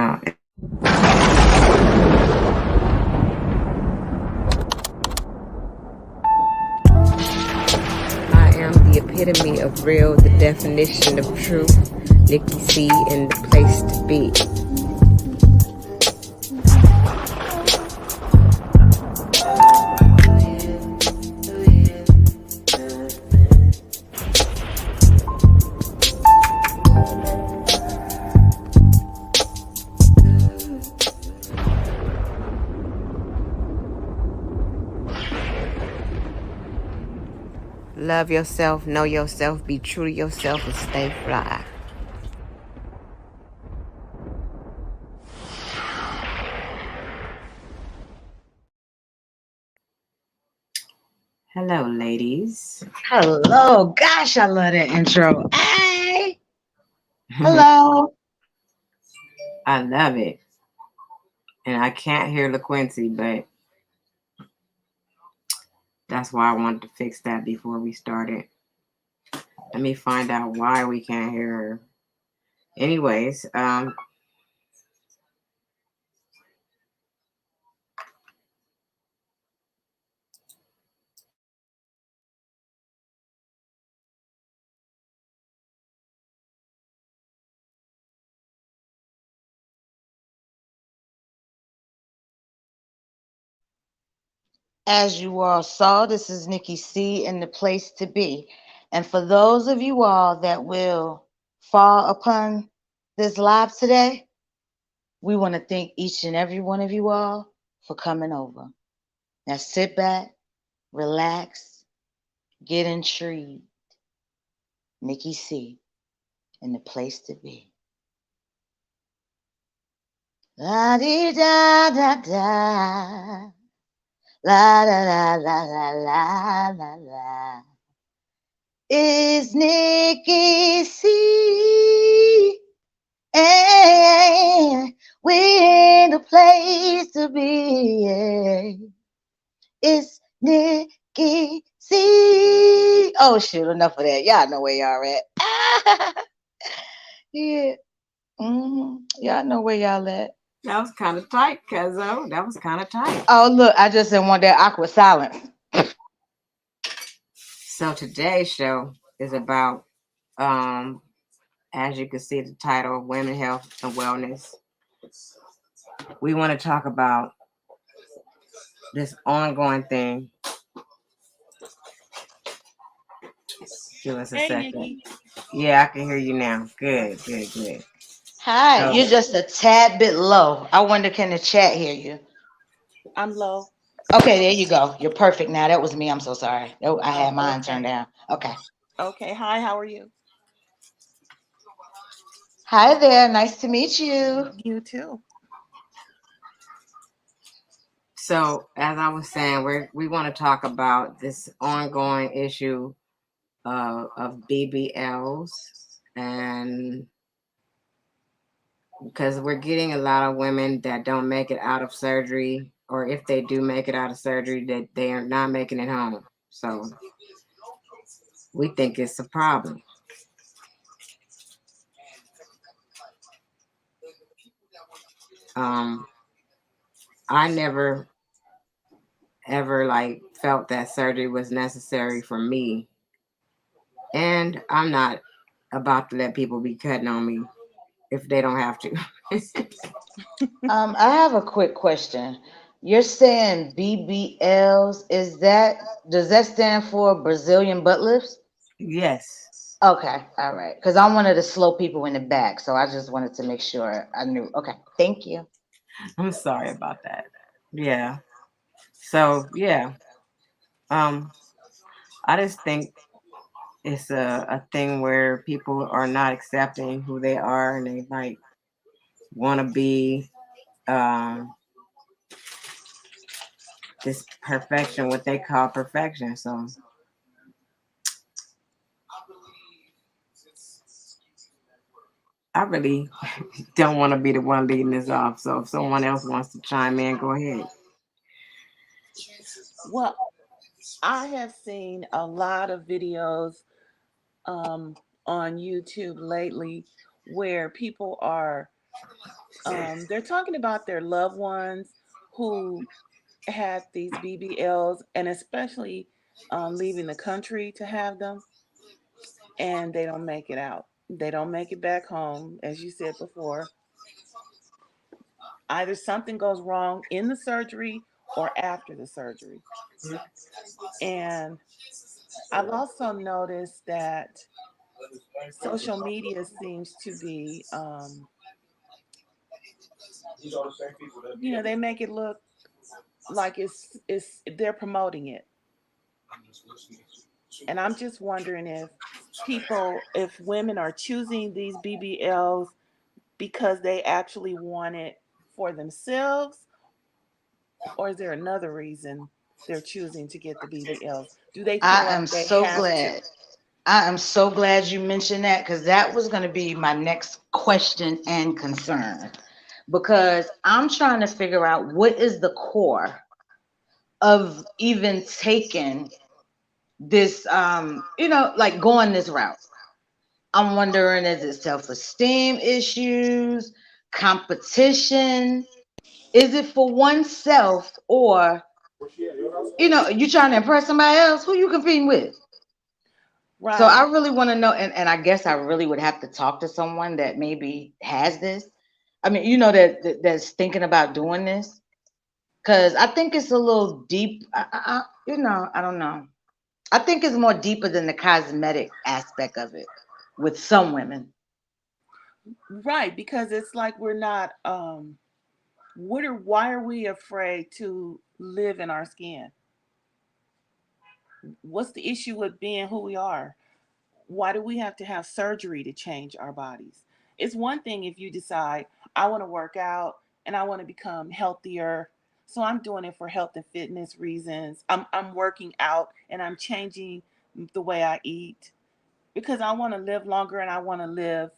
Now, I am the epitome of real, the definition of truth. Nikki C and the place to be. Love yourself, know yourself, be true to yourself, and stay fly. Hello, ladies. Hello. Gosh, I love that intro. Hey. Hello. I love it. And I can't hear LaQuincy, but that's why I wanted to fix that before we started. Let me find out why we can't hear her. Anyways, As you all saw, this is Nikki C in the place to be. And for those of you all that will fall upon this live today, we want to thank each and every one of you all for coming over. Now sit back, relax, get intrigued. Nikki C in the place to be. La di da da da. La la la la la la la la. It's Nikki C. And we're in the place to be. It's Nikki C. Oh shoot, enough of that. Y'all know where y'all at. Yeah. Y'all know where y'all at. that was kind of tight, Cuzzo. That was kind of tight. Oh look, I just didn't want that awkward silence. So today's show is about, as you can see, the title of Women, Health, and Wellness. We want to talk about this ongoing thing. Give us a Hey, second. Nikki. Yeah, I can hear you now. Good, good, good. Hi, So, you're just a tad bit low. I wonder can the chat hear you? I'm low. Okay, there you go. You're perfect now. That was me. I'm so sorry. Oh, I had Oh, mine turned okay. down. Okay. Okay. Hi, how are you? Hi there. Nice to meet you. You too. so as I was saying, we want to talk about this ongoing issue of BBLs, and because we're getting a lot of women that don't make it out of surgery, or if they do make it out of surgery, that they are not making it home. So we think it's a problem. Um, I never ever like felt that surgery was necessary for me, and I'm not about to let people be cutting on me if they don't have to. I have a quick question. You're saying BBLs, does that stand for Brazilian butt lifts? Yes, Okay, all right. Because I'm one of the slow people in the back, so I just wanted to make sure I knew. Okay, thank you. I'm sorry about that. Yeah. So yeah, um, I just think it's a thing where people are not accepting who they are, and they like want to be um this perfection, what they call perfection. So I really don't want to be the one leading this off. So if someone else wants to chime in, go ahead. Well, I have seen a lot of videos um, on YouTube lately where people are They're talking about their loved ones who had these BBLs, and especially leaving the country to have them, and they don't make it out. They don't make it back home, as you said before. Either something goes wrong in the surgery or after the surgery. And I've also noticed that social media seems to be, they make it look like it's they're promoting it. And I'm just wondering if women are choosing these BBLs because they actually want it for themselves, or is there another reason they're choosing to get the BBLs? Do they feel I like am they so have to? glad. I am so glad you mentioned that because that was going to be my next question and concern. Because I'm trying to figure out what is the core of even taking this, like going this route. I'm wondering, is it self-esteem issues, competition? Is it for oneself, or you trying to impress somebody else? Who you competing with? So I Right. really want to know, and I guess I really would have to talk to someone that maybe has this. I mean, that's thinking about doing this, because I think it's a little deep. I don't know. I think it's more deeper than the cosmetic aspect of it with some women. Right, because it's like we're not why are we afraid to live in our skin? What's the issue with being who we are? Why do we have to have surgery to change our bodies? It's one thing if you decide, I want to work out and I want to become healthier. So I'm doing it for health and fitness reasons. I'm working out and I'm changing the way I eat because I want to live longer and I want to live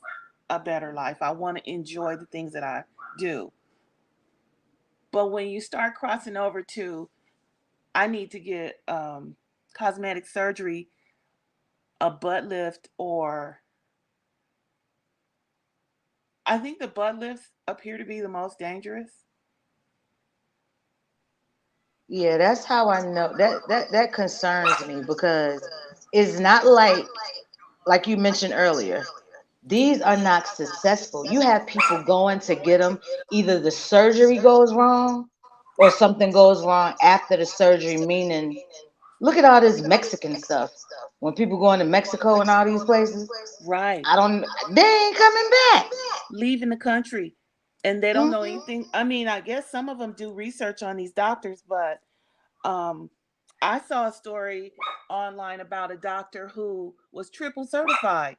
a better life. I want to enjoy the things that I do. But when you start crossing over to, I need to get cosmetic surgery, a butt lift, or I think the butt lifts appear to be the most dangerous. Yeah, that's how I know that concerns me because it's not like you mentioned earlier. These are not successful. You have people going to get them. Either the surgery goes wrong or something goes wrong after the surgery, meaning, look at all this Mexican stuff. When people going to Mexico and all these places, Right. they ain't coming back. Leaving the country and they don't know Mhm. anything. I mean, I guess some of them do research on these doctors, but um, I saw a story online about a doctor who was triple certified.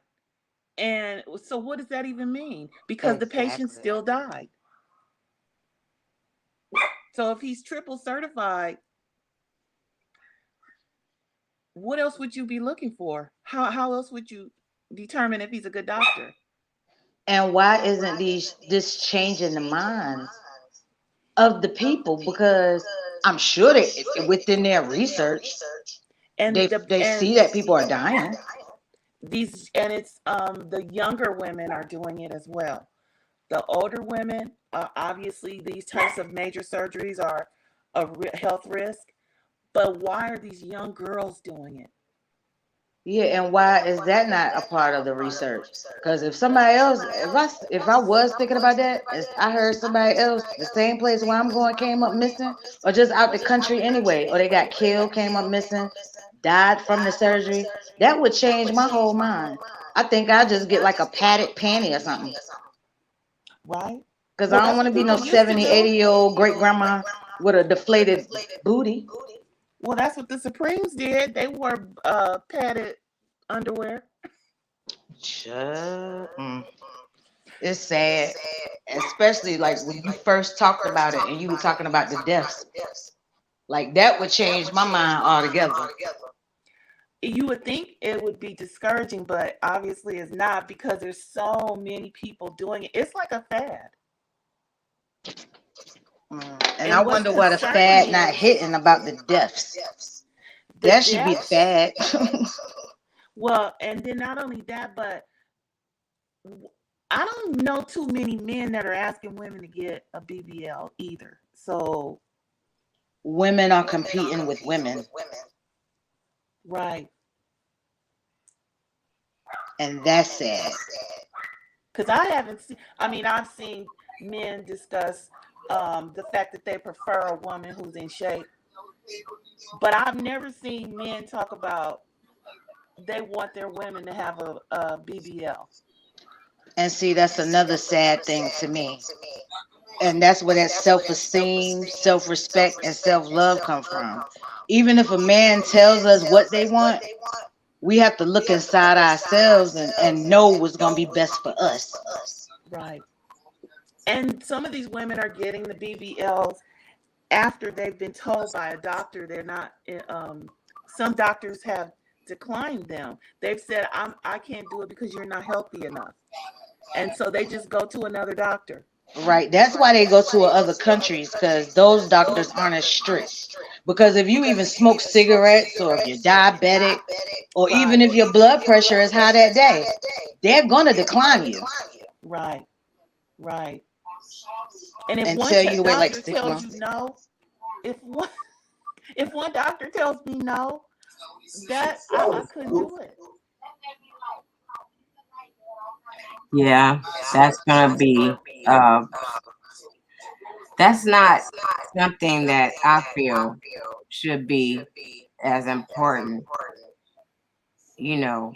And so, what does that even mean? Because the patient Exactly. still died. So, if he's triple certified, what else would you be looking for? How else would you determine if he's a good doctor? And why isn't this changing the minds of the people? Because I'm sure they within their research And they see that people are dying. it's the younger women are doing it as well. The older women, obviously, these types of major surgeries are a health risk. But why are these young girls doing it? Yeah, and why is that not a part of the research? Because if somebody else, if I was thinking about that, as I heard somebody else, the same place where I'm going came up missing, or just out the country anyway, or they got killed, came up missing, died from the surgery, that would change my whole mind. I think I'd just get like a padded panty or something. Right? Because Well, I don't that's want to what be no people used to 70, do. 80-year-old great grandma with a deflated booty. Well, that's what the Supremes did. They wore padded underwear. Sure. It's sad, especially like when you first talked about it and you were talking about the deaths. Like that would change my mind altogether. You would think it would be discouraging, but obviously it's not because there's so many people doing it. It's like a fad. And I And what's wonder what a concerning fad not is hitting about the deaths. the That should be the deaths. fad. Well, and then not only that, but I don't know too many men that are asking women to get a BBL either. So, Women are competing with women, right. and that's sad. Because I haven't seen, I mean, I've seen men discuss the fact that they prefer a woman who's in shape, but I've never seen men talk about they want their women to have a BBL. And see, that's another sad thing to me. And that's where that self-esteem, self-respect, and self-love come from. Even if a man tells us what they want, we have to look inside ourselves and know what's going to be best for us. Right. And some of these women are getting the BBLs after they've been told by a doctor they're not. Some doctors have declined them. They've said, I can't do it because you're not healthy enough. And so they just go to another doctor. Right. That's why they go to other countries, because those doctors aren't as strict. Because if you even smoke cigarettes, or if you're diabetic, or even Right. if your blood pressure is high that day, they're going to decline you Right. Right. And if and one tell you to wait like doctor 6 months. tells you no, if one if one doctor tells me no, that I couldn't do it. Yeah, that's gonna be uh that's not something that I feel should be as important, you know,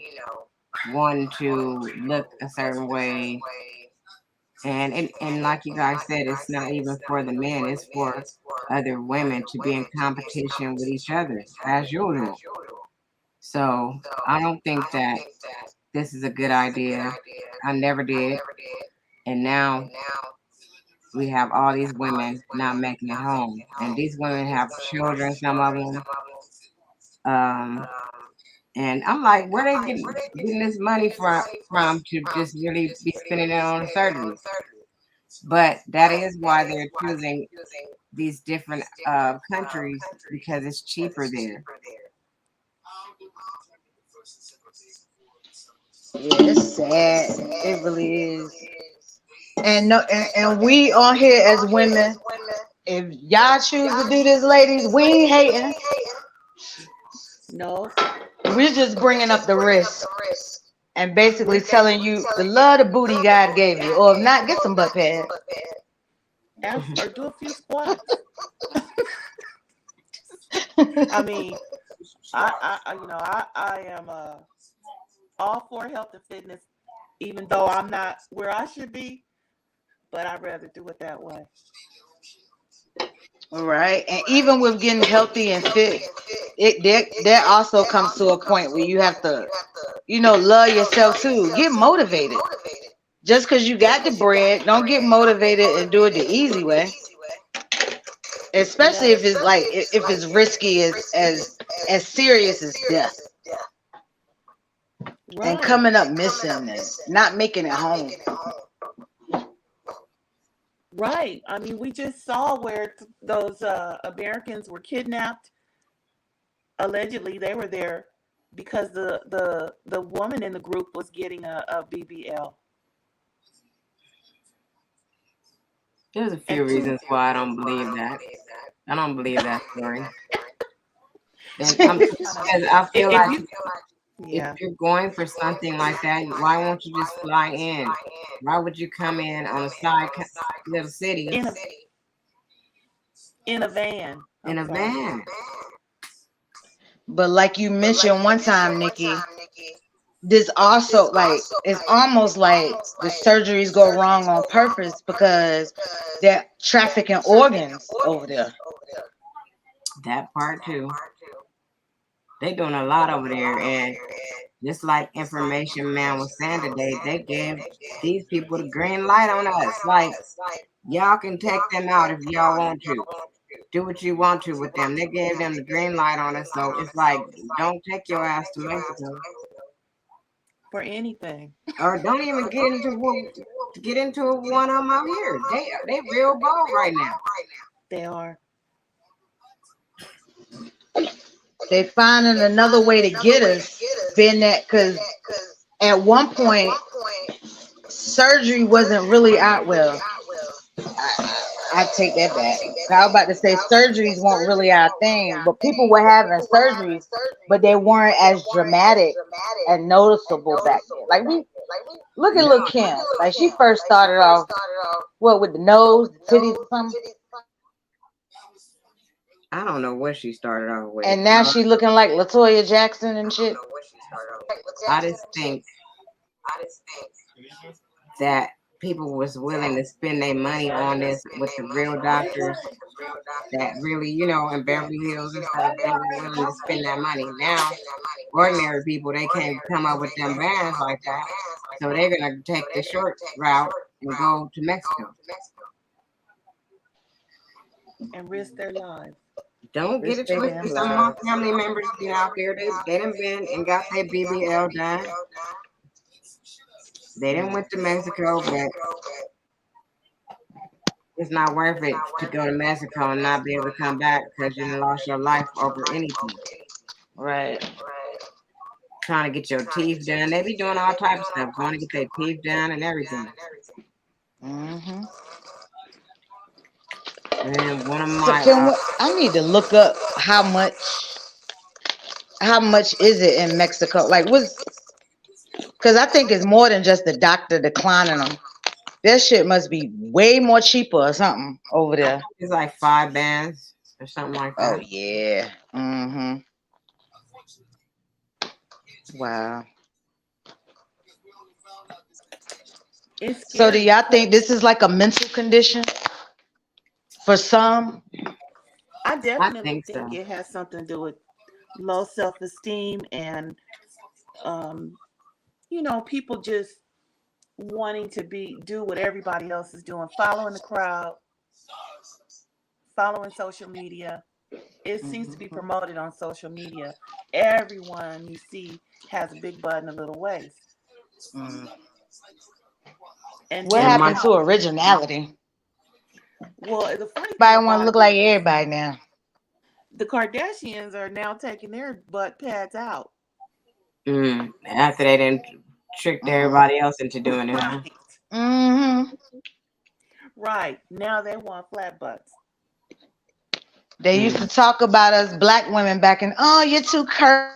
one to look a certain way. And like you guys said, it's not even for the men, it's for other women to be in competition with each other as usual. So I don't think that this is a good idea. I never did. And now we have all these women not making it home. And these women have children, some of them. Um, and I'm like, where they getting this money from to just really be spending it on surgeries? But that is why they're choosing these different countries because it's cheaper there. Yeah, it's sad. It really is. And no, and we on here as women, if y'all choose to do this, ladies, we ain't hating. No. We're just bringing up the risk and basically telling you the love the booty God gave you, or if not, get some butt pads. Or do a few squats. I mean, I am all for health and fitness, even though I'm not where I should be, but I'd rather do it that way. Right. And even with getting healthy and fit, there also comes to a point where you have to, love yourself too. Get motivated. Just because you got the bread, don't get motivated and do it the easy way. Especially Yeah. if it's like if it's risky as serious as death and Right. coming up missing and not making it home. Right. I mean, we just saw where those Americans were kidnapped. Allegedly, they were there because the woman in the group was getting a BBL. There's a few And two, reasons why I don't believe that. I don't believe that story. And I'm I'm just trying to, because I feel if like you, if yeah, you're going for something like that, why won't you just fly in? Why would you come in on a little city in a in a van. in I'm a sorry. van? But like you mentioned one time, Nikki, this also like it's almost like the surgeries go wrong on purpose because they're trafficking organs over there. That part too. They doing a lot over there, and just like information man was saying today, they gave these people the green light on us. Like y'all can take them out if y'all want to. Do what you want to with them. They gave them the green light on us, so it's like don't take your ass to Mexico, For anything. or don't even get into one of them out here. They real bold right now. They are. They finding another way to get us. Being that because at one point surgery wasn't really out. Well, I take that back. I was about to say surgeries weren't really our thing, but people were having surgeries, but they weren't as dramatic and noticeable back then. Like we look at No, Lil' Kim. Like she first started off what with the nose, the titties, or something, I don't know what she started off with. and now she looking like Latoya Jackson and shit. I just think that people was willing to spend their money on this with the real doctors that really, in Beverly Hills and stuff, they were willing to spend that money. Now, ordinary people, they can't come up with them bands like that. So they're going to take the short route and go to Mexico. and risk their lives. Don't get Risk it their twisted. damn Some of my lives. family members been out there. They done been and got their BBL done. They didn't went to Mexico, but it's not worth it to go to Mexico and not be able to come back because you done lost your life over anything. Right. Trying to get your teeth done. They be doing all type of stuff, going to get their teeth done and everything. Hmm. And one of So my can we, I need to look up how much is it in Mexico? Like what's because I think it's more than just the doctor declining them. That shit must be way more cheaper or something over I there. think it's like 5 bands or something like Oh that. yeah. Wow. It's So do scary y'all think because this is like a mental condition for some? I I definitely think think so. it has something to do with low self esteem and um, people just wanting to do what everybody else is doing, following the crowd, following social media. It seems to be Hmm. promoted on social media. Everyone you see has a big butt and a little waist. Mm. And What And then my happened to now, originality? well, the funny thing Everybody want to about look it like is everybody now. the Kardashians are now taking their butt pads out. after they didn't tricked Mm. everybody else into doing it, huh? Right. Hmm. Right. Now they want flat butts. They used to Mm. talk about us black women back in, oh, you're too curvy.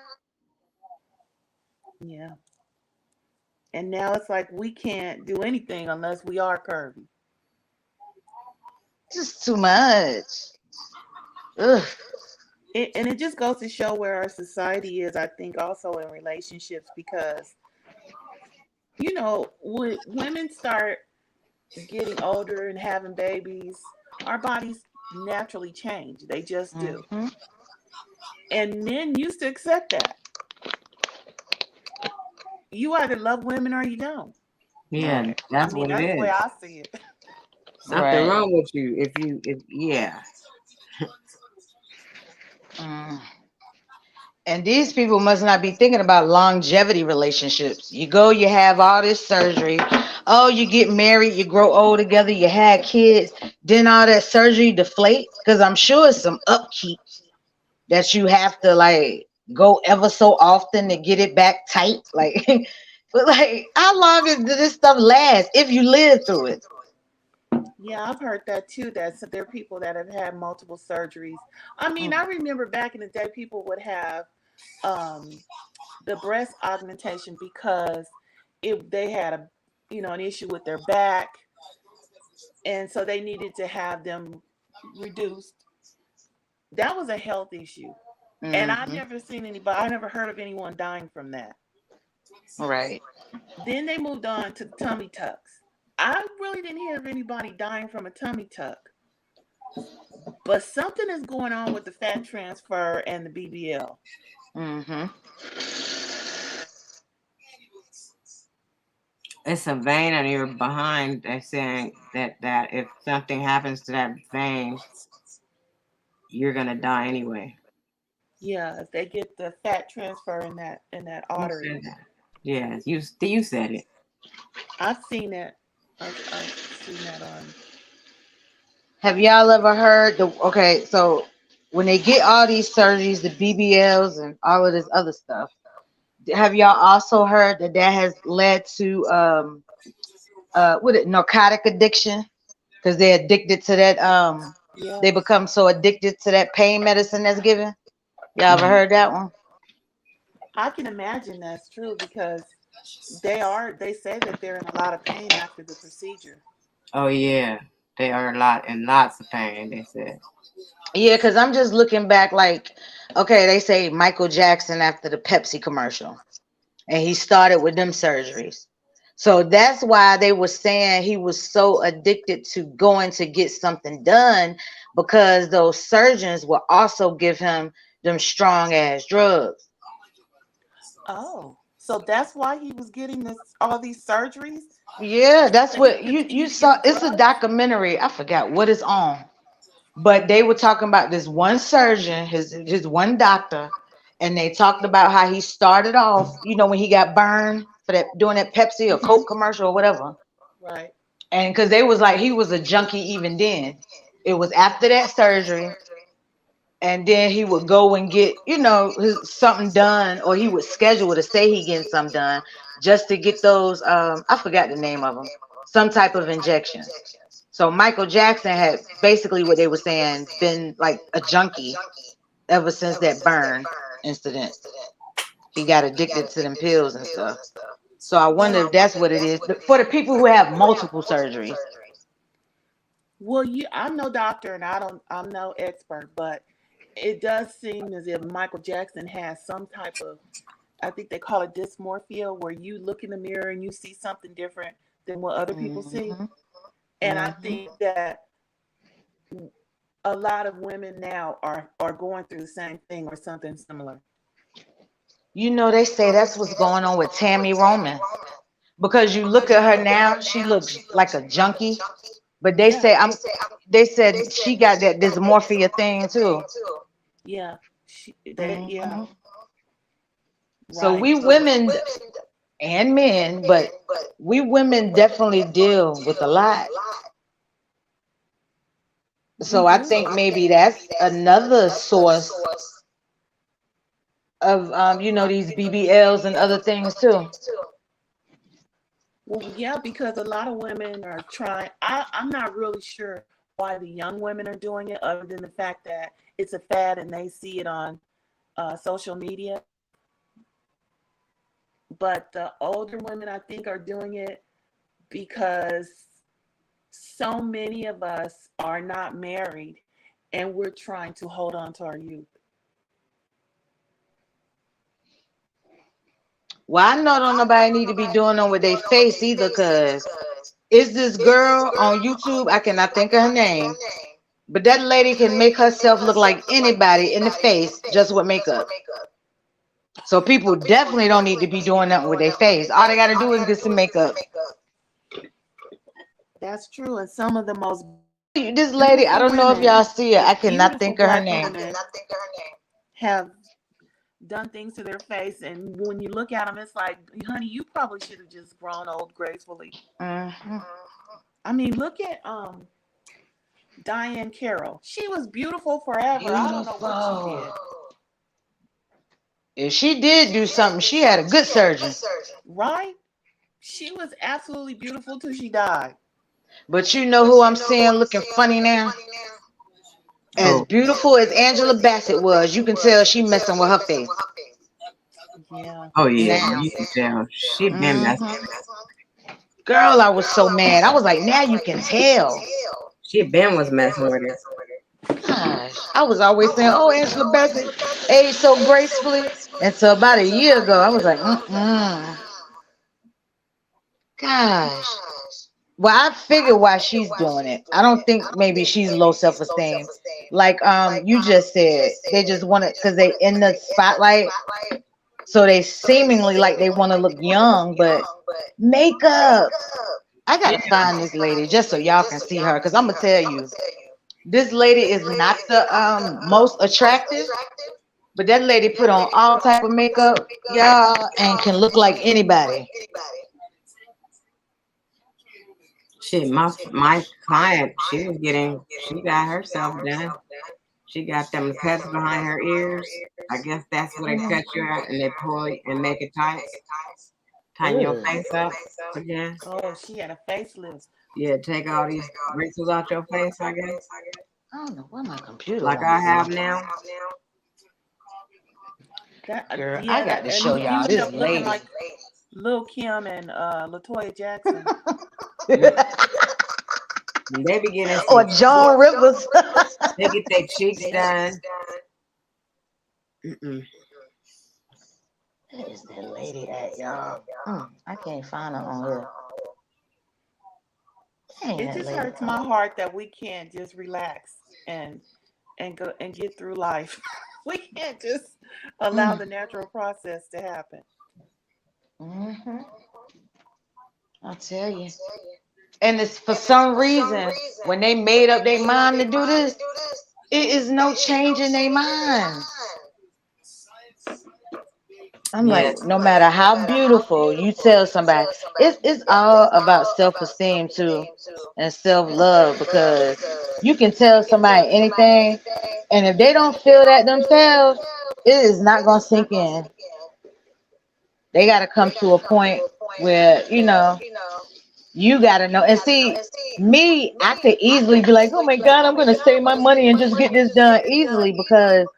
Yeah. And now it's like we can't do anything unless we are curvy. Just too much. Ugh. And it just goes to show where our society is, I think, also in relationships because, when women start getting older and having babies, our bodies naturally change. They just do. Hmm. And men used to accept that. You either love women or you don't. Yeah, Right. I that's mean, what it that's the way is. I see it. Something Right. wrong with you if yeah. Mm. And these people must not be thinking about longevity relationships. You go, you have all this surgery. Oh, you get married, you grow old together, you had kids. Then all that surgery deflate. Because I'm sure it's some upkeep that you have to like go ever so often to get it back tight. Like, but like, how long does this stuff last if you live through it? Yeah, I've heard that too. That so there are people that have had multiple surgeries. I mean, I Mm. remember back in the day, people would have um, the breast augmentation because if they had an issue with their back, and so they needed to have them reduced. That was a health issue, and I Hmm. never seen anybody. I never heard of anyone dying from that. Right. Then they moved on to tummy tucks. I really didn't hear of anybody dying from a tummy tuck. But something is going on with the fat transfer and the BBL. Hmm. It's a vein on your behind that's saying that if something happens to that vein, you're gonna die anyway. Yeah, if they get the fat transfer in that Who artery. said that? Yeah, you said it. I've seen it. I've seen that on. Have y'all ever heard the okay, so when they get all these surgeries, the BBLs and all of this other stuff, have y'all also heard that that has led to what it narcotic addiction, because they're addicted to that. They Yes. become so addicted to that pain medicine that's given. Y'all ever Mhm. heard that one? I can imagine that's true because they say that they're in a lot of pain after the procedure. Oh yeah, they are a lot in lots of pain. They said. Yeah, because I'm just looking back, like, okay, they say Michael Jackson after the Pepsi commercial, and he started with them surgeries. So that's why they were saying he was so addicted to going to get something done, because those surgeons will also give him them strong ass drugs. Oh, so that's why he was getting this all these surgeries Yeah, that's so he what could you continue to get saw. the It's a drugs. documentary. I forgot what it's on, but they were talking about this one surgeon, his one doctor, and they talked about how he started off, when he got burned for that doing that Pepsi or Hmm. Coke commercial or whatever. Right. And because they was like he was a junkie even then. It was after that surgery, and then he would go and get, something done, or he would schedule to say he getting something done just to get those. I forgot the name of them. Some type of injections. So Michael Jackson had basically what they were saying been like a junkie ever since that burn incident. He got addicted to them pills and stuff. So I wonder if that's what it is for the people who have multiple surgeries. Well, I'm no doctor and I'm no expert, but it does seem as if Michael Jackson has some type of, I think they call it dysmorphia, where you look in the mirror and you see something different than what other people see. Hmm. And I Hmm. think that a lot of women now are going through the same thing or something similar. They say that's what's going on with Tammy Roman, because you look at her now, she looks like a junkie. But they Yeah, say they said she got that dysmorphia thing too. yeah, yeah, Hmm. So right. we women and men, but we women definitely deal with a lot. We So I do. think maybe that's another source of these BBLs and other things too. Well, yeah, because a lot of women are trying. I'm not really sure why the young women are doing it, other than the fact that it's a fad and they see it on social media. But the older women, I think, are doing it because so many of us are not married and we're trying to hold on to our youth. Well, I know don't nobody need to be doing them with their face either, cause is this girl on YouTube? I cannot think of her name, but that lady can make herself look like anybody in the face just with makeup. So people definitely don't need to be doing nothing with their face. All they got to do is get some makeup. That's true. And some of the most This lady, I beautiful don't know if women, y'all see her. the I cannot beautiful think of her black name. women have done things to their face. And when you look at them, it's like, honey, you probably should have just grown old gracefully. Hmm. I mean, look at Diane Carroll. She was beautiful forever. I don't know what she Beautiful. did. If she did do something, she had a good surgeon. Right? She was absolutely beautiful till she died. But you know who I'm seeing looking funny now? As Oh, beautiful as Angela Bassett was, you can tell she messing with her face Yeah. oh yeah, now. you can tell she been Hmm. messing with it. Girl, I was so mad. I was like, now you can tell. She been was messing with it. Gosh, I was always saying, oh, Angela Bassett aged so gracefully. And so about a year ago, I was like, mm-mm. Gosh. Well, I figured why she's doing it. I don't think maybe she's low self-esteem. Like you just said, they just want it because they in the spotlight. So they seemingly like they want to look young, but makeup. I Yeah. gotta find this lady just so y'all can see her. Because I'm gonna tell you, this lady is not the most attractive, but that lady put on all type of makeup, y'all, and can look like anybody. Shit, my client, she got herself done. She got them cuts behind her ears. I guess that's where they cut you out and they pull and make it tight. Tighten your Ugh. face up again. Oh, she had a facelift. Yeah, take all these wrinkles out your face, I guess. I don't know why my computer Like won't I do. have now. That Girl, I yeah, got to show and you y'all end this up looking lady. like Lil Kim and Latoya Jackson. Mm, they be getting Or some. Joan Rivers. They get their cheeks done. Mm-mm. Where is that lady at, y'all? I can't find her on here. Dang, It that just lady. hurts my heart that we can't just relax and go and get through life. We can't just allow Mm. the natural process to happen. Hmm. I'll tell you. And it's for some reason, when they made up their mind to do this, it is no change in their mind. I'm Yeah, like, no matter how beautiful you tell somebody, it's all about self-esteem too and self-love because you can tell somebody anything, and if they don't feel that themselves, it is not gonna sink in. They gotta come to a point where, you gotta know. And see, me, I could easily be like, oh my God, I'm gonna save my money and just get this done easily because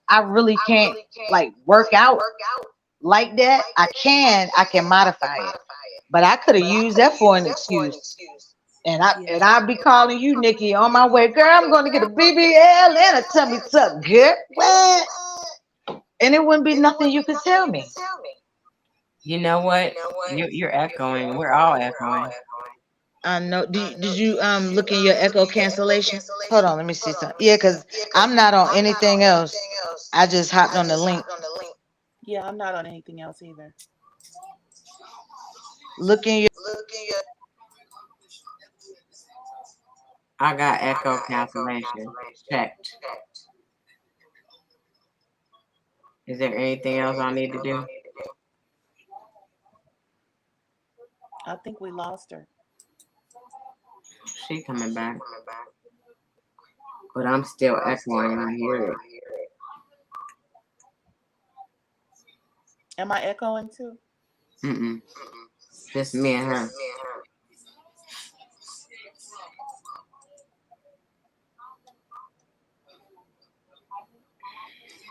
I really can't like work out like that. I can modify it. But I could have used that for an excuse. And Yeah. I'd be calling you, Nikki, on my way. Girl, I'm gonna get a BBL and a tummy tuck, girl. What? And it wouldn't be nothing you could tell me. you know what? You're echoing. We're all echoing. I know. Did you look in your echo cancellation? Hold on, let me see something. Yeah, because I'm not on anything else. I just hopped on the link. Yeah, I'm not on anything else either. Look in your I got echo cancellation checked. Is there anything else I need to do? I think we lost her. She coming back, but I'm still echoing. I hear it. Am I echoing too? Mm-mm. Just me and her.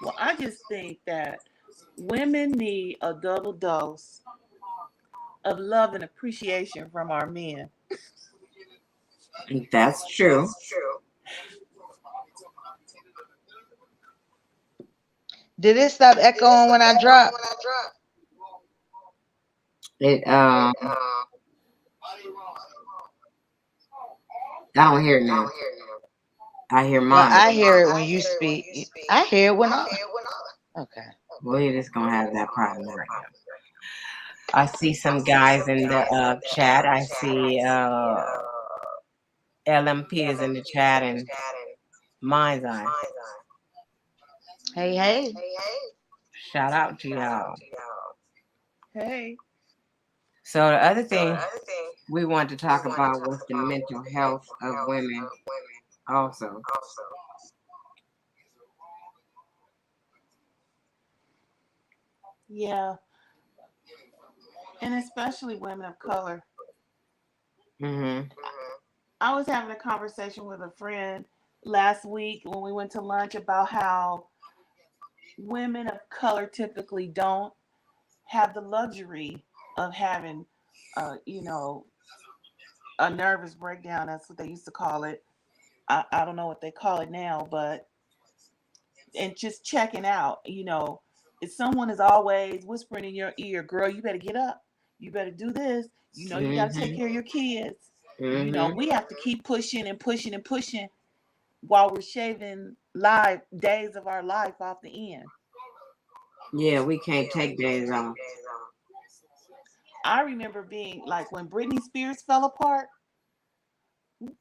Well, I just think that women need a double dose of love and appreciation from our men. That's true. Did it stop echoing when I dropped? It I don't hear it now. I hear Well, mine. I hear it when you speak. I hear it when I. Okay. We're just gonna have that problem right now. I see some guys in the chat. I see LMP is in the chat and Mind's Eye. Hey, hey. Shout out to y'all. Hey. So the other thing we want to talk about was the mental health of women also. Yeah, and especially women of color. Hmm. I was having a conversation with a friend last week when we went to lunch about how women of color typically don't have the luxury of having, you know, a nervous breakdown. That's what they used to call it. I don't know what they call it now, but and just checking out, if someone is always whispering in your ear, girl, you better get up, you better do this, you got to take Hmm. care of your kids. Hmm. We have to keep pushing and pushing and pushing while we're shaving live days of our life off the end. Yeah, we can't take days off. I remember being like when Britney Spears fell apart.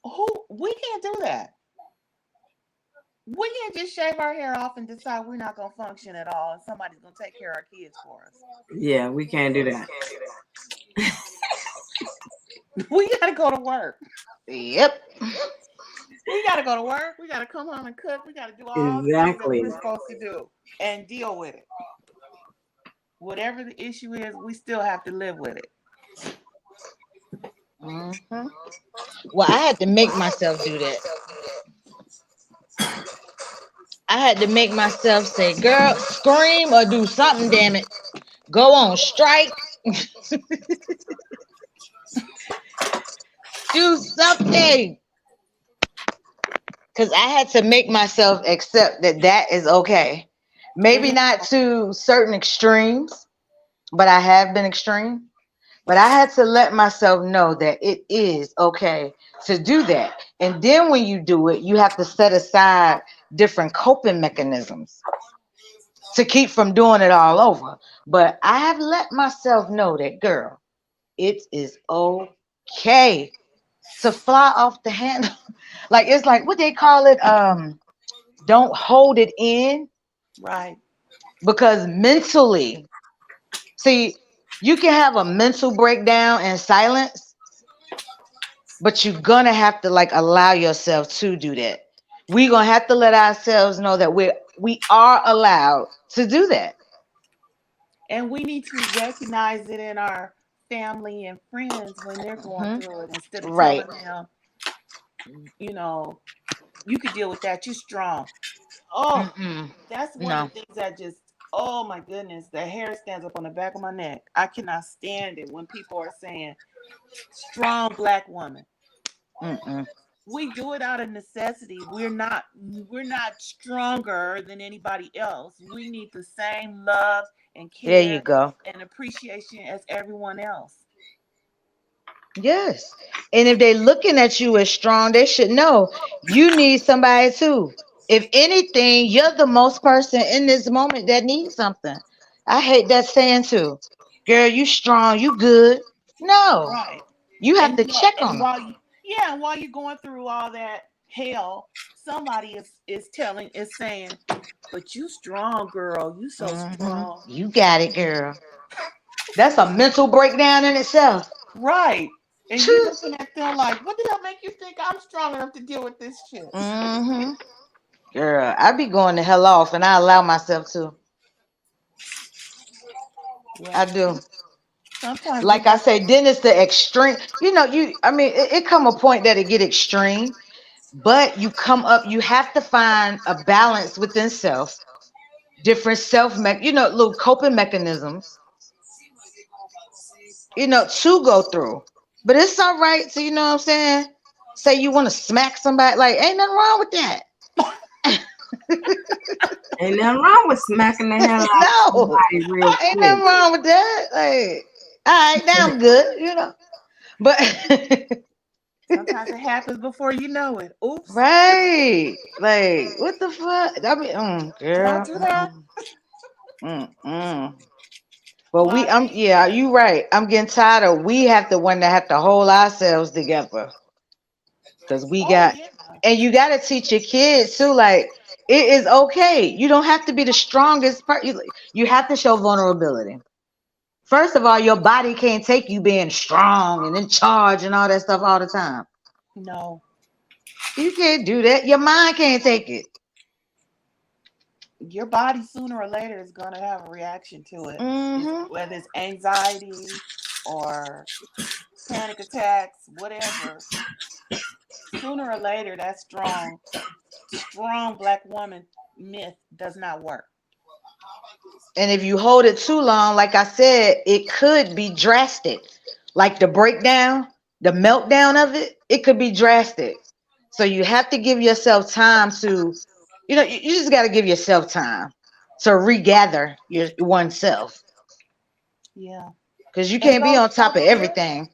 Who We can't do that. We can't just shave our hair off and decide we're not gonna function at all, and somebody's gonna take care of our kids for us. Yeah, we can't do that. We gotta go to work. Yep. We gotta go to work. We gotta come home and cook. We gotta do all the things that we're Exactly. supposed to do and deal with it. Whatever the issue is, we still have to live with it. Hmm. Well, I had to make myself do that. I had to make myself say, girl, scream or do something, damn it. Go on strike. Do something. Because I had to make myself accept that that is okay. Maybe And not to certain extremes, but I have been extreme. But I had to let myself know that it is okay to do that. And then when you do it, you have to set aside different coping mechanisms to keep from doing it all over. But I have let myself know that, girl, it is okay to fly off the handle. Like it's like what they call it, don't hold it in, right. because mentally, see, you can have a mental breakdown in silence, but you're gonna have to like allow yourself to do that. We're gonna have to let ourselves know that we are allowed to do that. And we need to recognize it in our family and friends when they're going Hmm. through it instead of Right. telling them, you know, you could deal with that. You're strong. Oh, Mm-mm. that's one of No. the things that just, oh my goodness, the hair stands up on the back of my neck. I cannot stand it when people are saying, strong black woman. Mm-mm. We do it out of necessity. We're not stronger than anybody else. We need the same love and There you care go. and appreciation as everyone else. Yes. And if they're looking at you as strong, they should know you need somebody too. If anything, you're the most person in this moment that needs something. I hate that saying too. Girl, you strong, you good. No. Right. You have And to check and on them. while you yeah, and while you're going through all that hell, somebody is saying, but you strong girl, you so strong. You got it, girl. That's a mental breakdown in itself. Right. And you looking at them like, what the hell make you think I'm strong enough to deal with this shit? Mm-hmm. Girl, I be going the hell off and I allow myself to. Yeah. I do. Sometimes we Like I have say, then it's the extreme. I mean, it come a point that it get extreme, but you come up, you have to find a balance within self, different little coping mechanisms, to go through. But it's all right to, what I'm saying? Say you want to smack somebody, like, ain't nothing wrong with that. Ain't nothing wrong with smacking the hell out of No, somebody real ain't quick. nothing wrong with that. Like, all right, now I'm good. But sometimes it happens before you know it. Oops. right. Like, what the fuck? I mean, Did I girl. do that? Mm. But Well, I think yeah, you right. I'm getting tired of we have to one that have to hold ourselves together. Cause oh yeah. and you got to teach your kids too. Like, it is okay. You don't have to be the strongest person. You have to show vulnerability. First of all, your body can't take you being strong and in charge and all that stuff all the time. No. You can't do that. Your mind can't take it. Your body sooner or later is gonna have a reaction to it. Hmm. Whether it's anxiety or panic attacks, whatever. Sooner or later that strong black woman myth does not work. And if you hold it too long, like I said, it could be drastic. Like the breakdown, the meltdown of it, it could be drastic. So you have to give yourself time to, you just got to give yourself time to regather your oneself, Yeah. because you And can't be go on go top of to therapy. everything.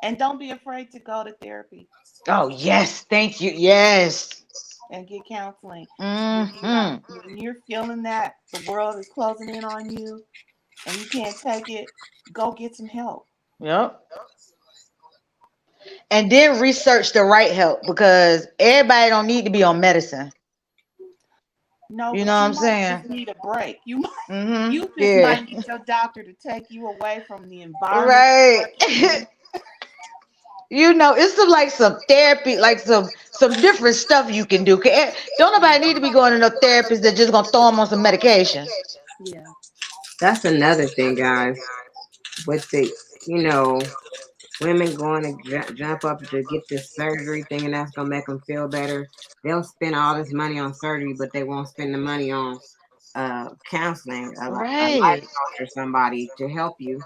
And don't be afraid to go to therapy Oh, yes. Thank you. Yes. and get counseling. Hmm. When you're feeling that the world is closing in on you and you can't take it, go get some help. Yep. And then research the right help, because everybody don't need to be on medicine. No, You know but what you I'm might saying? just need a break. You just Yeah. might need your doctor to take you away from the environment you're Right. working in. It's some therapy, like some different stuff you can do. Don't nobody need to be going to no therapist that just gonna throw them on some medication. Yeah. That's another thing, guys. With the, you know, women going to jump up to get this surgery, thinking that's gonna make them feel better. They'll spend all this money on surgery, but they won't spend the money on counseling, a life Right. coach or somebody to help you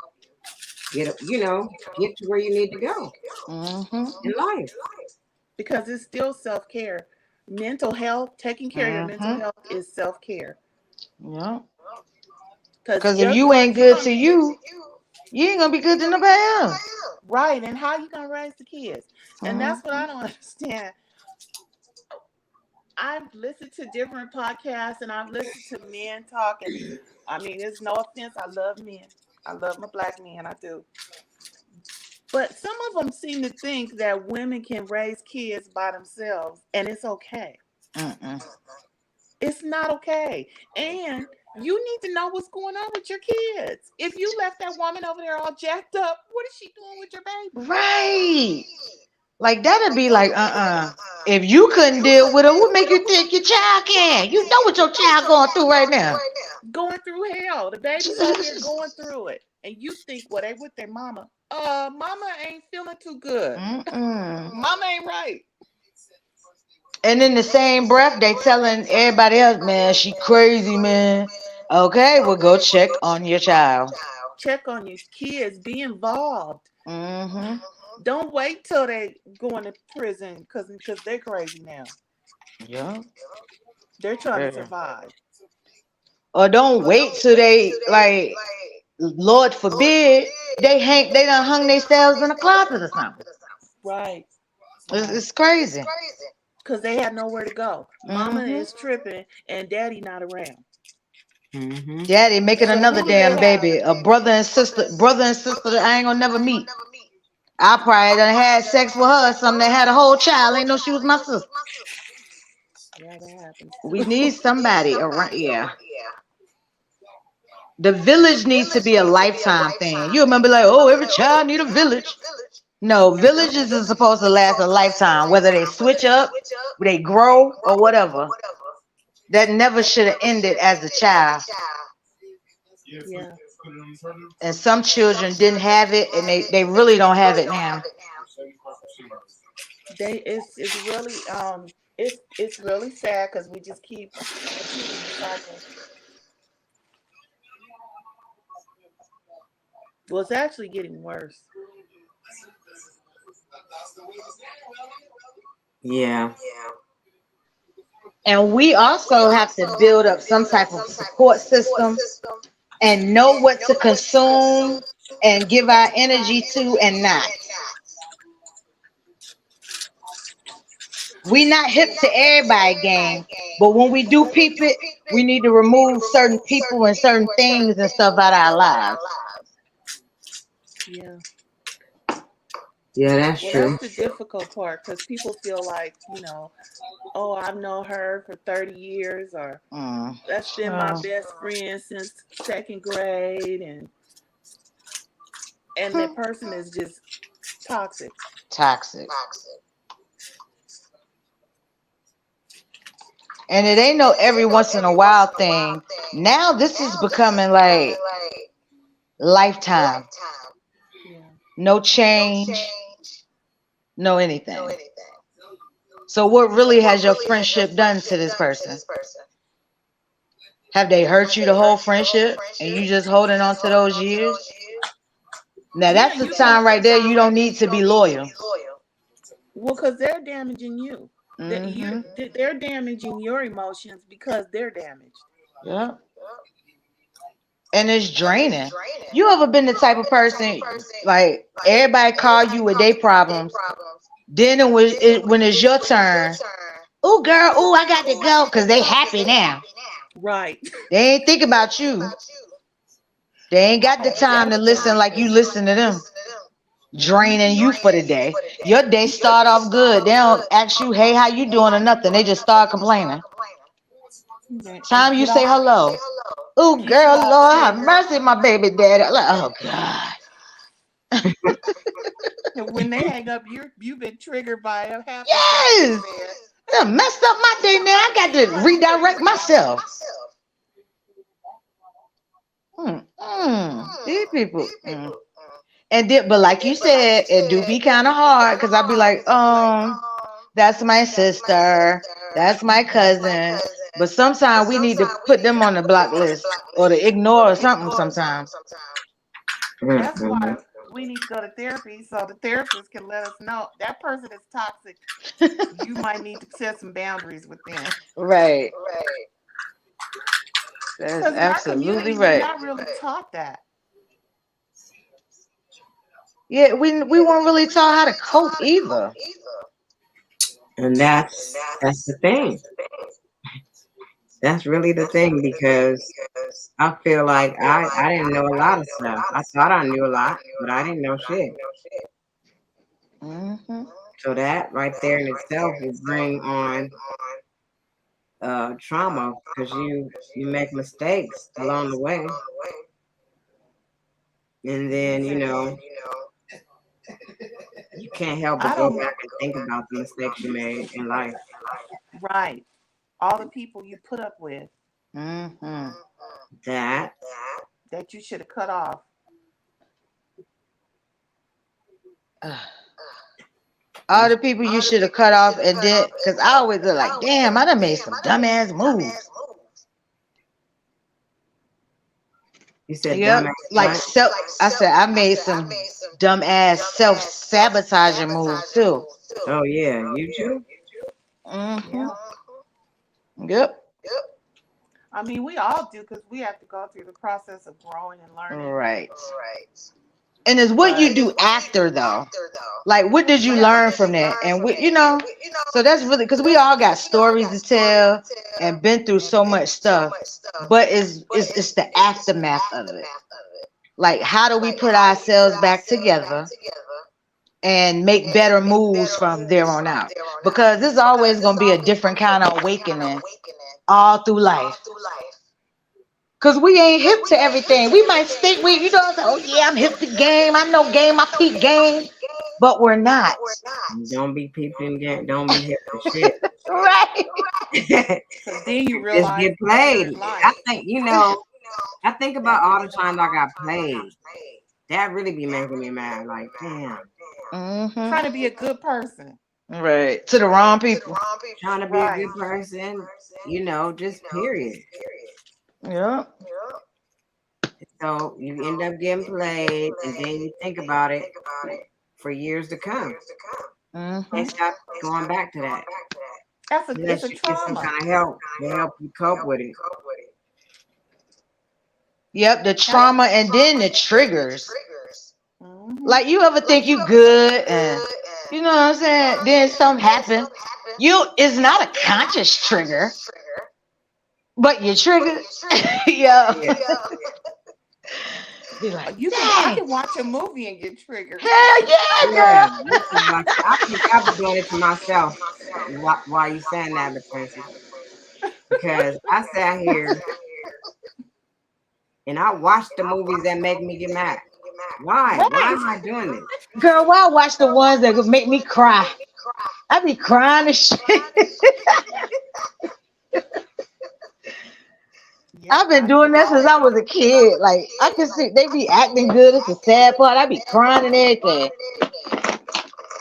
get to where you need to go Mm-hmm. in life. because it's still self care. Mental health, taking care of your mental Mm-hmm. health is self care. Yeah. Because Because if your you ain't thoughts good come to in. you ain't gonna be good to nobody else. Right, and how you gonna raise the kids? And that's what Mm-hmm. I don't understand. I've listened to different podcasts and I've listened to men talk, and I mean, it's no offense. I love men. I love my black men. I do. But some of them seem to think that women can raise kids by themselves and it's okay. Mm-mm. It's not okay. And you need to know what's going on with your kids. If you left that woman over there all jacked up, what is she doing with your baby? Right. Like that'd be like, if you couldn't deal with it, what make you think your child can? You know what your child going through right now. Going through hell. The baby's over there going through it. And you think, well, they with their mama. Mama ain't feeling too good. Mm-mm. Mama ain't right. And in the same breath, they telling everybody else, man, she crazy, man. Okay, well, go check on your child. Check on your kids. Be involved. Mm-hmm. Don't wait till they going to prison because they're crazy now. Yeah. They're trying to Yeah. survive. Or don't wait till they like, Lord forbid, they done hung themselves in a closet or something. Right. It's, Right. it's crazy. Because they have nowhere to go. Mama Mm-hmm. is tripping and daddy not around. Hmm. Daddy making So another who do they damn have? baby, a brother and sister that I ain't gonna never meet. I probably done had sex with her or something that had a whole child. Ain't know she was my sister. Yeah, that happens We too. need somebody around. Yeah, the village needs to be a lifetime thing. You remember like, oh, every child need a village. No, villages is supposed to last a lifetime, whether they switch up, they grow, or whatever. That never should have ended as a child. Yeah. And some children didn't have it, and they really don't have it now. It's really it's really sad because we just keep repeating the cycle. Well, it's actually getting worse. Yeah. And we also have to build up some type of support system and know what to consume and give our energy to and not. We not hip to everybody game, but when we do peep it, we need to remove certain people and certain things and stuff out of our lives. Yeah. Yeah, that's Well, that's true. the difficult part because people feel like, oh, I've known her for 30 years, or Mm. that's been my Oh, best friend since second grade, and that person is just toxic. toxic. And it ain't no every once in a while thing. Now this is becoming like lifetime. Yeah. No change, no anything. So what really has your friendship done to this person? Have they hurt you the whole friendship and you just holding on to those years? Now Yeah, that's the time right there you don't need to be loyal. well, because they're damaging you. Mm-hmm. They're damaging your emotions because they're damaged. Yeah. And it's draining. You ever been the type of person like everybody call you with their problems, then when it's your turn, oh girl, oh I got to go because they happy now. Right. They ain't think about you. They ain't got the time to listen like you listen to them, draining you for the day. Your day start off good. They don't ask you, hey, how you doing or nothing. They just start complaining. And Time you say hello. Oh, keep it girl, all Lord, have triggered. mercy, my baby daddy. Like, oh, God. And when they hang up, you've been triggered by half of something they Yes. said. I done messed up my day now. I got to redirect myself. These people. And then, but like you said, it do be kind of hard because I'd be like, that's my sister, that's my cousin. But sometimes we need to put them on the block list or to ignore or something sometimes. That's Mm-hmm. why we need to go to therapy so the therapist can let us know that person is toxic. You might need to set some boundaries with them. Right. That's Because in our absolutely community, we're right. not really taught that. Yeah, we weren't really taught how to cope either. And that's the thing. That's really the thing because I feel like I didn't know a lot of stuff. I thought I knew a lot, but I didn't know shit. Hmm. So that right there in itself will bring on trauma because you make mistakes along the way, and then Yes, indeed. you can't help but I go don't. back and think about the mistakes you made in life. Right. All the people you put up with Hmm. That that you should have cut off. All the people you should have cut off and then, because I always look like, damn, I done made some dumbass moves. you said, Yep. dumbass. Like What? self, I said I made some dumbass self sabotaging moves too. Oh yeah, you too. Hmm. Yeah. Yep. I mean, we all do because we have to go through the process of growing and learning. Right. And it's what you But do after though. Like, what did you yeah, learn from that? And so that's really because we all got stories to tell and been through so much stuff. But it's the aftermath of it. Like, how do we put ourselves back together and make better moves from there on out? Because there's always going to be a different kind of awakening all through life. Cause we ain't hip to everything. We might think oh yeah, I'm hip to game. I know game. I peep game, but we're not. Don't be peeping. Don't be hip to shit. Right. because then you Just realize get later played. in I life, think I think about all the times I got played. That really be making me mad. Like, damn, Hmm. trying to be a good person. Right. To the wrong people. trying to be a Right. good person. Just period. Yeah. So you end up getting played, and then you think about it for years to come. Hmm. Can't stop going back to that It's unless a you get some trauma. kind of help to help you cope with it. Yep. The That's trauma and then the triggers. hmm Like, you ever think you good and you know what I'm saying? Then something happen. It's not a conscious trigger, but you triggered. Yeah. Yeah, Be like, I dang, can watch a movie and get triggered. hell yeah, yeah. girl. I can watch. I think I've been doing it to myself. Why you saying that, Princess? Because I sat here and I watched the movies that make me get mad. Why? Why Right. am I doing this? Girl, why watch the ones that could make me cry? I be crying and shit. Yep, I've been I doing do that that. since I was a kid. Like, I can see they be acting good. It's the sad part. I be crying and everything.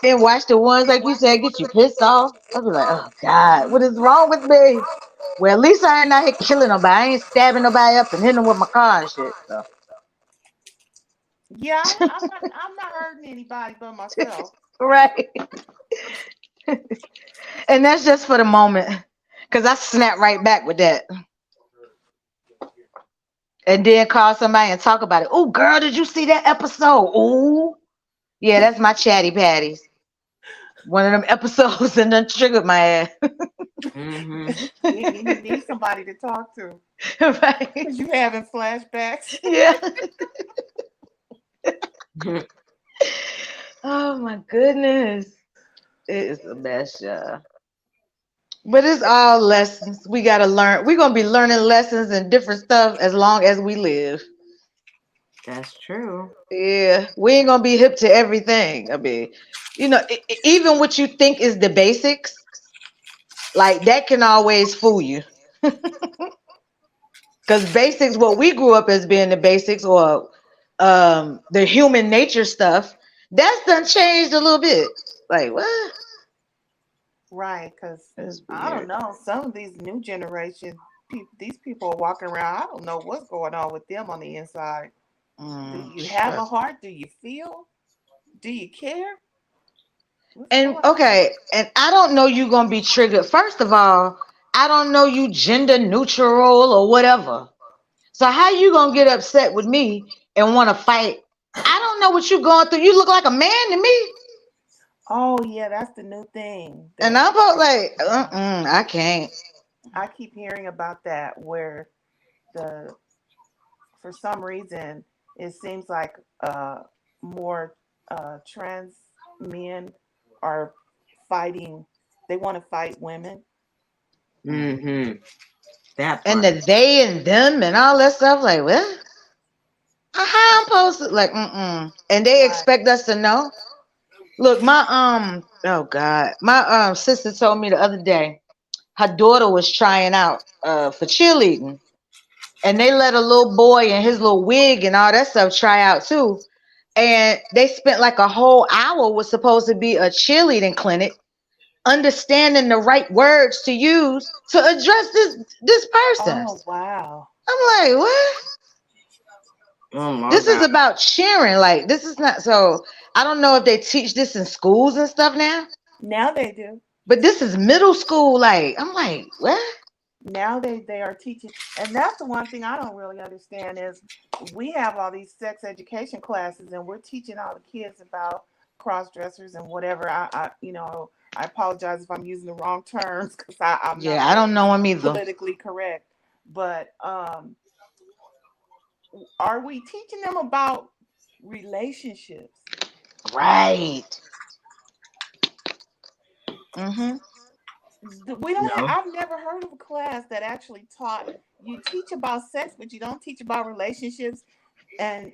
Then watch the ones like you said get you pissed off. I be like, oh God, what is wrong with me? Well, at least I ain't out here killing nobody. I ain't stabbing nobody up and hitting them with my car and shit. So Yeah, I'm not hurting anybody but myself. right, and that's just for the moment, cause I snap right back with that, and then call somebody and talk about it. Oh, girl, did you see that episode? Oh, yeah, that's my chatty patties. One of them episodes and then triggered my ass. Hmm. You need somebody to talk to Right? because you having flashbacks. Yeah. Oh my goodness. It is the best, y'all. But it's all lessons. We gotta learn. We're gonna be learning lessons and different stuff as long as we live. That's true. Yeah, we ain't gonna be hip to everything. I mean, even what you think is the basics, like that can always fool you. Because basics, what we grew up as being the basics, or the human nature stuff, that's done changed a little bit. Like what? Right, because That's I don't weird. know. Some of these new generation people, these people are walking around. I don't know what's going on with them on the inside. Do you have a Trust. heart? Do you feel? Do you care? What's And going on? okay, and I don't know you gonna be triggered. First of all, I don't know you gender neutral or whatever. So how you gonna get upset with me and want to fight? I don't know what you going through. You look like a man to me, Oh yeah, that's the new thing and that I'm about like, I can't. I keep hearing about that where the for some reason it seems like more trans men are fighting. They want to fight women. Mm-hmm. That And part. the they and them and all that stuff. Like, what? How I'm supposed to like? And they Right. expect us to know. Look, my oh god, my sister told me the other day her daughter was trying out for cheerleading, and they let a little boy in his little wig and all that stuff try out too. And they spent like a whole hour, was supposed to be a cheerleading clinic, understanding the right words to use to address this person. Oh wow. I'm like, what? Oh my This is God. about cheering. Like, this is not so. I don't know if they teach this in schools and stuff now, Now they do. but this is middle school. Like, I'm like, what? Now they are teaching, and that's the one thing I don't really understand is we have all these sex education classes, and we're teaching all the kids about cross dressers and whatever. I apologize if I'm using the wrong terms because I'm Yeah, not I don't really know him either. politically correct. But are we teaching them about relationships? Right. Mm-hmm. We don't have. No. I've never heard of a class that actually taught. You teach about sex, but you don't teach about relationships. And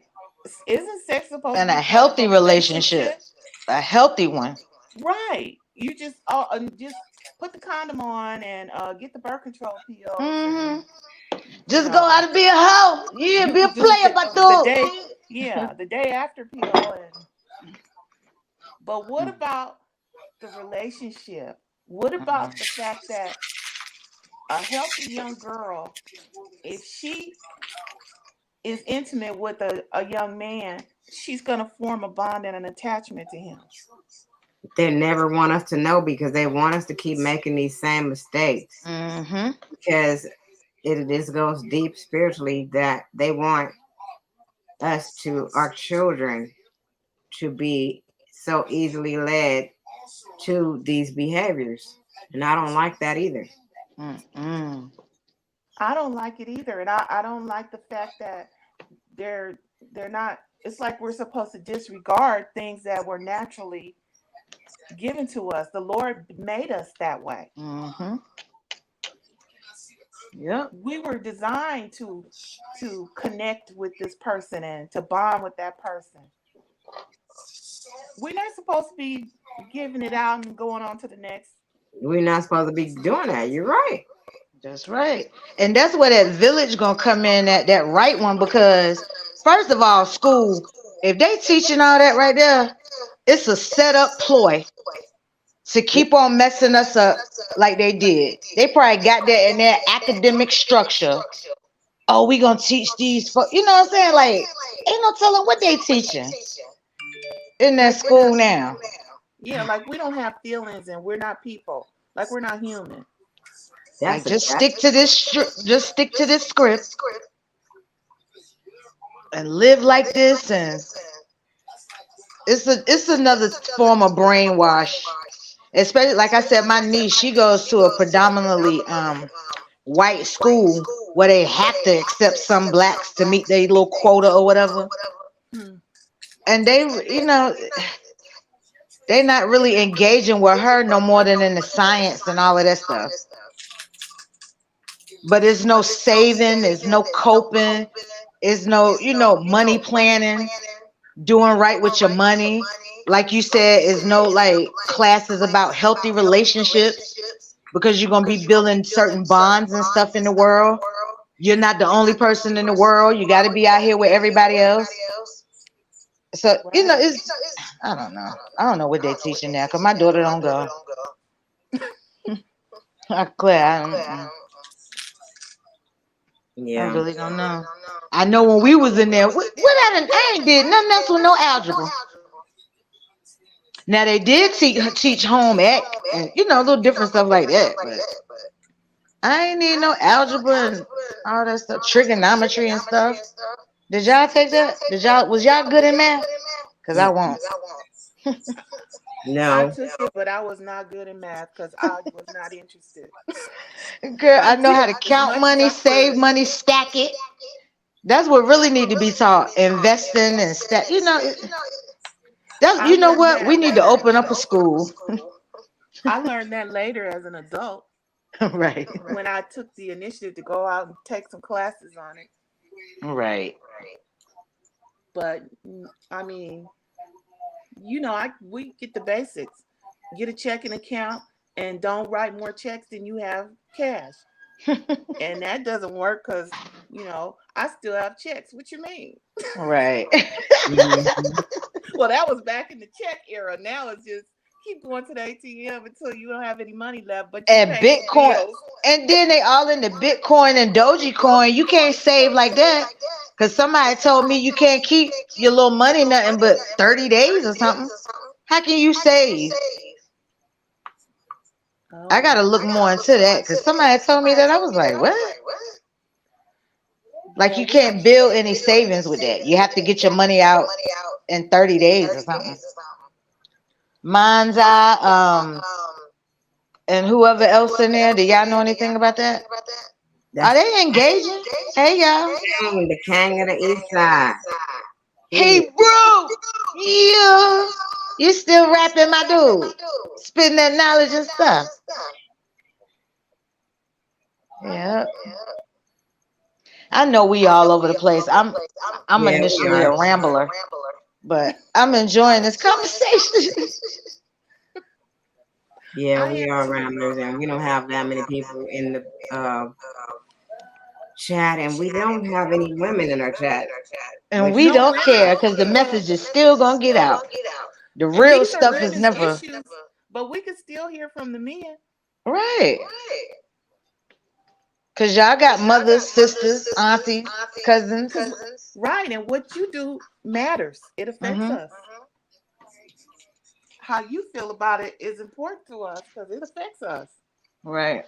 isn't sex supposed to And be a part of a healthy relationship, relationship? a healthy one. Right. You just put the condom on and get the birth control pills, Mm-hmm. and you Just go know out and be a hoe. Yeah, you be a could do player, the Batu. day, yeah, the day after pill. And but what about the relationship? What about the fact that a healthy young girl, if she is intimate with a young man, she's gonna form a bond and an attachment to him. They never want us to know because they want us to keep making these same mistakes. Mm-hmm. Because it this goes deep spiritually that they want us to our children to be so easily led to these behaviors. And I don't like that either. Mm-mm. I don't like it either, and I don't like the fact that they're they're not. It's like we're supposed to disregard things that were naturally given to us. The Lord made us that way. Mm-hmm. Yep. We were designed to connect with this person and to bond with that person. We're not supposed to be giving it out and going on to the next. We're not supposed to be doing that. You're right. That's right. And that's where that village gonna come in at that right one, because first of all, school, if they teaching all that right there, it's a setup ploy to keep on messing us up like they did. They probably got that in their academic structure. Oh, we gonna teach these you know what I'm saying? Like, ain't no telling what they teaching in that Like school now. yeah, like we don't have feelings and we're not people. Like we're not human. Like, That's a just that's stick to this just stick to this script and live like this, and it's another form of brainwash. Especially, like I said, my niece, she goes to a predominantly white school where they have to accept some blacks to meet their little quota or whatever. Hmm. And they, you know, they're not really engaging with her no more than in the science and all of that stuff. But it's no saving, there's no coping, it's no, money planning, doing right with your money. Like you said, is no like classes about healthy relationships, because you're gonna be building certain bonds and stuff in the world. You're not the only person in the world. You got to be out here with everybody else. So Right. it's I don't know. I don't know what they teaching now. Cause my daughter don't go. I clear. I Yeah. really don't know. I know when we was in there, what I ain't did nothing else with no algebra. Now they did teach home ec and little different stuff like that, but I ain't need no algebra and all that stuff, trigonometry and stuff. Did y'all take that? Was y'all good in math? Cause I won't. I No. took it, but I was not good in math because I was not interested. Girl, I I know how did to as count much as money, I save could. money, stack it. That's what really need to be taught. Investing and stack. That's I you know learned what? We that need to later. open up a school. I learned that later as an adult Right. when I took the initiative to go out and take some classes on it. Right. But I mean, I we get the basics. Get a checking account and don't write more checks than you have cash. And that doesn't work because I still have checks. What you mean? Right. Mhm. Well, that was back in the check era. Now it's just keep going to the ATM until you don't have any money left, but you And pay your Bitcoin. bills. And then they all in the Bitcoin and Dogecoin. You can't save like that. Cause somebody told me you can't keep your little money nothing but 30 days or something. How can you save? I Oh, gotta look more into that. Cause somebody told me that. I was like, what? Like yeah, you we can't build any savings with that. You have to get your money out in 30 days or something. Mine's eye, and whoever else in there. Do y'all know anything about that? Are That's they engaging? Hey y'all. the king of the east side. Hey Period. bro. Yeah. You still rapping my dude. Spitting that knowledge and stuff. Yeah. I know we all over the place. I'm Yeah, we initially a are. rambler, but I'm enjoying this conversation. Yeah, I we am are too. ramblers, and we don't have that many people in the chat, and we don't have any women in our chat, And which we No don't women. care because the Well, message is still gonna get out. The and real these are stuff is women's never issues, but we can still hear from the men. right. Cause y'all got mothers, sisters, aunties, cousins. Right, and what you do matters. It affects Hmm. us. How you feel about it is important to us because it affects us. Right.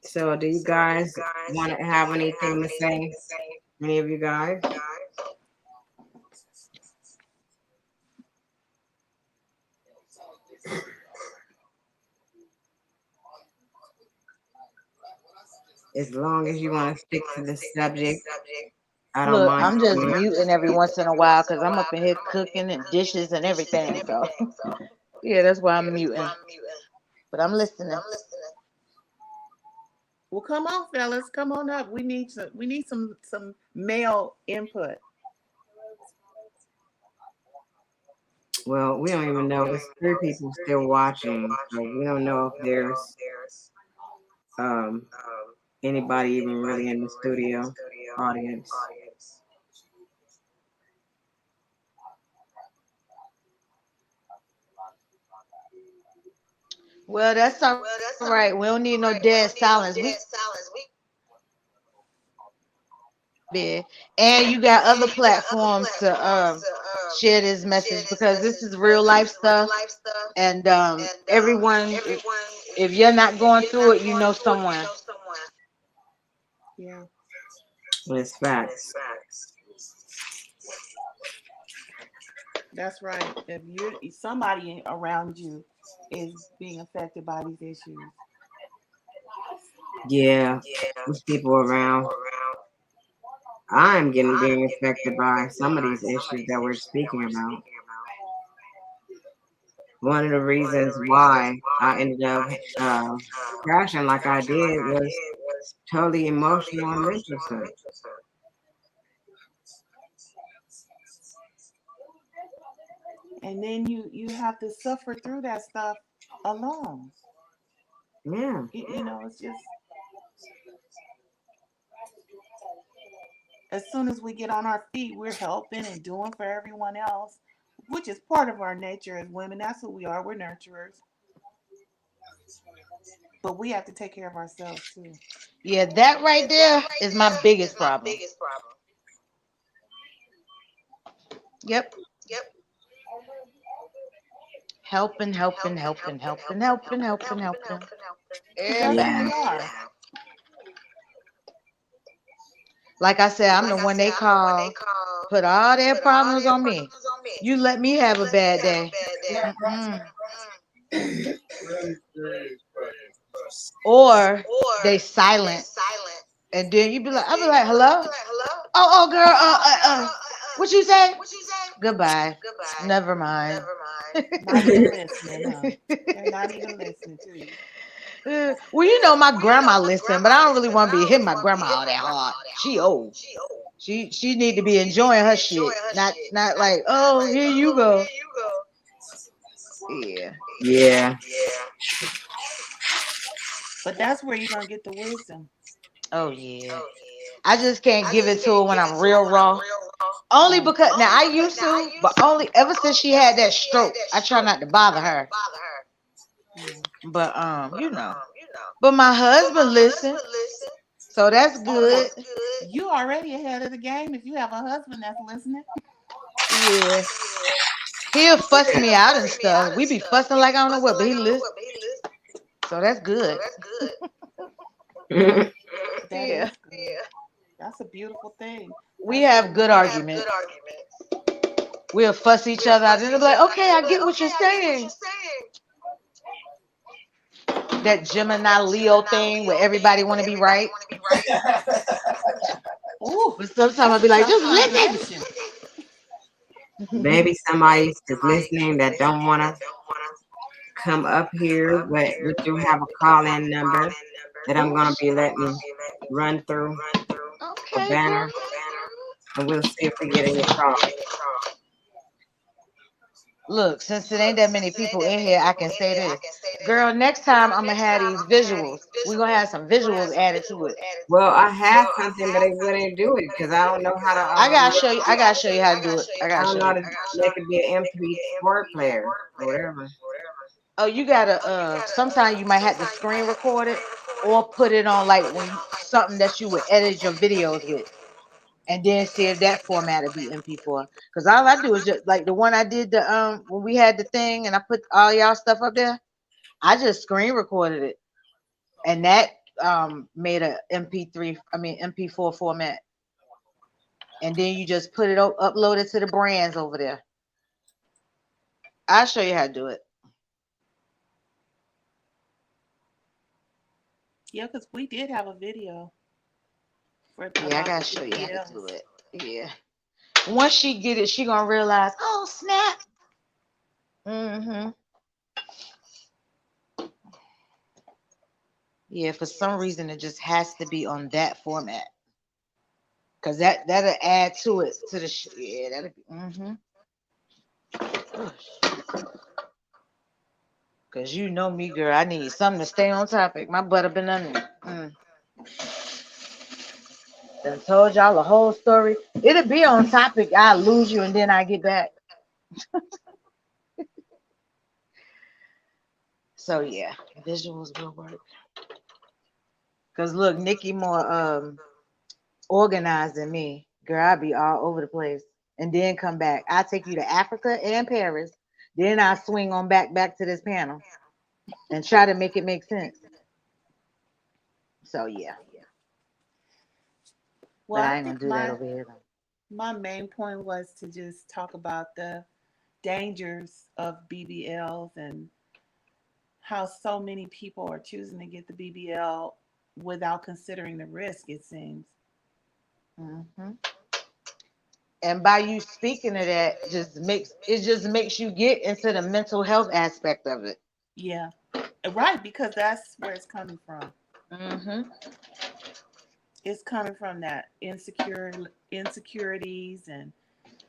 so do you guys want to have anything to say? Any of you guys? As long as you want to stick to the subject, I don't Look, mind I'm just doing muting every once in a while because I'm up in here cooking and dishes and everything. So yeah, that's why I'm muting. But I'm listening. Well, come on, fellas, come on up. We need some male input. Well, we don't even know. It's three people still watching, so we don't know if there's um anybody even really in the studio audience. Well, that's all right. We don't need no dead silence. We big, and you got other platforms to share this message because this is real life stuff. And everyone, if you're not going through it, you know someone. Yeah, It's facts. that's right. If somebody around you is being affected by these issues, Yeah, there's people around. I'm getting being affected by some of these issues that we're speaking about. One of the reasons why I ended up uh, crashing like I did was totally emotional and mental stuff. and then you have to suffer through that stuff alone. Yeah, It's just As soon as we get on our feet, we're helping and doing for everyone else, which is part of our nature as women. That's who we are. We're nurturers. But we have to take care of ourselves too. Yeah, that right there is my biggest problem. Yep. Helping, helping, helping, helping, helping, helping, helping. Because that's who Everybody. we Yeah. are. Like I said, I'm the one they call, put all their problems on me. You let me have a bad day. Mm-mm. Or they silent. And then you be like, I'll be like, hello? Oh, girl, what you say? Goodbye. Never mind. Not even listening, huh? They're not even listening to you. Well, my grandma listen, but I don't really want to be hitting my grandma all that hard. She old. She need to be enjoying her shit, not like, oh, here you go. Yeah. Yeah. But that's where you're going to get the wisdom. Oh yeah. I just can't give it to her when I'm real raw. Only Right. because now I used to, but only ever since she had that stroke, I try not to bother her. Yeah. But But my husband listen, so that's Okay. good. You already ahead of the game if you have a husband that's listening. Yeah. He'll fuss me out and stuff. We be fussing like I don't know what, but he listen. So that's good. That Yeah. is good. That's a beautiful thing. We That's have really good good. arguments. We'll fuss each other out and they'll be like, okay, I get what you're saying. That Gemini Leo thing where everybody want to be right. Ooh, But sometimes I'll that's a be like, tough just listen. combination. Maybe somebody's just listening that don't want to come up here, but we do have a call-in number that I'm Ooh, gonna be letting run through a Okay, girl. banner, and we'll see if we get any call. Look, since it ain't that many people in here, I can say this. Girl, next time I'm gonna have these visuals. We're gonna have some visuals added to it. Well, I had something, but it wouldn't do it because I don't know how to I gotta show you how to do it. I I gotta don't show know how you. to make it be an MP4 player or whatever. Oh, you gotta sometimes you might have to screen record it or put it on like when something that you would edit your videos with. And then see if that format would be MP4. Because all I do is just like the one I did the when we had the thing and I put all y'all stuff up there, I just screen recorded it. And that made a MP3, I mean MP4 format. And then you just put it upload it to the brands over there. I'll show you how to do it. yeah, because we did have a video for Yeah, I about the gotta show you how to do BBLs. it. Yeah. Once she get it, she gonna realize, oh snap. Mm-hmm. Yeah, for some reason it just has to be on that format. Cause that'll add to it to the yeah, that'll be cause you know me, girl. I need something to stay on topic. My butt have been under. Done told y'all the whole story. It'll be on topic. I lose you and then I get back. So yeah, visuals will work. Cause look, Nikki more organized than me. Girl, I be all over the place. And then come back. I take you to Africa and Paris. Then I swing on back to this panel and try to make it make sense. So yeah. Well, But I I ain't think gonna do that over here though. my main point was to just talk about the dangers of BBLs and how so many people are choosing to get the BBL without considering the risk, it seems. Hmm. And by you speaking of that, just makes you get into the mental health aspect of it. Yeah, right, because that's where it's coming from. Hmm. It's coming from that insecurities and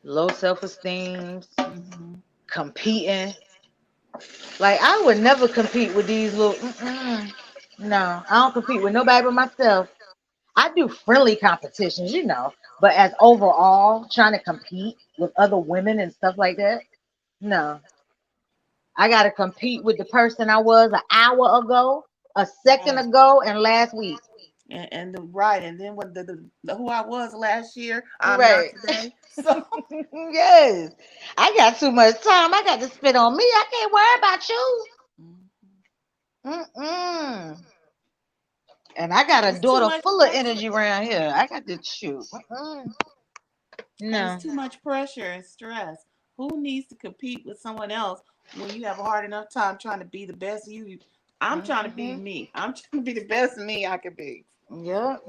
Low self esteem, mhm. competing. Like I would never compete with these little. Mm-mm. No, I don't compete with nobody but myself. I do friendly competitions, but as overall trying to compete with other women and stuff like that, no. I got to compete with the person I was an hour ago, a second Right. ago, and last week. And the right, and then when the who I was last year, I'm not Right. today. So Yes. I got too much time. I got to spend on me. I can't worry about you. Mhm. Mm-mm. And I got a It's too daughter much full of pressure, energy around here. I got to shoot. Mm-mm. and it's No. too much pressure and stress. Who needs to compete with someone else when you have a hard enough time trying to be the best you? I'm trying to be Hmm. me. I'm trying to be the best me I can be. Yep.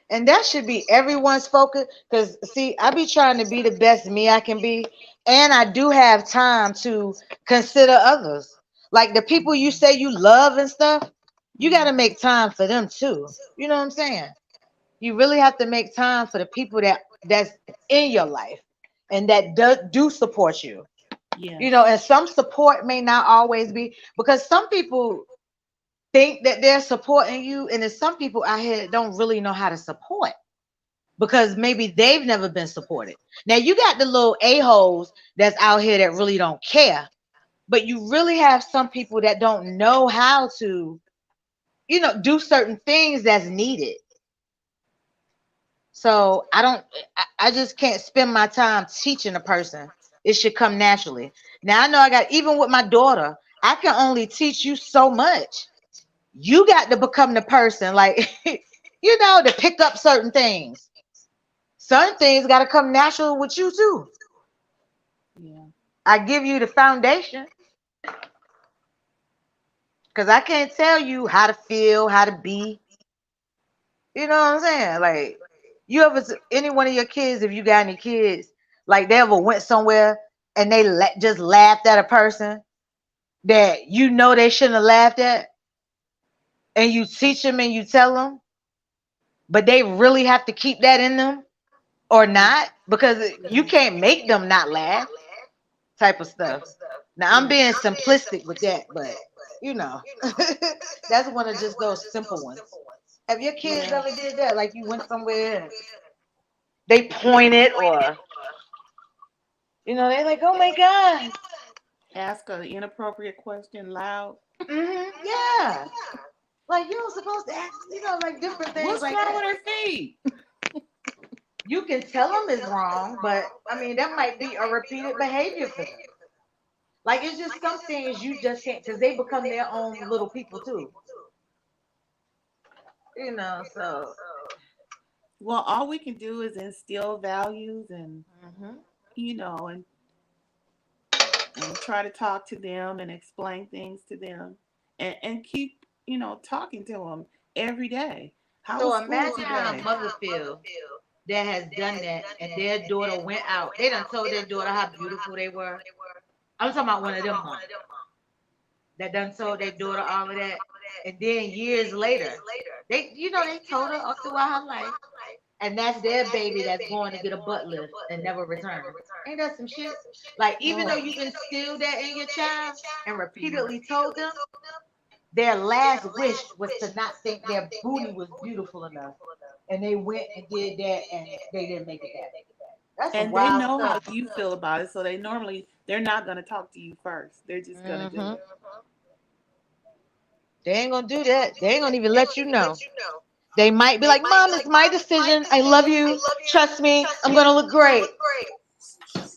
And that should be everyone's focus. Because, see, I be trying to be the best me I can be. And I do have time to consider others. Like the people you say you love and stuff, you got to Mhm. make time for them too. You know what I'm saying? You really have to make time for the people that's in your life and that do support you. Yes. And some support may not always be because some people think that they're supporting you, and there's some people out here that don't really know how to support because maybe they've never been supported. Now you got the little a-holes that's out here that really don't care, but you really have some people that don't know how to, do certain things that's needed. So I just can't spend my time teaching a person. It should come naturally. Now I know I got, even with my daughter, I can only teach you so much. You got to become the person, like, to pick up certain things. Certain things got to come natural with you too. Yeah. I give you the foundation because I can't tell you how to feel, how to be. You know what I'm saying? Like, you ever, any one of your kids, if you got any kids, like they ever went somewhere and they just laughed at a person that they shouldn't have laughed at, and you teach them and you tell them, but they really have to keep that in them or not because you Yeah. can't make them not laugh, type of stuff. Now I'm Yeah. being simplistic with that, but you know, that's one of just those simple ones. Have your kids Yeah. ever did that? Like you went somewhere and they pointed, or they're like, "Oh my god." Ask an inappropriate question loud. Yeah, like you're supposed to ask, like different things What's like wrong that. with her feet? You can tell them it's wrong, but I mean that might be a repeated behavior for them. Like it's just some things you just can't because they become their own little people too. So. Well, all we can do is instill values and Hmm. you know and and try to talk to them and explain things to them and keep talking to them every day. How was So school imagine how a today? mother feel that has done that and their daughter went out. They done told their daughter how beautiful they were. I'm talking about one of them moms that done told their daughter all of that. And then years later, they told her all throughout her life. And that's their baby that's going to get a butt lift and never return. Ain't that some shit? Like, even though Oh, you instilled that in your child and repeatedly told them, their last wish was to not think their booty was beautiful enough. And they went and did that and they didn't make it back. That's some and they wild know how stuff. you feel about it, so they're not going to talk to you first. They're just going to do Hmm. it. They ain't gonna do that. They ain't gonna even let you know. They might be like, "Mom, it's my decision. I love you. Trust me. I'm gonna look great.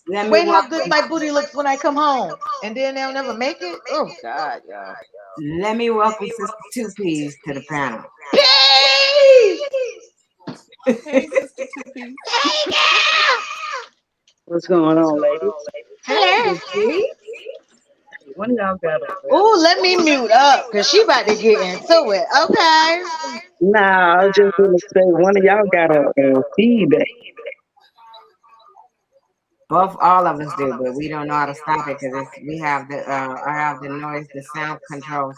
Let me Wait how welcome. good my booty looks when I come home." And then they'll never make it. Oh God, y'all. Let me welcome Sister Two Peas to the panel. Peace! Hey, Sister Two Piece. Hey girl! What's going on, ladies? Hey, Hello. Big G. When y'all got on there? Ooh, let me mute up because she about to get into it. Okay. Nah, I was just gonna say one of y'all got a feedback. Both, all of us do, but we don't know how to stop it because we have the I have the noise, the sound controls,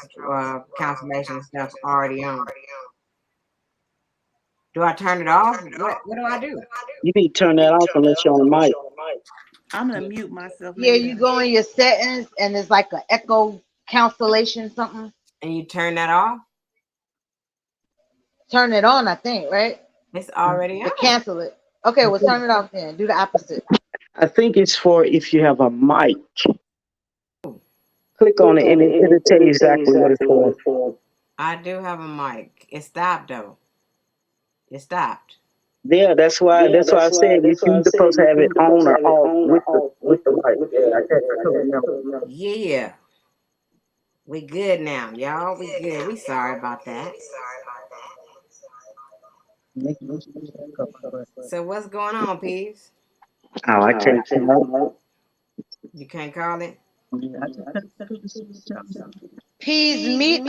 cancellation stuff already on. Do I turn it off? What do I do? You need to turn that off unless you're on the mic. I'm going to mute myself. Yeah, Maybe you that. go in your settings and there's like an echo cancellation something. And you turn that off? Turn it on, I think, right? It's already To on. cancel it. Okay, I well, think turn it off then. Do the opposite. I think it's for if you have a mic. Ooh, Click on it and it'll tell you exactly what it's for. I do have a mic. It stopped though. It stopped. Yeah, that's why I said you're supposed to have it on or off with the mic. Yeah, I can't remember. Yeah. We good now, y'all. We good. We sorry about that. Make it echo, but So what's going on, Peeves? oh, I can't tell. You can't call it? Yeah, I just couldn't see what y'all doing. Peas meet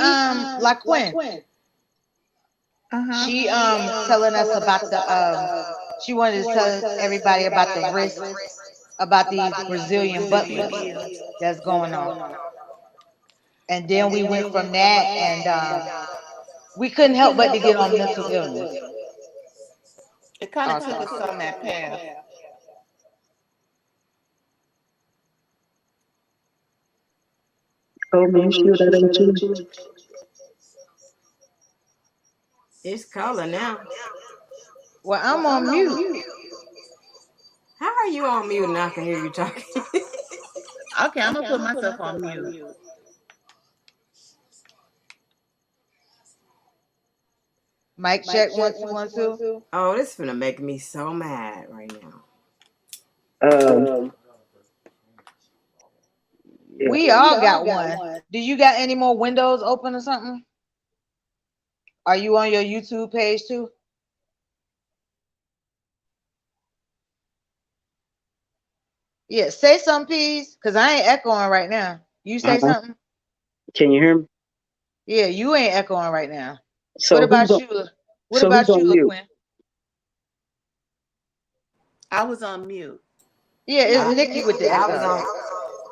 LaQuinn. Uh huh. She telling us about the she wanted to tell everybody about the risk about these Brazilian The butlers BBL. that's going on. And then we went from that and we couldn't help but to get on mental illness It kind of took also. us on that path. Oh man, sure that ain't you. It's color now. Well, I'm on mute. How are you on mute and I can hear you talking? Okay, I'm gonna put myself on mute. Mic check 1 2 1 2. Oh, this is gonna make me so mad right now. Um, yeah. We all got one. Do you got any more windows open or something? Are you on your YouTube page too? Yeah, say something, please, cause I ain't echoing right now. You say Uh-huh. something. Can you hear me? Yeah, you ain't echoing right now. What So who about go? you? What So who about you, gonna mute? LaQuinn? I was on mute. Yeah, it's I Nikki with the I was echo. on.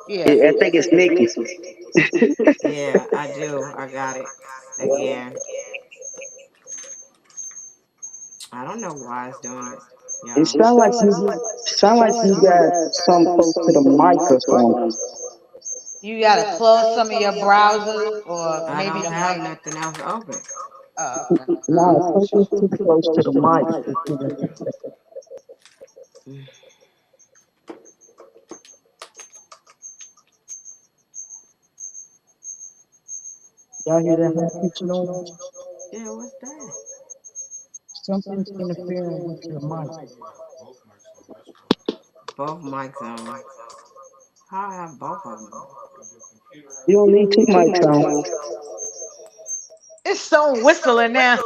Yeah. I think it's Nikki. Yeah, I do. I got it again. I don't know why it's doing it, It y'all. sound like you got some close to the mic or something. You gotta close some of your browsers or I maybe don't the have mic. nothing else open. Oh, okay. No, I think it's too close to the mic. Y'all hear that high pitched noise? Yeah, what's that? Something's interfering with your mic. Both mics on. How I have both of them on? You don't need two mics on. It's so whistling now.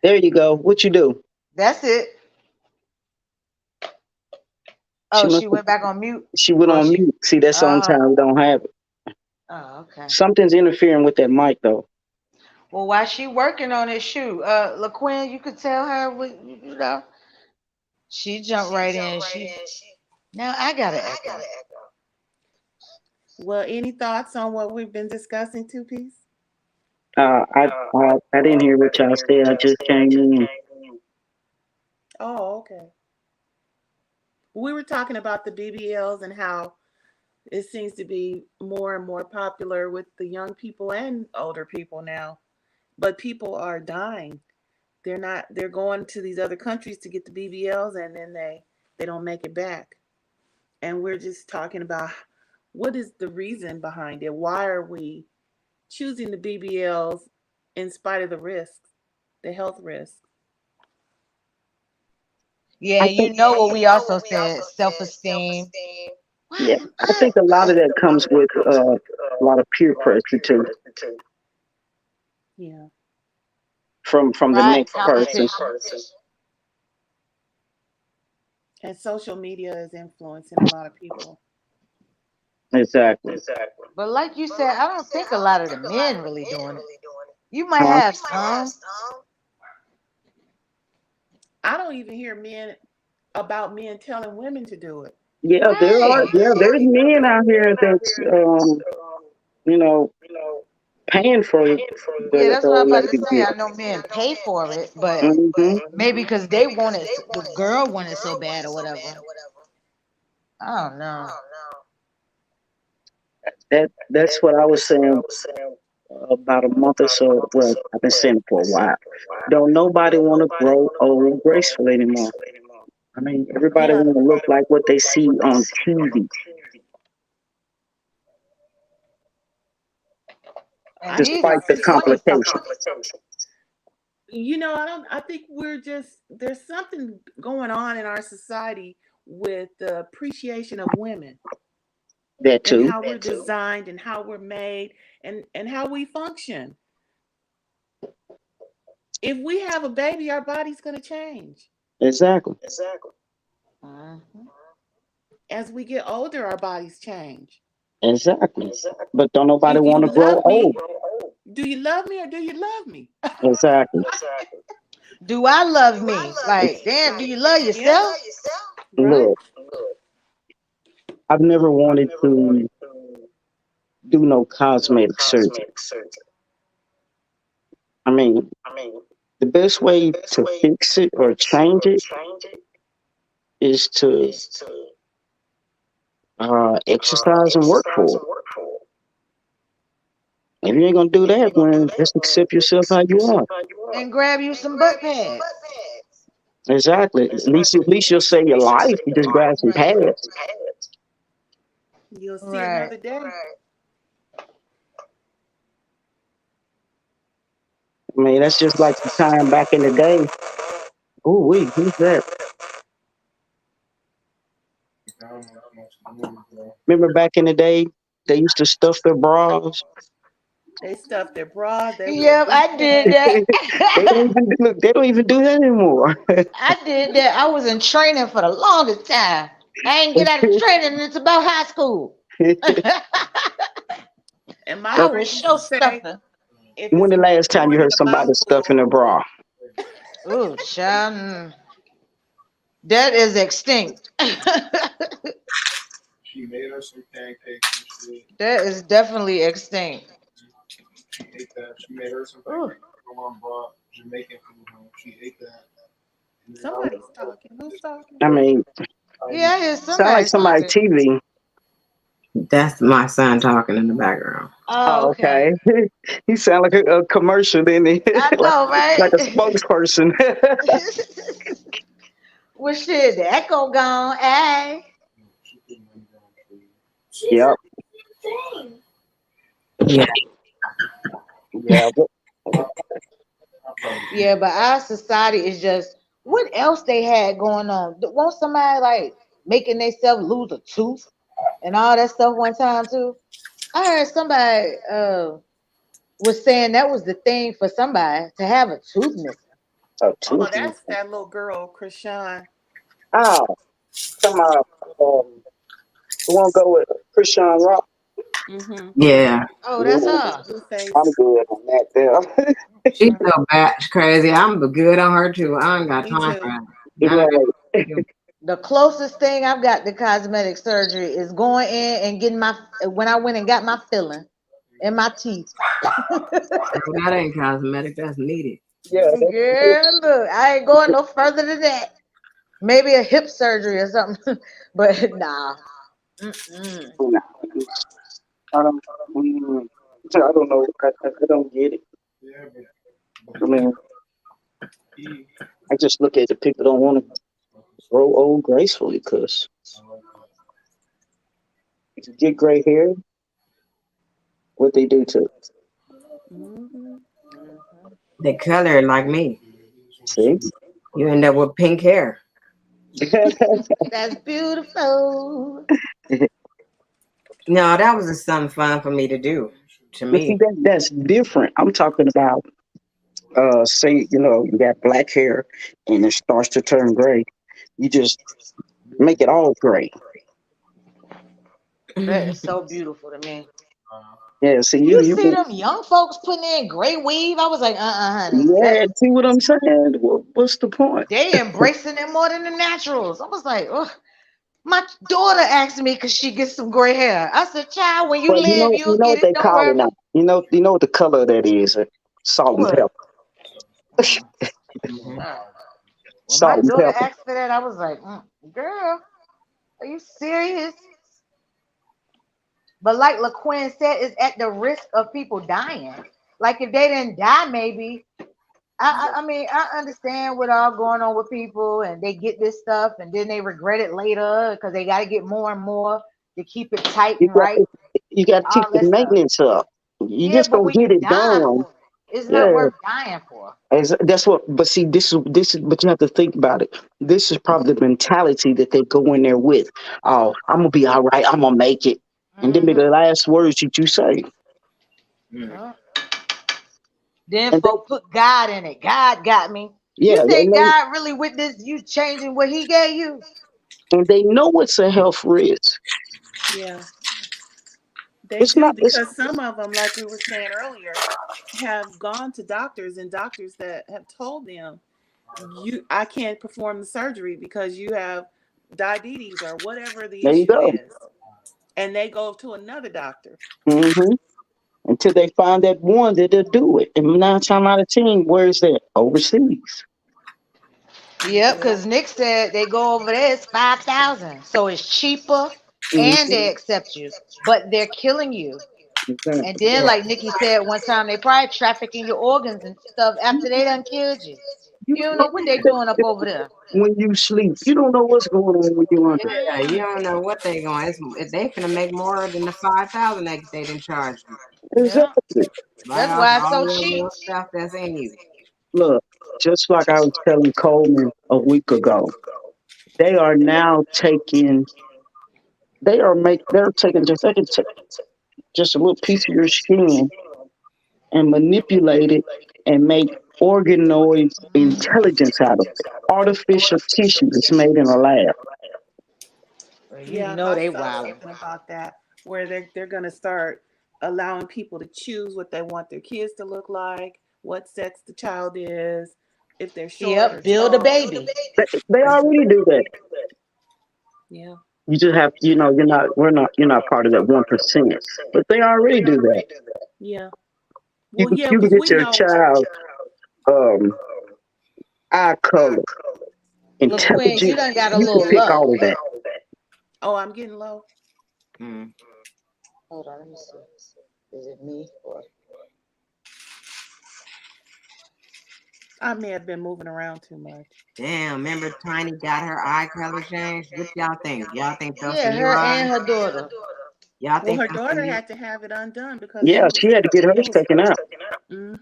There you go. What you do? That's it. She Oh, must. she went back on mute. She went Or on she. mute. See, that's the only Oh. time we don't have it. Oh, okay. Something's interfering with that mic, though. Well, while she working on it, shoot, LaQuinn, you could tell her, she jumped right in. She now I got to echo. Well, any thoughts on what we've been discussing, two piece? I didn't hear what y'all said. I just came in. Oh, okay. We were talking about the BBLs and how it seems to be more and more popular with the young people and older people now. But people are dying. They're going to these other countries to get the BBLs and then they don't make it back. And we're just talking about what is the reason behind it? Why are we choosing the BBLs in spite of the risks, the health risks? Yeah, I you think, know what we also said, self-esteem. yeah, What? I think a lot of that comes with a lot of peer pressure too, Yeah. from the Right, next person. competition. And social media is influencing a lot of people. Exactly. But like you said, I don't think a lot of the men really doing it. You might Huh? have some. I don't even hear men about men telling women to do it. Yeah, there are. Right. Yeah, there's men out here that's you know, paying for Yeah, the that's what I'm about to lady to say. get. I know men pay for it, but Hmm. maybe because they want it, the girl want it so bad or whatever. I don't know. That's what I was saying. about a month or so. Well, I've been saying it for a while. Don't nobody want to grow old gracefully anymore. I mean, everybody Yeah, want to look like what they see on TV, And I these think are despite the it's 20 complications. somethings. I don't I think we're just there's something going on in our society with the appreciation of women That and too. how we're designed and how we're made and how we function. If we have a baby, our body's going to change. Exactly. Mhm. As we get older, our bodies change. Exactly. But don't nobody If you want to grow love me, old. do you love me or do you love me? Exactly. Do I love me? Like, damn, do you love Yeah, yourself? right. Look, I've never wanted to do no cosmetic surgery. I mean, the best way to fix it or change it is to exercise and work for it. If you ain't gonna do that, then just accept yourself how you are. And grab you some butt pads. Exactly. At least you'll save your life. You just grab some Right. pads. You'll see Right. another day. I mean, that's just like the time back in the day. Oh, who's that? Remember back in the day, they used to stuff their bras. They stuff their bras, they wore Yep, boot I did cut. that. They don't even look. They don't even do that anymore. I did that. I was in training for the longest time. I ain't get out of training until about high school. And my I Uh, was friend used show to say, stuffing. if when it's the last time you more than heard a somebody mouthful, stuffing a bra? Ooh, child. That is extinct. That is definitely extinct. Ooh. somebody's talking. Who's talking? I mean, Yeah, I hear sound like somebody somebody talking. TV. That's my son talking in the background. Oh, Oh, okay. okay. He sound like a commercial, didn't he? I like know, like a right? spokesperson. Well, shit, the echo gone. Hey. Yep. Yeah. Yeah. Yeah, but our society is just what else they had going on? Won't somebody like making themselves lose a tooth and all that stuff one time too? I heard somebody was saying that was the thing for somebody to have a tooth missing. Oh, Oh, tooth. that's that little girl, Krishan. Oh, come on. We won't go with Christian Rock. Mm-hmm. Yeah. Oh, that's Ooh, her. I'm Blueface. good on that there. She's Mm. so bad. She's crazy. I'm good on her too. I ain't got Me time for too. that. I got Right. The closest thing I've got to cosmetic surgery is going in and getting my when I went and got my filling in my teeth. that ain't cosmetic. That's needed. Yeah, that's Girl, look, I ain't going no further than that. Maybe a hip surgery or something, but nah. Mm-mm. nah. I don't. Mm, I don't know. I don't get it. I mean, I just look at the people don't want to grow old gracefully because if you get gray hair, what they do to it? Mm-hmm. Mhm. They color it like me. See? You end up with pink hair. That's beautiful. No, that was just something fun for me to do. To But see, me. that's different. I'm talking about, say, you got black hair and it starts to turn gray. You just make it all gray. That is so beautiful to me. Yeah, see, You see them young folks putting in gray weave. I was like, honey. That yeah, see what I'm saying? What's the point? they embracing it more than the naturals. I was like, oh, my daughter asked me because she gets some gray hair. I said, child, when you But live, you you'll know get what it. they Don't call worry it now. about You know what the color of that is? Salt and what. pepper. Mhm. Uh, when my Salt and daughter pepper. asked for that, I was like, girl, are you serious? But like LaQuinn said, it's at the risk of people dying. Like if they didn't die, maybe I mean, I understand what all going on with people and they get this stuff and then they regret it later because they got to get more and more to keep it tight You and got right, you got to keep all the that stuff. maintenance up. You Yeah, just but don't when get you it die done. for it, it's not Yeah, worth dying for. that's what. But see, this is. But you have to think about it. This is probably the mentality that they go in there with. Oh, I'm gonna be all right. I'm gonna make it, and then be the Hmm. last words that you say. Mm. Yeah. Then And they, folk put God in it. God got me. You yeah, think God really witnessed you changing what He gave you? and they know it's a health risk. Yeah, they It's do not. It's because some of them, like we were saying earlier, have gone to doctors and doctors that have told them I can't perform the surgery because you have diabetes or whatever the there you issue go. is, and they go to another doctor. Hmm. Until they find that one that'll do it. And 9 times out of 10, where is that? Overseas. Yep, Yeah, because Nick said they go over there, it's 5,000. So it's cheaper and Hmm. they accept you, but they're killing you. And Exactly. then, Yeah. like Nikki said one time, they probably trafficking your organs and stuff after they done killed you. You You don't know don't what know they doing up over there. when you sleep. You don't know what's going on when you're under. Yeah, you don't know what they going. They finna make more than the 5,000 they didn't charge you. Yeah, Exactly. Right that's off why it's all so your cheap. little stuff that's in you. Look, just like I was telling Coleman a week ago, they are now taking. They're taking just they can take just a little piece of your skin and manipulate it and make organoids intelligence out of it. Artificial tissue that's made in a lab. Well, you yeah, know I they saw wildin'. something about that where they're gonna start allowing people to choose what they want their kids to look like, what sex the child is, if they're short or Yep, build a tall. baby. They already do that. Yeah, You just have, you're not part of that 1%, but they already do that. yeah. You Well, can, yeah, you can because get we your know. child um, eye color, LaQuinn, you intelligence. done got a You can little pick low. all of that. Oh, I'm getting low. Mm. Hold on, let me see. Is it me or I may have been moving around too much. Damn, remember Tiny got her eye color changed? What y'all think? Y'all think those yeah, some new her eyes? and her daughter. Y'all Well, think her that's some daughter new? had to have it undone because Yeah, she had to get it hers was taken out.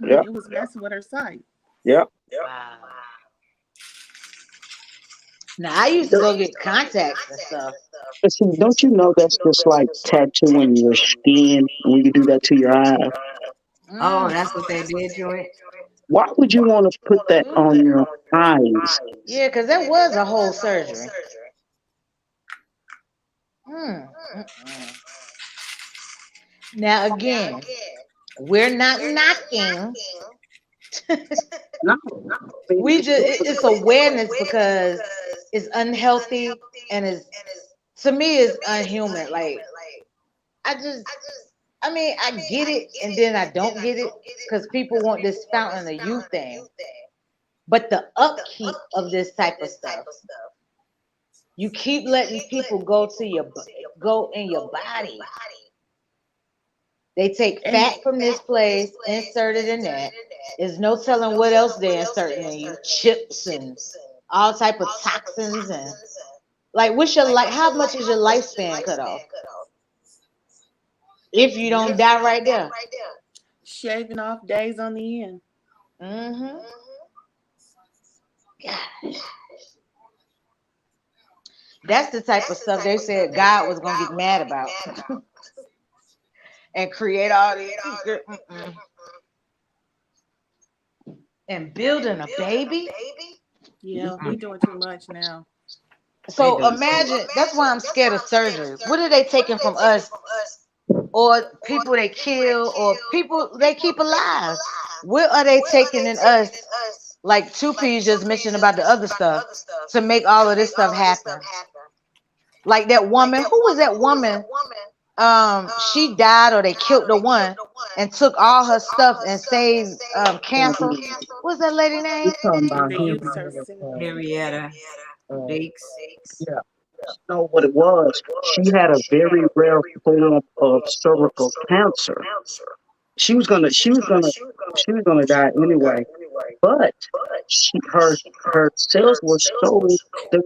Yep, it was messing with her sight. yep. Wow. Now I used to go get contacts and stuff. But see, don't you know that's just like tattooing your skin when you do that to your eye? Oh, Mm. that's what they did to it. Why would you want to put that on your eyes? Yeah, because that was a whole surgery. Mm. Mm-mm. Now again, we're not knocking. No, I mean, We just it's awareness because it's unhealthy and is to me is unhuman. Like I just I mean I get it and then I don't get it because people want this fountain of youth thing. But the upkeep of this type of stuff, you keep letting people go in your body. They take And fat from this place, insert it in that. There's no telling what else they're inserting in you. Chips and all type of toxins and like what's your like how much is your lifespan cut off? If you don't die right there. shaving off days on the end. Mm-hmm. That's the type of stuff they said God was gonna get mad about and create all these and building a baby. Yeah, Mm. we doing too much now. They So doing too much. imagine that's why I'm scared of surgery. What are they taking from us or people they kill or people they keep alive? What are they taking in us? Like Two P's just mentioned about the other stuff to make all of this stuff happen. Like that woman, who was that woman? She died or they killed the one and took all her stuff and saved cancer. What's that lady we're name? talking And about they him used her and sick. Henrietta uh, Beeks. yeah. know what it was. She had a very rare form of cervical cancer. She was gonna die anyway. But her cells were so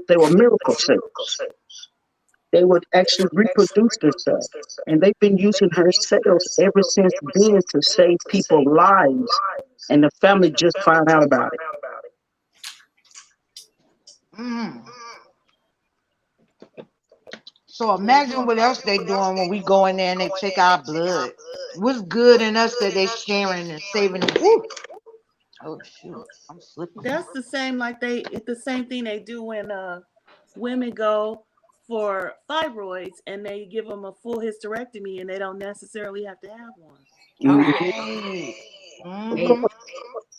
they were miracle cells. They would actually reproduce themselves. And they've been using her cells ever since then to save people's lives. And the family just found out about it. Mm. So imagine what else they doing when we go in there and they take our blood. What's good in us that they sharing and saving it? Woo! Oh shoot, I'm slipping. That's the same like it's the same thing they do when women go for fibroids and they give them a full hysterectomy and they don't necessarily have to have one. Mhm. Right. Hey, Mm-hmm.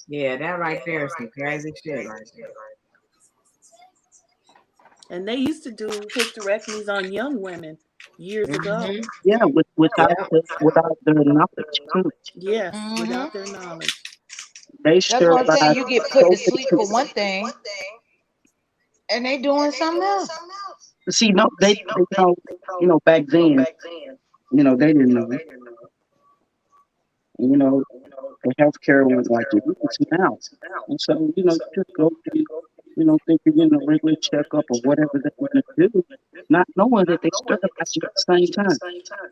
yeah, that right there is some crazy shit right there. And they used to do hysterectomies on young women years ago. Mm-hmm. Yeah, Yep. without their knowledge too. Yes, Mm-hmm. without their knowledge. They That's what I'm saying. sterilized You get put so to many sleep for people. one thing, and they doing something else. See, no, they back then, they didn't know. And, the healthcare was like, "If you it's now." And so, you just go to, think you're getting a regular checkup or whatever that you're gonna do, not knowing that they sterilize you at the same time.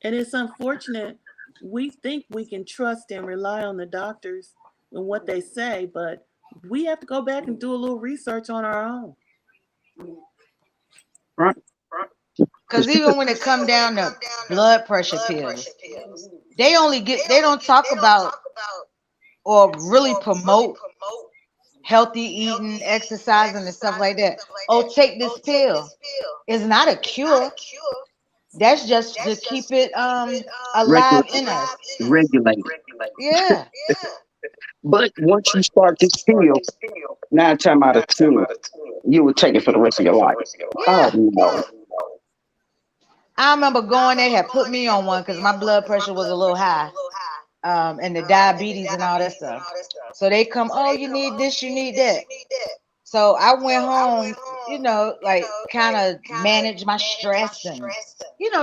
And it's unfortunate. We think we can trust and rely on the doctors and what they say, but we have to go back and do a little research on our own. Right? Because Because people even when it come down to blood pressure pills, they don't talk about or really promote healthy eating, exercising, and stuff like that. Oh, take this pill. It's not a cure. That's just to keep it regulate alive in us. regulate it. Yeah. But once you start this pill, 9 times out of 10, you will take it for the rest of your life. Oh Yeah. no. I remember going, they had put me on one because my blood pressure was a little high, and the diabetes and all that stuff. So they come, oh, you need this, you need that. So I went home, like kind of manage my stress and,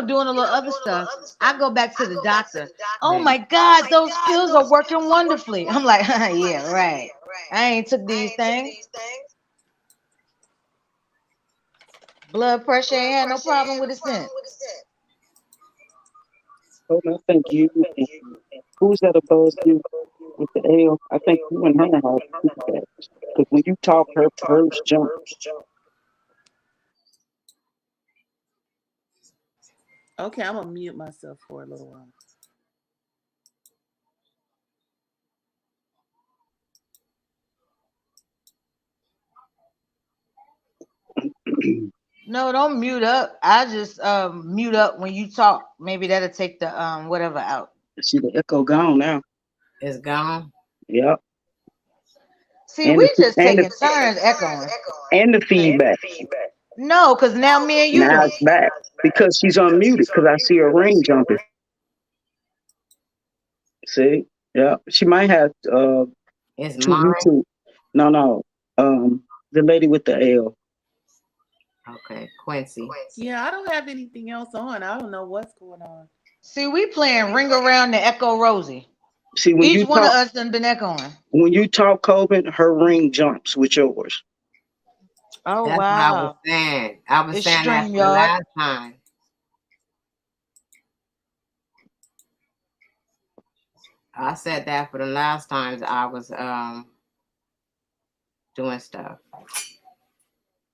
doing a little other stuff. I go back to the doctor. Oh Man. my God, those pills are working wonderfully. I'm like, yeah, right. I ain't took these things. Blood pressure ain't had no problem with it since. Oh, I think you and who's that above you with the L? I think you and her are feedback. Because when you talk, hers jump. Okay, I'm gonna mute myself for a little while. No, don't mute up. I just mute up when you talk. Maybe that'll take the whatever out. See the echo gone now. It's gone. Yep. See, And the we just and the taking turns echoing. and the feedback. No, because now me and you Now doing it's back because she's unmuted. Because I see her ring jumping. See, yeah, she might have It's two mine. YouTube. No, no, the lady with the L. Okay, Quincy. Yeah, I don't have anything else on. I don't know what's going on. See, we playing ring around the echo Rosie. See, Each one of us done been echoing. when you talk, Coben, her ring jumps with yours. Oh That's what I was wow. saying. I was It's saying that for the StreamYard. last time. I said that for the last times I was doing stuff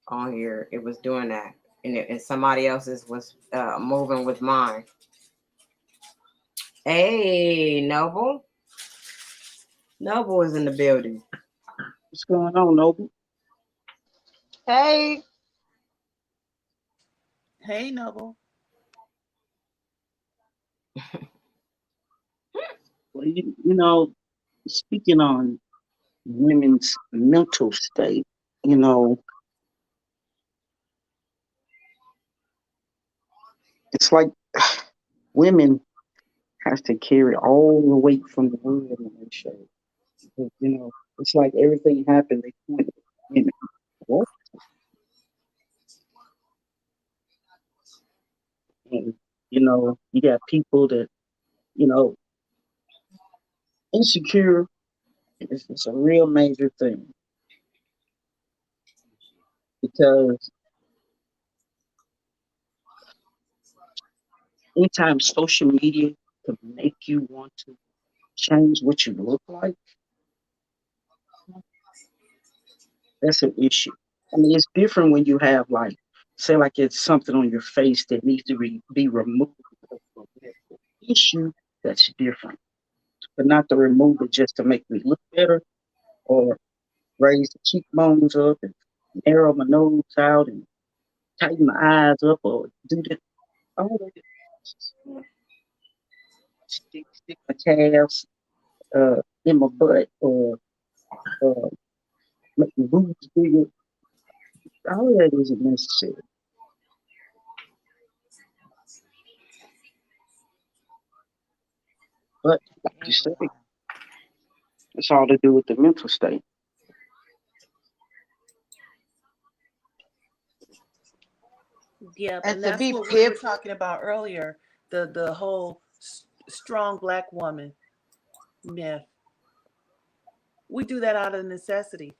on here. It was doing that, and somebody else's was moving with mine. Hey, Noble. Noble is in the building. What's going on, Noble? Hey, Hey, Noble. Well, speaking on women's mental state, you know, it's like women has to carry all the weight from the world on their shoulders. It's like everything happened, they point at women. What? And, you got people that, you know, insecure is a real major thing because anytime social media can make you want to change what you look like, that's an issue. I mean, it's different when you have like, say, like it's something on your face that needs to be removed because of a medical issue. That's different, but not to remove it just to make me look better or raise the cheekbones up and narrow my nose out and tighten my eyes up or do that. All that stick my calves in my butt or uh, make my boobs bigger. All that isn't necessary. But like you say, it's all to do with the mental state. Yep, And and to that's be what we were pip, talking about earlier. The whole strong black woman myth. We do that out of necessity.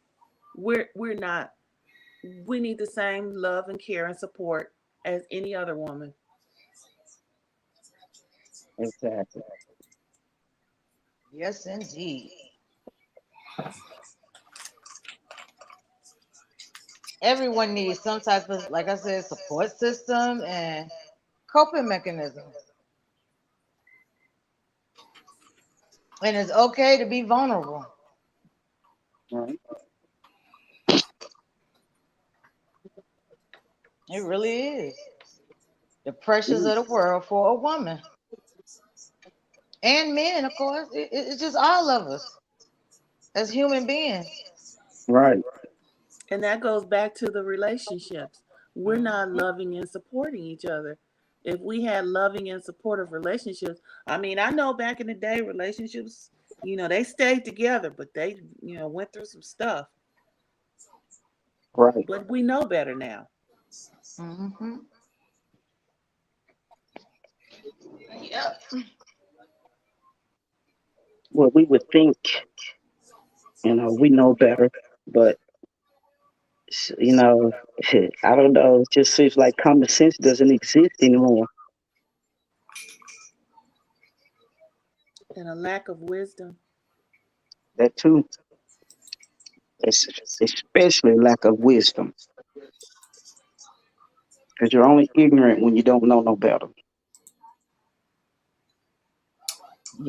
We're not. We need the same love and care and support as any other woman. Exactly. yes, indeed. Everyone needs some type of, like I said, support system and coping mechanism. And it's okay to be vulnerable. Right. It really is. The pressures Mm, of the world for a woman and men, of course. It's just all of us as human beings. right. And that goes back to the relationships. We're not Mhm. loving and supporting each other. If we had loving and supportive relationships, I mean, I know back in the day, relationships, they stayed together, but they, went through some stuff. Right. But we know better now. Mhm. Yep. Well, we would think, we know better, but you know, I don't know. It just seems like common sense doesn't exist anymore. And a lack of wisdom. That too, it's especially lack of wisdom, because you're only ignorant when you don't know no better.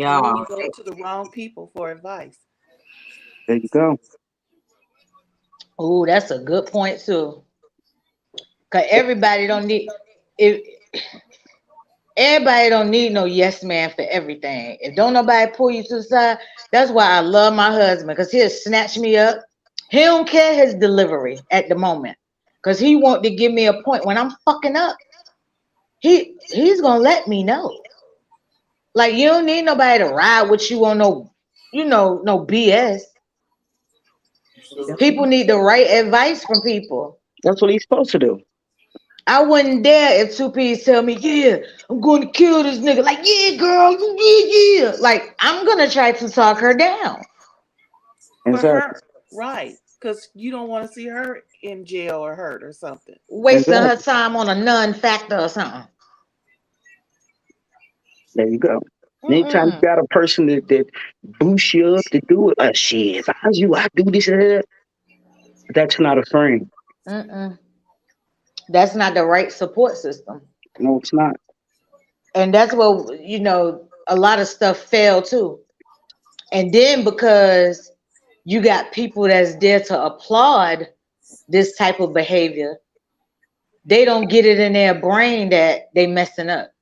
And when you Y'all, go to the wrong people for advice. There you go. Oh, that's a good point too. Cause everybody don't need if everybody don't need no yes man for everything. If don't nobody pull you to the side, that's why I love my husband because he'll snatch me up. He don't care his delivery at the moment. Cause he want to give me a point when I'm fucking up. He's gonna let me know. Like you don't need nobody to ride with you on no BS. That's People need the right advice from people. that's what he's supposed to do. I wouldn't dare if two P's tell me, yeah, I'm going to kill this nigga. Like, yeah, girl, yeah, yeah. Like, I'm gonna try to talk her down, For Exactly. her, right. Because you don't want to see her in jail or hurt or something. wasting her Exactly. time on a non-factor or something. There you go. Anytime you Mm-mm, got a person that boosts you up to do it, shit, if I was you, I do this and that. That's not a friend. mm-mm. That's not the right support system, No, it's not. and that's what a lot of stuff fail too. And then because you got people that's there to applaud this type of behavior, they don't get it in their brain that they messing up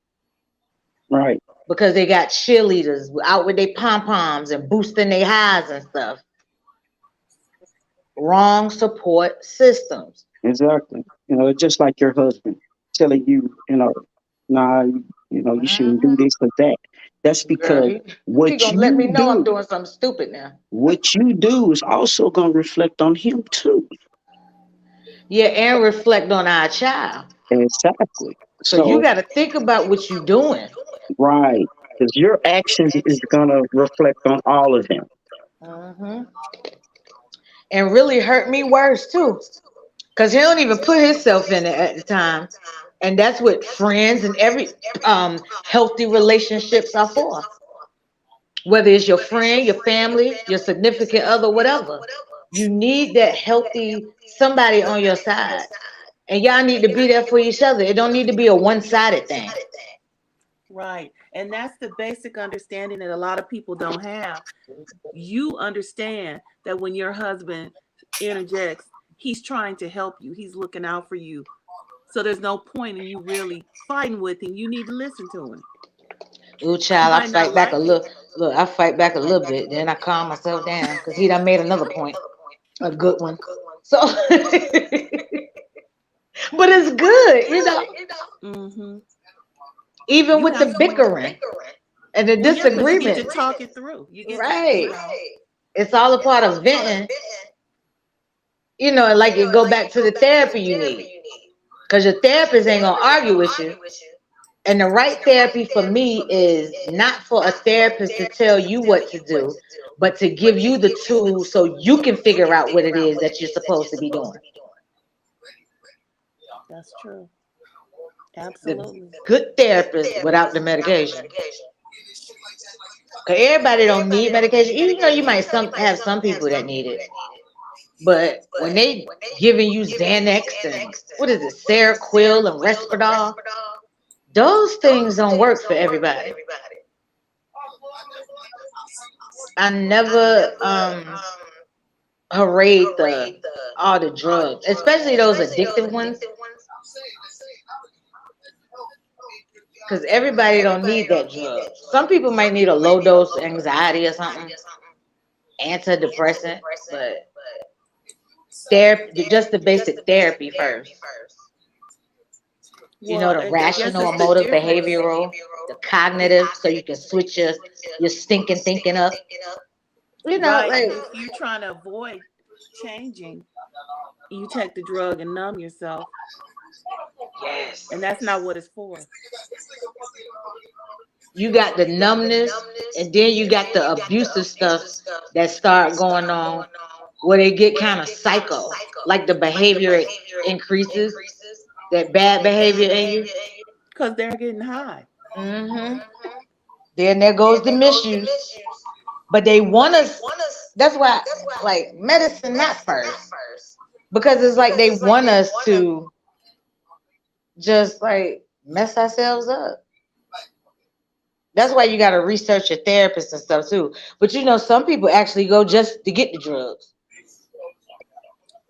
Right. because they got cheerleaders out with their pom poms and boosting their highs and stuff. Wrong support systems. Exactly. It's just like your husband telling you, nah, you shouldn't do Hmm. this or that. That's Girl, because he what gonna let me you know I'm do, doing something stupid now. what you do is also going to reflect on him too. Yeah, and reflect on our child. Exactly. So you So, got to think about what you're doing. right, because your actions is gonna reflect on all of them. Hmm. And really hurt me worse too, because he don't even put himself in it at the time. And that's what friends and every healthy relationships are for. Whether it's your friend, your family, your significant other, whatever. You need that healthy somebody on your side. And y'all need to be there for each other. It don't need to be a one-sided thing. Right. And that's the basic understanding that a lot of people don't have. You understand that when your husband interjects, he's trying to help you, he's looking out for you. So there's no point in you really fighting with him. You need to listen to him. Ooh, You child, I might not fight back a like it. little. Look, I fight back a little bit. Then I calm myself down because he done made another point, a good one. So, but it's good, Mm-hmm. even You with the have someone. bickering and the Well, yeah, because you get to disagreement. talk it through. You get to, Right. It's all a part of venting, and like it go back to the therapy you need. Because your therapist ain't gonna argue with you. And the right therapy for me is not for a therapist to tell you what to do, but to give you the tools so you can figure out what it is that you're supposed to be doing. That's true. The Absolutely. good therapist without the medication. Because everybody don't need medication. Even though you might have some people that need it. But when they giving you Xanax and what is it, Seroquel and Risperdal, those things don't work for everybody. I never parade the all the drugs, especially those addictive ones, because everybody don't need that drug. Some people might need a low dose anxiety or something, antidepressant, but therapy, just the basic therapy first. Well, The I guess rational, it's the emotive, difference. behavioral, the cognitive, so you can switch your stinking thinking up. Right. And Like if you're trying to avoid changing, you take the drug and numb yourself. yes, And that's not what it's for. you got the numbness, and then you got the abusive stuff that start going on where they get kind of psycho, like the behavior increases, that bad behavior in you. Because they're getting high. Hmm. Then there goes the misuse. But they want us. That's why, like medicine, not first, because it's like they want us to just like mess ourselves up. That's why you got to research your therapist and stuff too. But some people actually go just to get the drugs.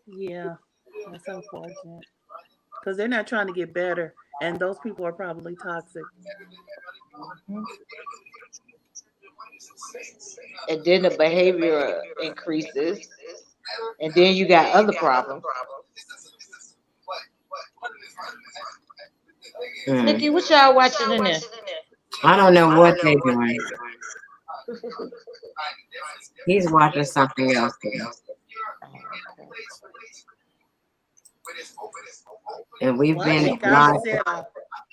Yeah. That's unfortunate. Because they're not trying to get better. And those people are probably toxic. Mhm. And then the behavior increases, and then you got other problems. Mm. Nikki, what y'all watching in there? I don't know what they're doing. He's watching something else though. And we've Well, I been think I live said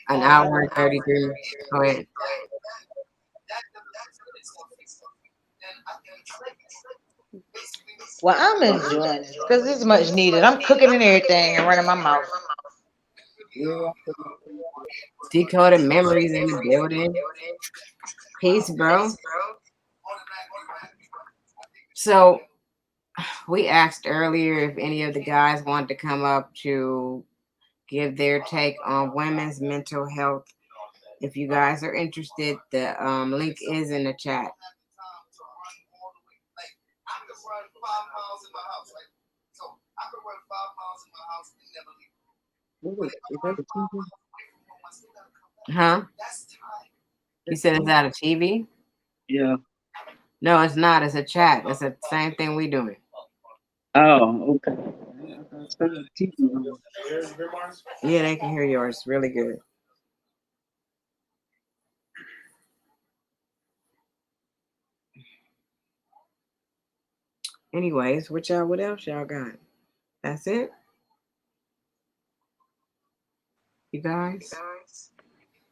an all I hour and want. 33 minutes. Go ahead. Well, I'm enjoying this because it's much needed. I'm cooking and everything and running my mouth. Decoded memories in the building. Peace, bro. So we asked earlier if any of the guys wanted to come up to give their take on women's mental health. If you guys are interested, the link is in the chat. Is that a TV? Huh? You said it's out of TV? Yeah. No, it's not. It's a chat. It's the same thing we doing. Oh, okay. It's not a TV. Yeah, they can hear yours really good. Anyways, what else y'all got? That's it? you guys.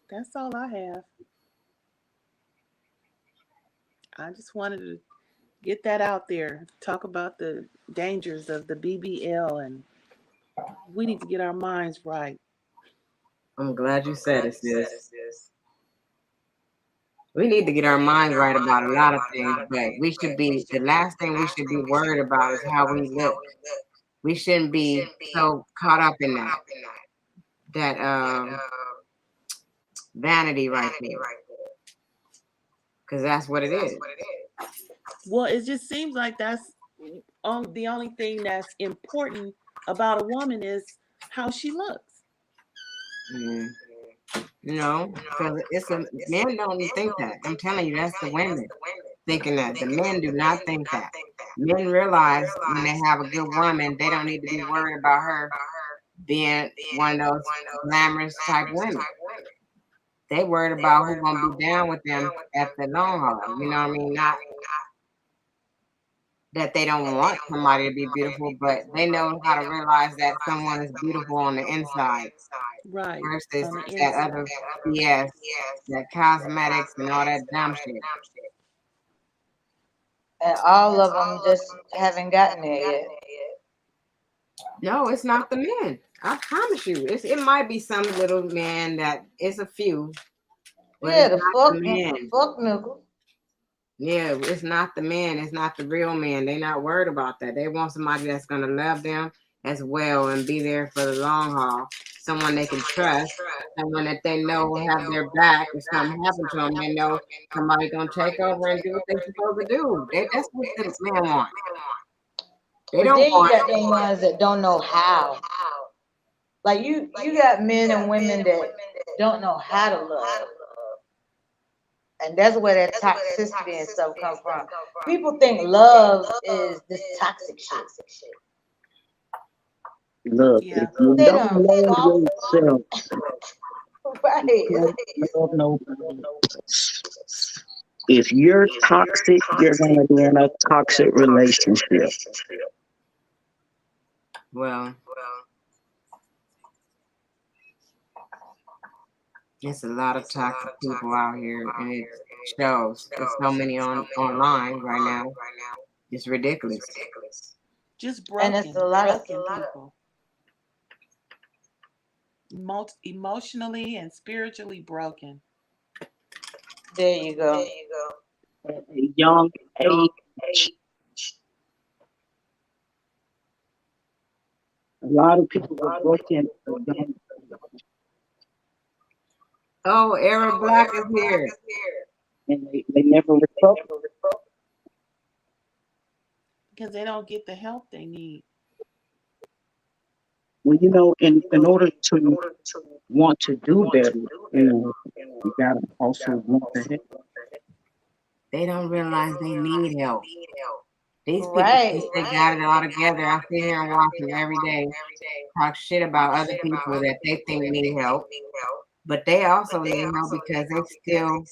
That's all I have. I just wanted to get that out there. Talk about the dangers of the BBL, and we need to get our minds right. I'm glad you said it, sis. We need to get our minds right about a lot of things, but we should be the last thing we should be worried about is how we look. We shouldn't be so caught up in that vanity right there, because that's what it is. Well, it just seems like that's the only thing that's important about a woman is how she looks. Mm. Because it's a men don't think that. I'm telling you, that's the women thinking that. The men do not think that. Men realize when they have a good woman, they don't need to be worried about her being one of those glamorous type women. They worried about who's gonna be down with them at the long haul. You know what I mean? Not that they don't want somebody to be beautiful, but they know how to realize that someone is beautiful on the inside Right. versus On the that inside. other BS, that cosmetics and all that dumb shit. And all of them just haven't gotten there yet. No, it's not the men. I promise you. It might be some little man that it's a few, but Yeah, it's the not the men. fuck nigga. Yeah, it's not the man. It's not the real man. They're not worried about that. They want somebody that's gonna love them as well and be there for the long haul. Someone they can trust. Someone that they know will have their back if something happens to them. They know somebody gonna take over and do what they're supposed to do. That's what the man want. They But don't then you want. got them ones that don't know how. Like you got men and women that don't know how to love. And that's where that toxicity and stuff come from. People think love is this toxic shit. Look, if Yeah. you They don't done love fall yourself, right. you can't love nobody else. If you're toxic, you're gonna be in a toxic relationship. Well, it's a lot of toxic people out here, and it shows. It's so many on online right now. It's ridiculous. Just And it's a broken, lot of broken people. Emotionally and spiritually broken. there you go. At a young age, a lot of people were broken at a young Oh, Era Black is here. and they never recovered. Because they don't get the help they need. Well, in order to want to do better, you gotta also want the help. They don't realize they need help. These people think Right. they got it all together. I sit here and watch them every day talk shit about other people that they think need help, but they also need help because they still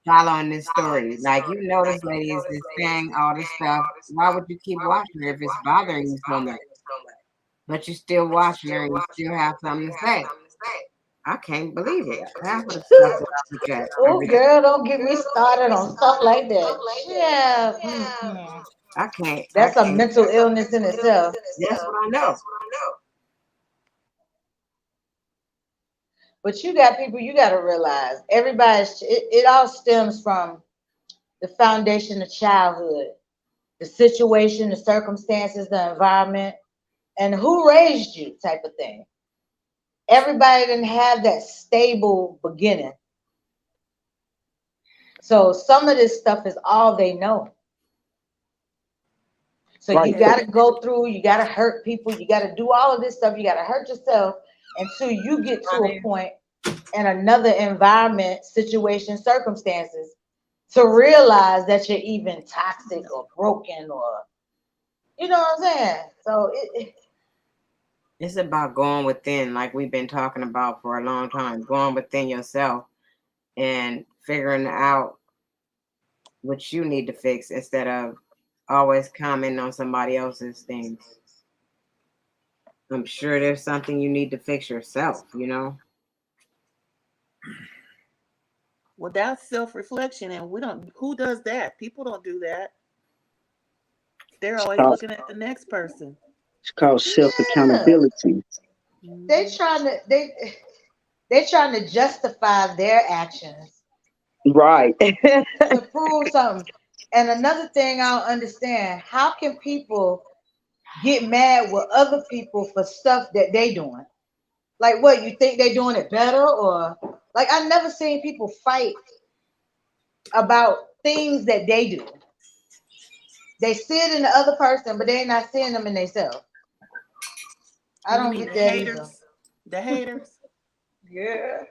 following this story. Like you know, this lady is just saying all this stuff. Why would you keep watching her if it's bothering you so much? But you still watching her and you still have something to say. I can't believe it. Half of the stuff that I look at Oh, every day, girl, don't get me started on stuff like that. Yeah. Mm-mm. I can't. I That's a can't. mental illness in itself. That's what I know. But you got people, you got to realize it all stems from the foundation of childhood, the situation, the circumstances, the environment, and who raised you type of thing. Everybody didn't have that stable beginning. So some of this stuff is all they know. So you Right. got to go through, you got to hurt people, you got to do all of this stuff, you got to hurt yourself until you get to a point in another environment, situation, circumstances to realize that you're even toxic or broken or, you know what I'm saying? So It's about going within, like we've been talking about for a long time, going within yourself and figuring out what you need to fix instead of always commenting on somebody else's things. I'm sure there's something you need to fix yourself, you know? Well, that's self-reflection, and we don't. Who does that? People don't do that. They're It's always called looking at the next person. it's called self Yeah. accountability. They Hmm. trying to they trying to justify their actions Right. to prove something. And another thing I don't understand, how can people get mad with other people for stuff that they doing? Like what, you think they doing it better or like I never seen people fight about things that they do. They see it in the other person, but they ain't not seeing them in themselves. I You don't mean get the that either. haters? The haters. Yeah.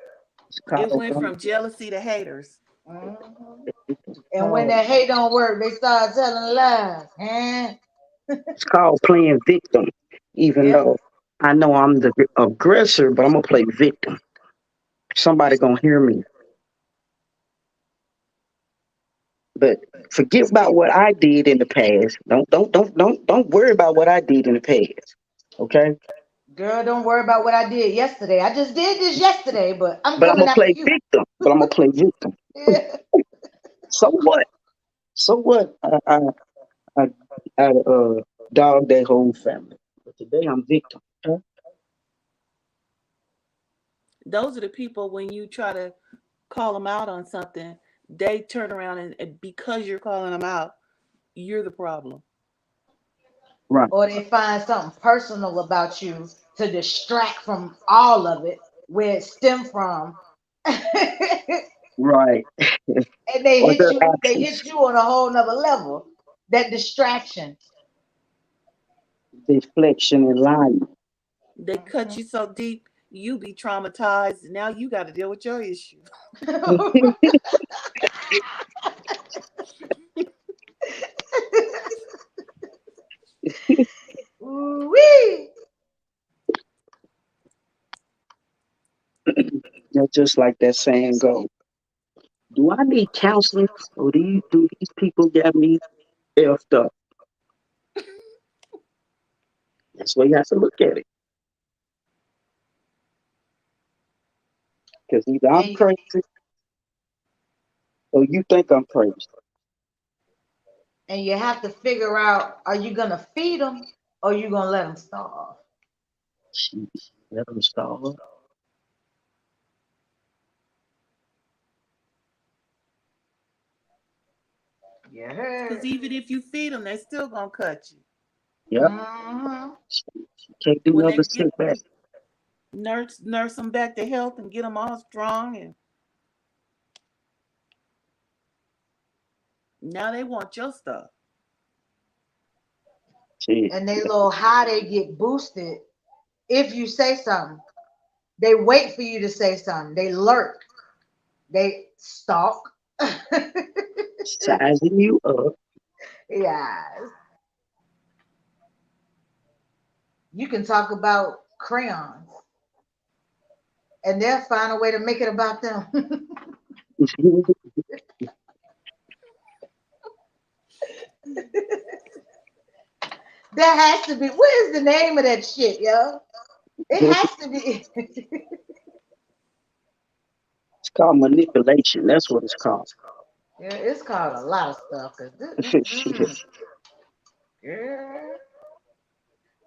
It's It called went from jealousy to haters. Mhm. it's And when called that hate don't work, they start telling lies. Eh? it's called playing victim. Even Yep. though I know I'm the aggressor, but I'm gonna play victim. Somebody gonna hear me. But forget about what I did in the past. Don't worry about what I did in the past. Okay? Girl, don't worry about what I did yesterday. I just did this yesterday, but I'm But I'm coming gonna after play you. victim. But I'm gonna play victim. Yeah. So what? So what? I, dog that whole family. But today I'm victim. Okay? Those are the people when you try to call them out on something, they turn around and because you're calling them out, you're the problem. Right. Or they find something personal about you to distract from all of it, where it stemmed from. And Right. Or their they actions, hit you on a whole nother level. That distraction. deflection, and lying. They cut you so deep, you be traumatized. Now you got to deal with your issue. Ooh-wee. Just like that saying goes. Do I need counseling, or do these people got me effed up? That's why you have to look at it. Because either I'm And crazy or you think I'm crazy. and you have to figure out, are you gonna feed them or you gonna let them starve? Shit, let them starve. You Because heard. even if you feed them, they still going to cut you. Yep. Mm-hmm. Can't do When nothing they but get sit back. nurse them back to health and get them all strong, and now they want your stuff. Shit. And they little high they get boosted if you say something. They wait for you to say something. They lurk. They stalk. Sizing you up. Yeah. You can talk about crayons and they'll find a way to make it about them. There has to be. What is the name of that shit, yo? It It's has to be. called manipulation. That's what it's called. Yeah, it's called a lot of stuff. Cause Shit. yeah.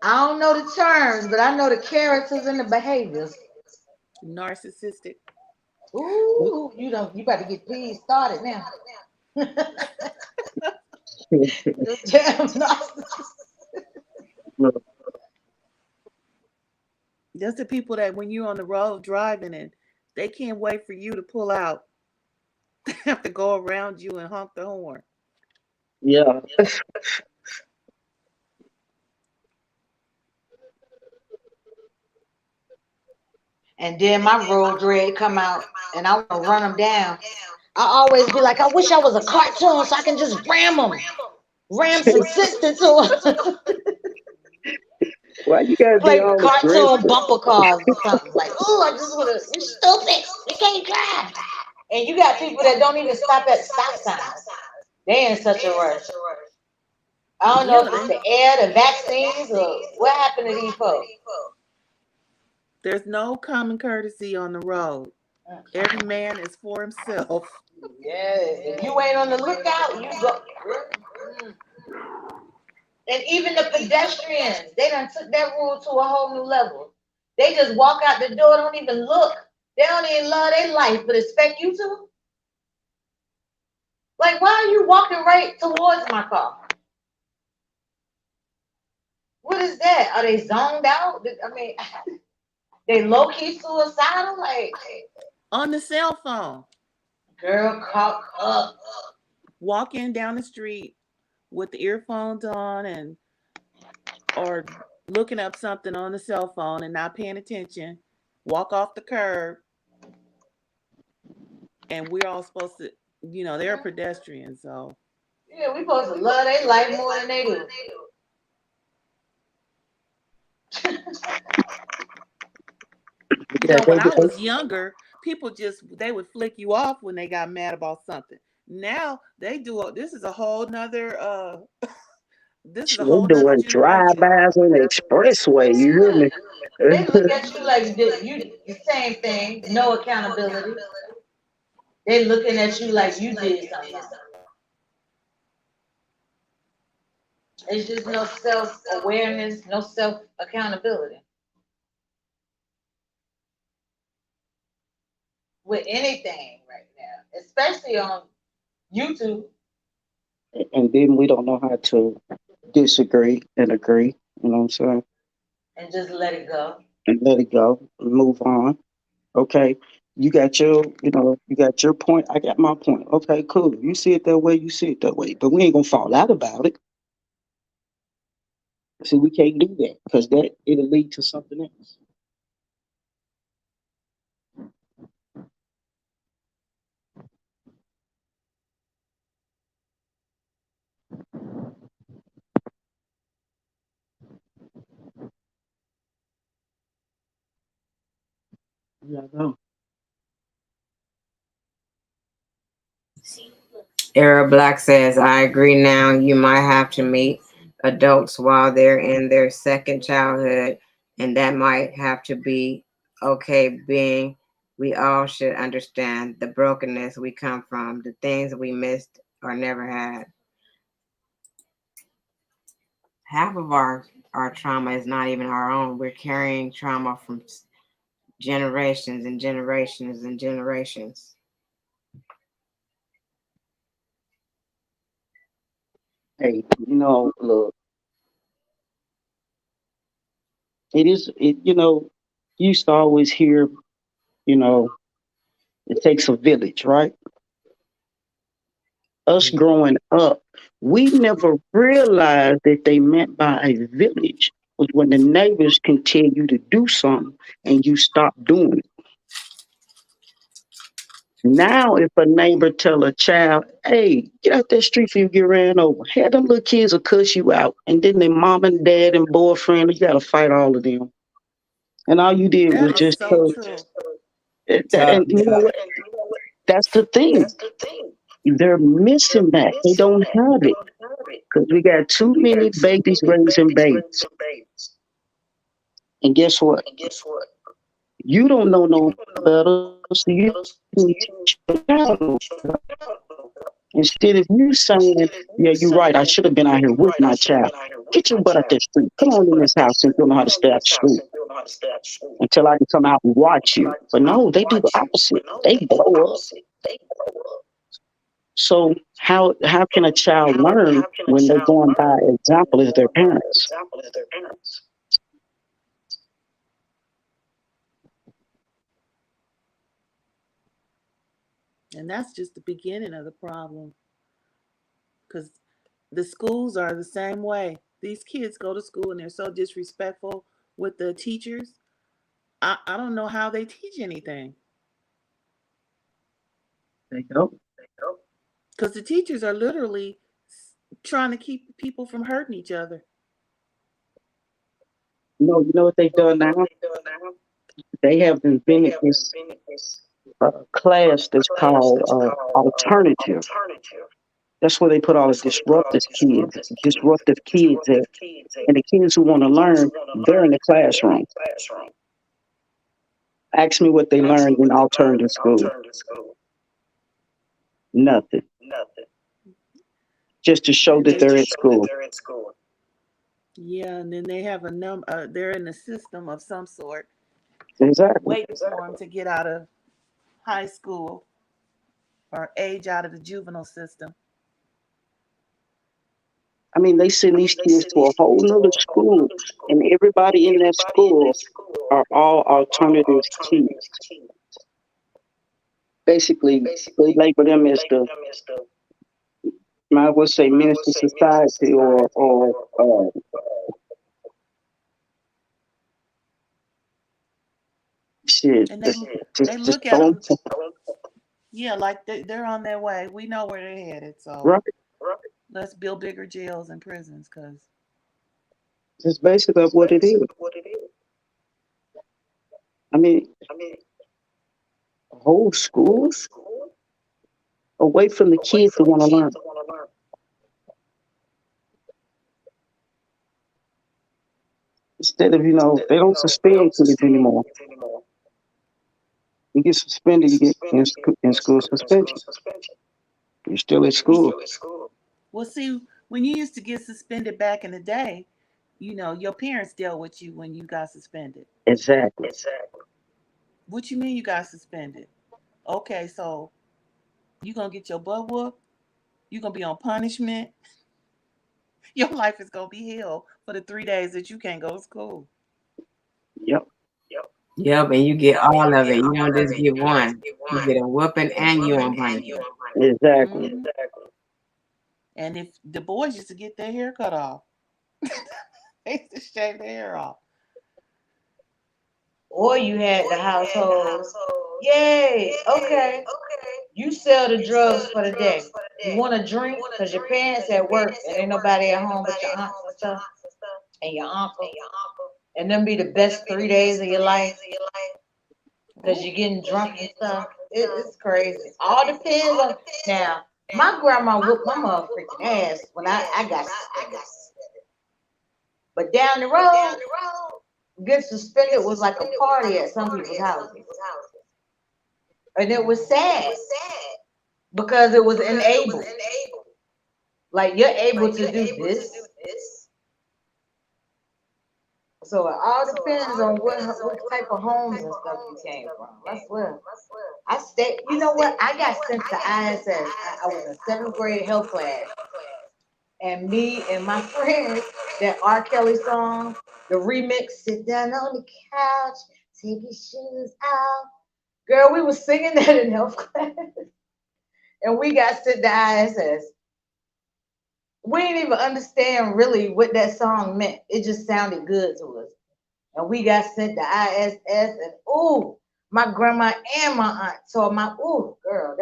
I don't know the terms, but I know the characters and the behaviors. Narcissistic. Ooh, you don't. You about to get peas started now. Damn narcissist. Look, That's the people that when you're on the road driving and they can't wait for you to pull out, they have to go around you and honk the horn. yeah. And then my road dread come out, and I want to run them down. I always be like, I wish I was a cartoon so I can just ram them, ram some sense into them. Why you gotta be Play all cartoon aggressive? bumper cars or something. Like, oh, I just want to. You stupid. You can't drive. And you got people that don't even stop at stop signs. They in such a rush. I don't know Yeah, if it's the air, the vaccines, or what happened to these folks. there's no common courtesy on the road. Every man is for himself. Yes, if you ain't on the lookout, you go. Mm. And even the pedestrians, they done took that rule to a whole new level. They just walk out the door, don't even look. They don't even love their life, but expect you to. Like, why are you walking right towards my car? What is that? Are they zoned out? I mean, they low key suicidal. Like, On the cell phone, girl, caught up. walking down the street with the earphones on and or looking up something on the cell phone and not paying attention, walk off the curb, and we're all supposed to, they're pedestrians. So, Yeah, we supposed to love their life more than they do. Yeah, when I was younger, people they would flick you off when they got mad about something. Now they do. This is a whole nother. This is a they whole nother doing generation. drive-bys on the expressway. You hear Yeah. me? They look at you like you the same thing, no accountability. They looking at you like you did something wrong. It's just no self awareness, no self accountability with anything right now, especially on YouTube. And then we don't know how to disagree and agree. You know what I'm saying? And just let it go. And let it go. And move on. Okay. You got your point. I got my point. Okay, cool. You see it that way. You see it that way. But we ain't gonna fall out about it. See, we can't do that because that it'll lead to something else. Yeah, I know. Era Black says, I agree now. You might have to meet adults while they're in their second childhood, and that might have to be okay, being we all should understand the brokenness we come from, the things we missed or never had. Half of our trauma is not even our own. We're carrying trauma from generations and generations and generations. Hey, look, you used to always hear, you know, it takes a village, right? Us growing up, we never realized that they meant by a village was when the neighbors can tell you to do something and you stop doing it. Now, if a neighbor tell a child, "Hey, get out that street before you get ran over," had them little kids will cuss you out, and then their mom and dad and boyfriend, you got to fight all of them. And all you did That was is just so tell. true. Tough, And you know tough. what? That's the thing. They're missing that. They don't have it because we got too many babies raising babies. And guess what? You don't know no better, so you didn't teach your child no better. Instead of you saying, "Yeah, you're right. I should have been out here with my child." Get your butt out that street. Come on in this house and you don't know how to stay out the street until I can come out and watch you. But no, they do the opposite. They blow up. So how can a child learn when they're going by example as their parents? And that's just the beginning of the problem. Because the schools are the same way. These kids go to school and they're so disrespectful with the teachers. I don't know how they teach anything. They don't. Because the teachers are literally trying to keep people from hurting each other. You know what they've done now? They have invented this class that's called alternative. That's where they put all the disruptive kids at, and the kids who want to learn, they're in the classroom. Ask me what they learned in alternative school. Nothing. Just to show And that they they're at school. yeah, and then they have a they're in a system of some sort, Exactly. waiting for them to get out of high school or age out of the juvenile system. I mean, they send these kids to a whole nother school, and everybody in that school are all alternative kids. Basically, they label them as the, I would say, minister society or shit. And they Just look at throw them, them to, yeah, like they're on their way. We know where they're headed, so right. let's build bigger jails and prisons, because It's basically what it is. I mean, a whole school away from the kids that want to learn. Instead of, they don't suspend kids anymore. You get suspended, you get in school suspension. You're still at school. well, see, when you used to get suspended back in the day, your parents dealt with you when you got suspended. Exactly. What you mean you got suspended? Okay, so you gonna get your butt whooped? You gonna be on punishment? Your life is gonna be hell for the 3 days that you can't go to school. Yep. Yep, and you get all of it. You don't just get one. You get a whooping and you on punishment. Exactly. Hmm. And if the boys used to get their hair cut off, they used to shave their hair off. Or you had the household. Yay, okay. You sell the drugs for the day. You want a drink because your parents at work and ain't nobody at home but your aunts and stuff and your uncle. And them be the best 3 days of your life because Oh, you're getting drunk and stuff. It's crazy. All depends on. Now, my grandma whooped my motherfucking ass when I got suspended. But down the road, get suspended was like a party at some people's houses. And it was sad because it was enabled. Like you're able to do this. So it all depends on what type of homes and stuff you came from. I swear. I stayed. You know what? I got sent to ISS. I was in seventh grade health class, and me and my friends, that R. Kelly song, the remix, "Sit down on the couch, take your shoes out." Girl, we was singing that in health class, and we got sent to ISS. We didn't even understand really what that song meant. It just sounded good to us. And we got sent to ISS, and ooh, my grandma and my aunt told my ooh girl,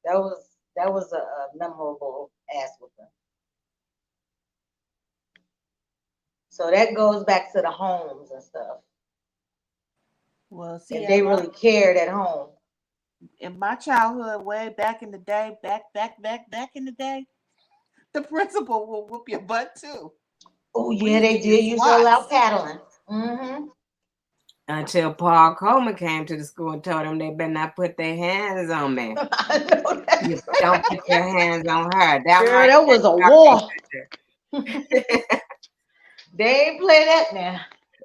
that was a memorable ass whooping. So that goes back to the homes and stuff. well, see, If they really cared at home. in my childhood, way back in the day, back in the day, the principal will whoop your butt too. Oh We yeah, used they to get did use to allow swats. paddling. Mm-hmm. Until Paul Coleman came to the school and told them they better not put their hands on me. I know that's You don't right. put your hands on her. That Girl, right that was a war. there. They ain't play that now.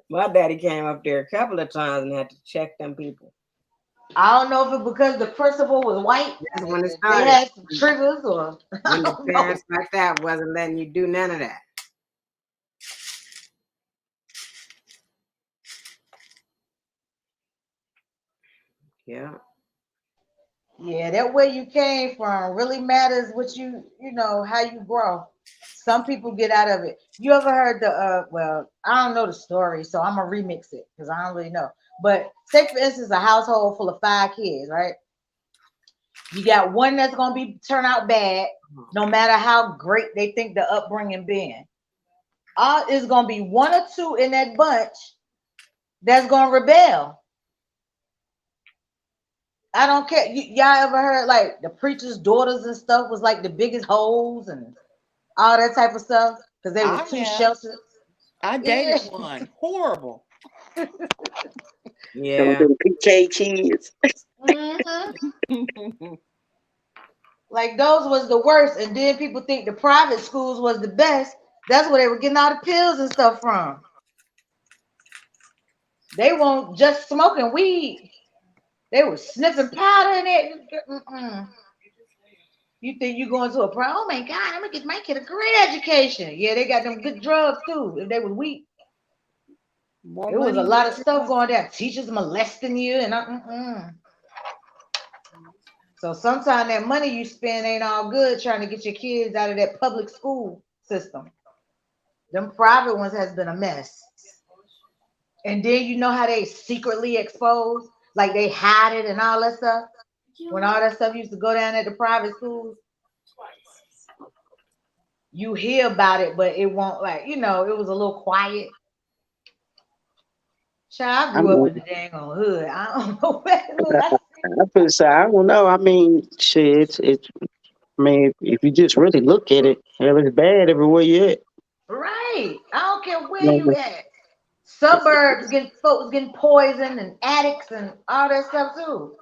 My daddy came up there a couple of times and had to check them people. I don't know if it because the principal was white That's and when it they started. had some triggers or I When the don't know. parents like that wasn't letting you do none of that. Yeah. Yeah, that way you came from really matters what you know, how you grow. Some people get out of it. You ever heard the well, I don't know the story, so I'm gonna remix it because I don't really know. But say for instance a household full of 5 kids, right? You got one that's gonna be turn out bad, no matter how great they think the upbringing been. Is gonna be one or two in that bunch that's gonna rebel. I don't care. Y'all ever heard like the preacher's daughters and stuff was like the biggest hoes and all that type of stuff because they was I too have. sheltered. I Yeah. dated one. Horrible. Don't Yeah. do PK kids. Hmm. Like those was the worst, and then people think the private schools was the best. That's where they were getting all the pills and stuff from. They weren't just smoking weed. They were sniffing powder in it. Mm-mm. You think you going to a pro? Oh my God, I'm gonna get my kid a great education. Yeah, they got them good drugs too. If they was weak, More it was a money, more lot of stuff drugs. going there. Teachers molesting you and so sometimes that money you spend ain't all good trying to get your kids out of that public school system. Them private ones has been a mess. And then you know how they secretly expose, like they hide it and all that stuff. When all that stuff used to go down at the private schools, you hear about it, but it won't like it was a little quiet. Child, I I grew up mean, in the dang on hood. I don't know where. Look, I feel say I don't know. I mean, shit. It's. I mean, if you just really look at it, hell, it's bad everywhere you at. right. I don't care where you Mhm. at. Suburbs getting folks getting poisoned and addicts and all that stuff too.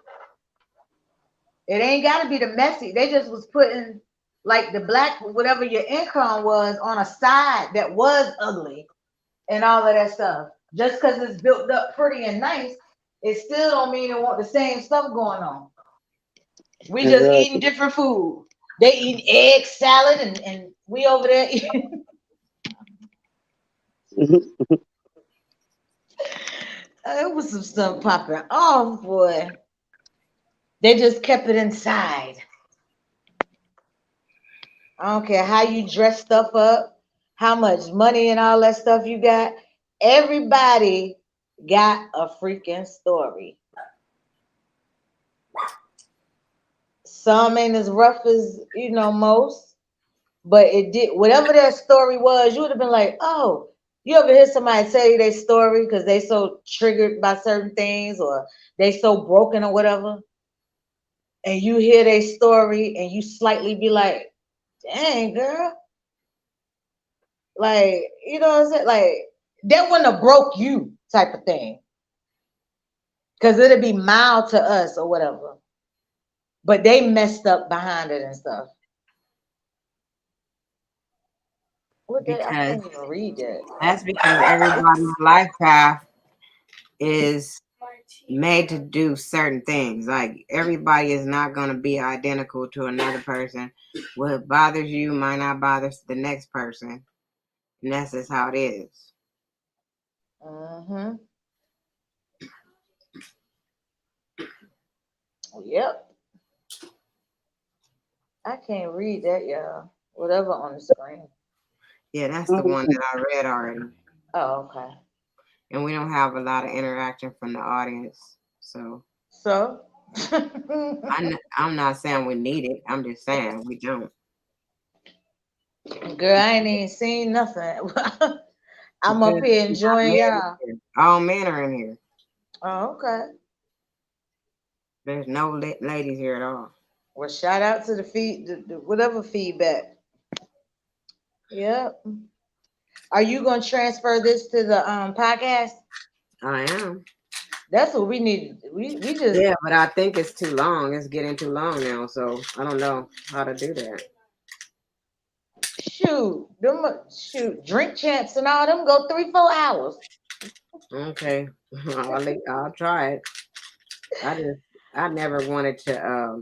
It ain't got to be the messy. They just was putting like the black whatever your income was on a side that was ugly and all of that stuff. Just because it's built up pretty and nice, it still don't mean it want the same stuff going on. We just eating Exactly. different food. They eat egg salad and we over there. Mhm. It was some stuff popping off, boy. They just kept it inside. I don't care how you dress stuff up, how much money and all that stuff you got. Everybody got a freaking story. Some ain't as rough as most, but it did whatever that story was. You would have been like, oh, you ever hear somebody tell you their story because they so triggered by certain things or they so broken or whatever, and you hear their story and you slightly be like, dang girl, like what I'm saying, like that wouldn't have broke you type of thing because it'd be mild to us or whatever, but they messed up behind it and stuff. What that? I Because can't even read that. that's because everybody's life path is made to do certain things. Like everybody is not going to be identical to another person. What bothers you might not bother the next person, and that's just how it is. Mm-hmm. Yep. I can't read that, y'all. Whatever on the screen. Yeah, that's the one that I read already, Oh, okay. and we don't have a lot of interaction from the audience. So So, I'm not saying we need it. I'm just saying we don't. girl, I ain't even seen nothing. I'm up Because here we got enjoying men in y'all. here. All men are in here. Oh, okay. There's no ladies here at all. Well, shout out to the whatever feedback. Yep. Are you gonna transfer this to the podcast? I am. That's what we need. We just Yeah, but I think it's too long. It's getting too long now, so I don't know how to do that. shoot drink champs and all them go 3-4 hours. Okay, I'll try it. I just I never wanted to.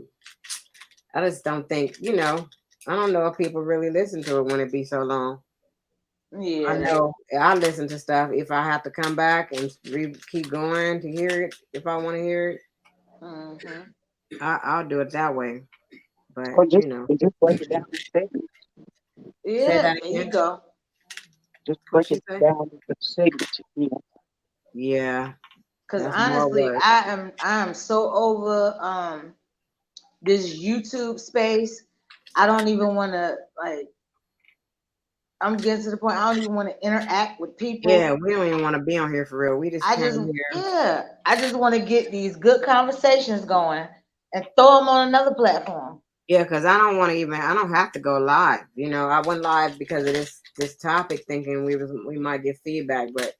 I just don't think I don't know if people really listen to it when it be so long. I Yeah. know I listen to stuff if I have to come back and keep going to hear it. If I want to hear it, Hmm. I'll do it that way. But Or just break it down in segments. say Yeah, that there you again. go. Just What break you it say? down into segments. Yeah, Cause that's more honestly, work. I am so over this YouTube space. I don't even want to like. I'm getting to the point. I don't even want to interact with Yeah, people. we don't even want to be on here for real. We just I came just here. yeah. I just want to get these good conversations going and throw them on another platform. Yeah, because I don't want to even. I don't have to go live. I went live because of this topic, thinking we might get feedback, but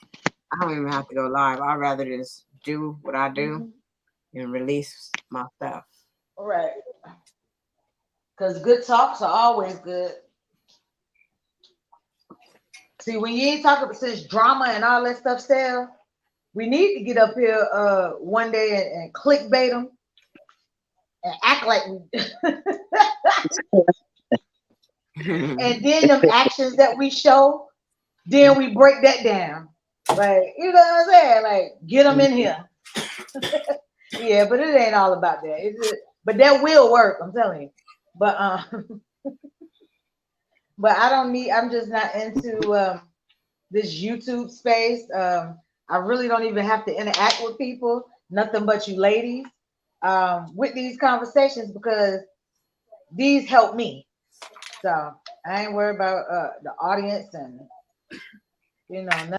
I don't even have to go live. I'd rather just do what I do Mhm. and release my stuff. Right. Because good talks are always good. See, when you ain't talking since drama and all that stuff, still, we need to get up here one day and clickbait them and act like we and then them actions that we show, then we break that down. Like, you know what I'm saying? Like, get them in here. Yeah, but it ain't all about that. But that will work, I'm telling you. But but I don't need. I'm just not into this YouTube space. I really don't even have to interact with people, nothing but you ladies, with these conversations because these help me. So I ain't worried about the audience and nothing.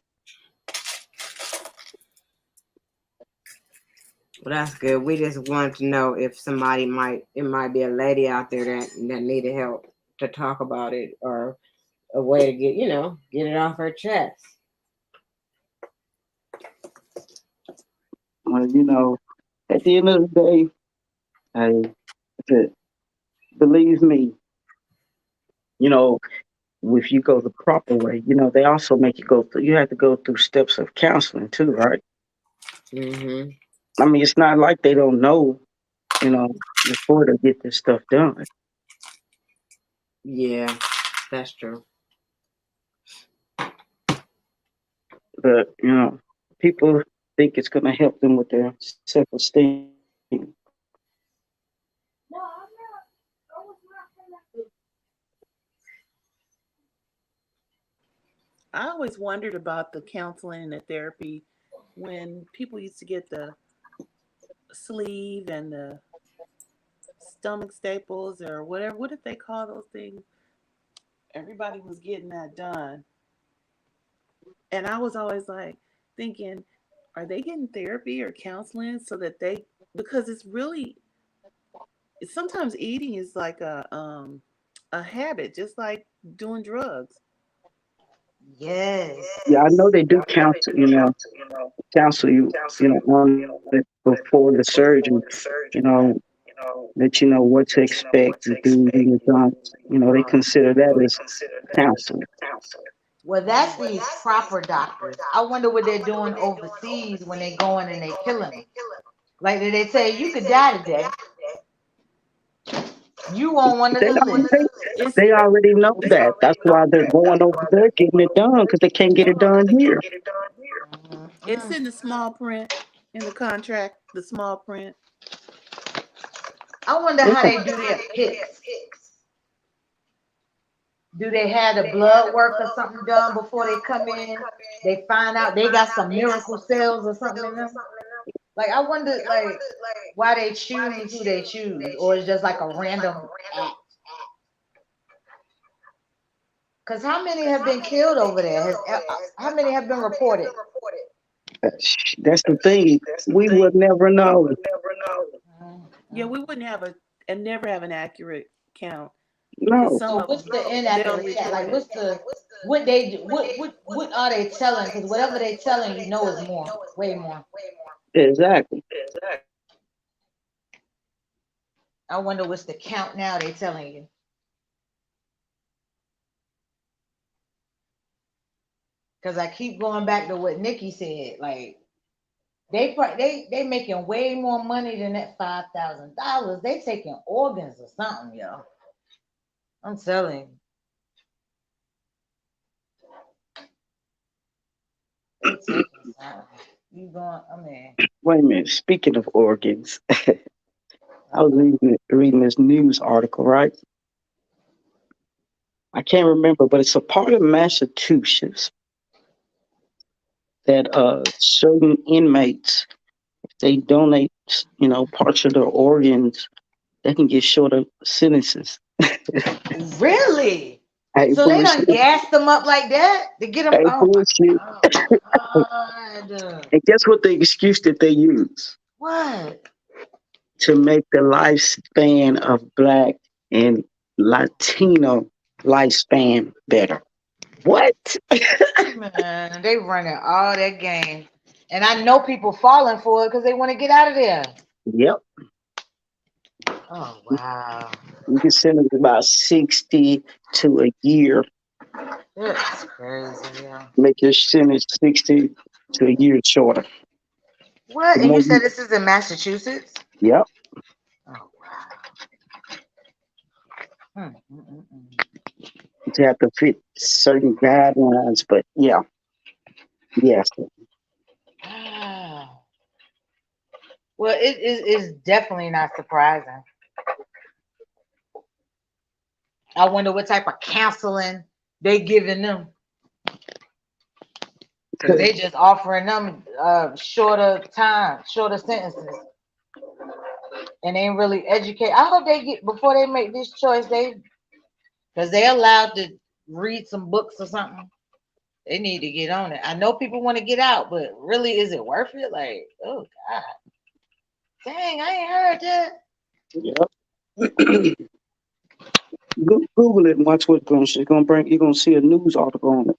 Well, that's good. We just wanted to know if somebody it might be a lady out there that needed help to talk about it or a way to get it off her chest. Well, at the end of the day, I, said, believe me, you know, if you go the proper way, they also make you go through. You have to go through steps of counseling too, right? Hmm. I mean, it's not like they don't know, you know, before they get this stuff done. Yeah, that's true. But people think it's going to help them with their self-esteem. I always wondered about the counseling and the therapy when people used to get the sleeve and the stomach staples or whatever. What did they call those things? Everybody was getting that done. And I was always like thinking, are they getting therapy or counseling so that because it's really, sometimes eating is like a habit, just like doing drugs. Yes. Yeah, I know they do counsel. Counsel you, on it before the surgery. You know, let you know what to expect, the do's and the don'ts. They consider that as counseling. Well, that's these proper doctors. I wonder what they're doing overseas when they going and they killing them. Like they say, you could die today. You on one of They the lists. already, It's they already know that. That's why they're going over there getting it done because they can't get it done here. it's Mm-mm. in the small print in the contract, the small print. I wonder Yeah, how they do their picks. Do they have the blood work or something done before they come in? They find out they got some miracle cells or something in them. Like I wonder, like why they choose who they choose, or it's just like a random act. Because how many have been killed over there? How many have been reported? that's the thing. We would never know. Yeah, Mm-mm. we wouldn't have a and never have an accurate count because No, some So of what's them the they don't inaccurate chat? report Like it. what's the what they do? What are they telling? Because whatever they telling, is more, way more. exactly. I wonder what's the count now they telling you. Because I keep going back to what Nikki said. Like they making way more money than that $5,000. They taking organs or something, yo. I'm telling you, they taking something. You going? I mean, Wait a minute. Speaking of organs, I was uh-oh. reading this news article, right? I can't remember, but it's a part of Massachusetts that certain inmates, if they donate, parts of their organs, they can get shorter sentences. Really? Hey, So they done bullshit. gassed them up like that to get them? Hey, Oh my, bullshit. oh my God. And guess what the excuse that they use What? to make the lifespan of Black and Latino lifespan better? What? Man, they running all that game. And I know people falling for it because they want to get out of there. Yep. Oh wow, You can send it about 60 to a year. that's crazy. Yeah. Make your sentence 60 to a year shorter. What? The And more you said you, this is in Massachusetts? yep, Oh wow. you have to fit certain guidelines. But yeah, yes. Ah. Well, it is definitely not surprising. I wonder what type of counseling they giving them because they just offering them shorter time, shorter sentences, and ain't really educate. I hope they get before they make this choice. They because they allowed to read some books or something. They need to get on it. I know people want to get out, but really, is it worth it? Like, oh God, dang, I ain't heard that. Yep. Google it and watch what's going. She's gonna bring. You're gonna see a news article on it.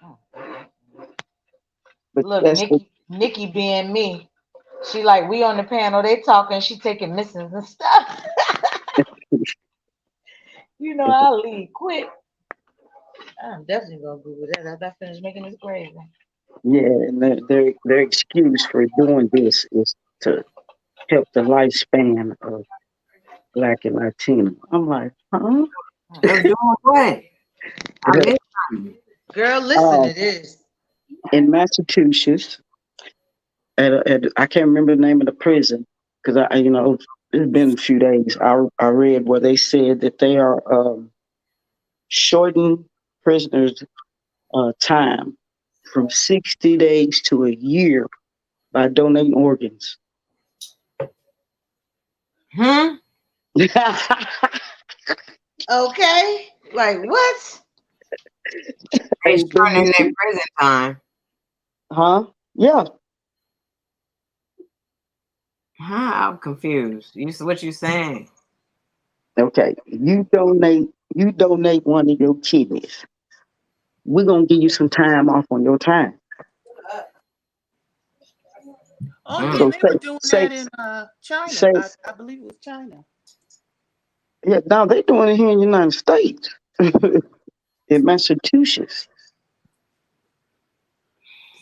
Oh, God. But Look, that's the Nikki being me, she like we on the panel, they talking, she taking missings and stuff. You know, I'll leave quick. I'm definitely gonna Google that after I finish making this gravy. yeah, and their excuse for doing this is to help the lifespan of Black and Latino. I'm like, huh? Of doing what? I missed something. Girl, listen Uh, to this. in Massachusetts, I can't remember the name of the prison because it's been a few days. I read where they said that they are shortening prisoners' time from 60 days to a year by donating organs. Hmm? Okay. Like what? They Hey, shortening their prison time. huh? Yeah. Huh? I'm confused. What you saying? Okay. You donate one of your kidneys. We're gonna give you some time off on your time. Oh yeah, Mm. So they were say doing say that in China. say I believe it was China. yeah, now they doing it here in the United States. In Massachusetts.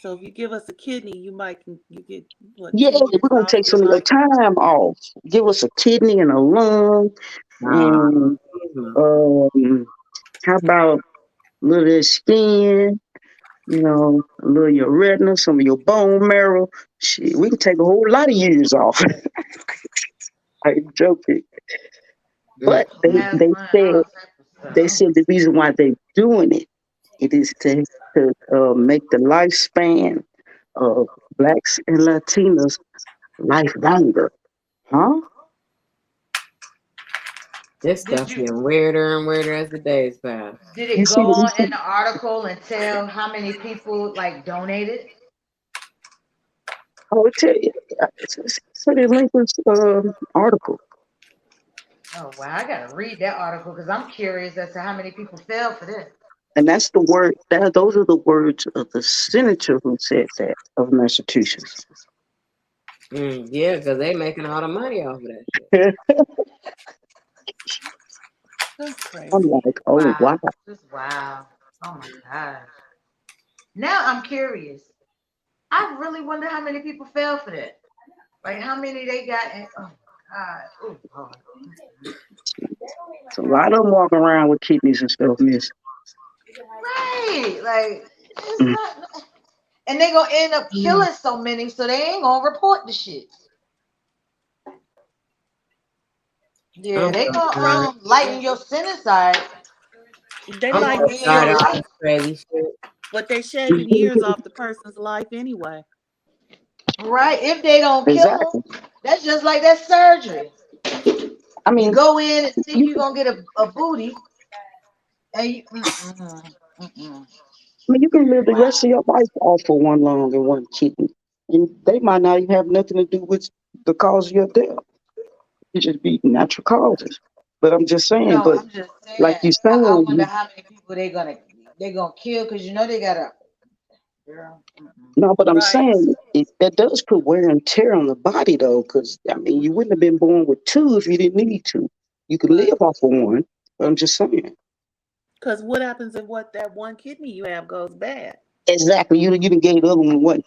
So if you give us a kidney, you get what Yeah, 10 years we're gonna off take your some of your life. time off. Give us a kidney and a lung, Uh, and mhm. how about a little of their skin? A little of your retina, some of your bone marrow. Shit, we can take a whole lot of years off. I'm joking, Mm. but they Mm. they Plasma and said all type of they stuff. said the reason why they're doing it is to make the lifespan of blacks and Latinos life longer. Huh? This Did stuff you getting weirder and weirder as the days pass. did You it see go the you on see, in the article and tell how many people like donated? oh, it tell you, it's pretty lengthy article, Oh wow, I gotta read that article because I'm curious as to how many people fell for this. and that's the word. Those are the words of the senator who said that of Massachusetts. Mm, yeah, because they making all the money off of that shit. That's I'm crazy. like, oh Wow, wow. just wow. Oh my gosh. Now I'm curious. I really wonder how many people fell for that. Like how many they got in, oh God. Oh Lord. So a lot of them walking around with kidneys and stuff, miss. Right. Like it's Mm. not and they gonna end up killing so many, so they ain't gonna report the shit. Yeah, I'm they so gonna tired. lighten your sentence side. They They I'm like gonna so end tired your of all life. this crazy shit. but they shaving years off the person's life anyway. Right. If they don't kill Exactly. them, that's just like that surgery. I You mean, go in and think you you're gonna get a booty, and you mm-mm. you can live the rest Wow. of your life off for one lung and one kidney, and they might not even have nothing to do with the cause of your death. It just be natural causes. But I'm just saying. No, But I'm just saying. like you I saying, wonder how many people they gonna kill because you know they gotta. Girl. Mm-mm. No, but I'm Right. saying that does put wear and tear on the body, though, because I mean, you wouldn't have been born with two if you didn't need to. You could live off of one. But I'm just saying. Because what happens if what that one kidney you have goes bad? Exactly. You didn't gave the other one one.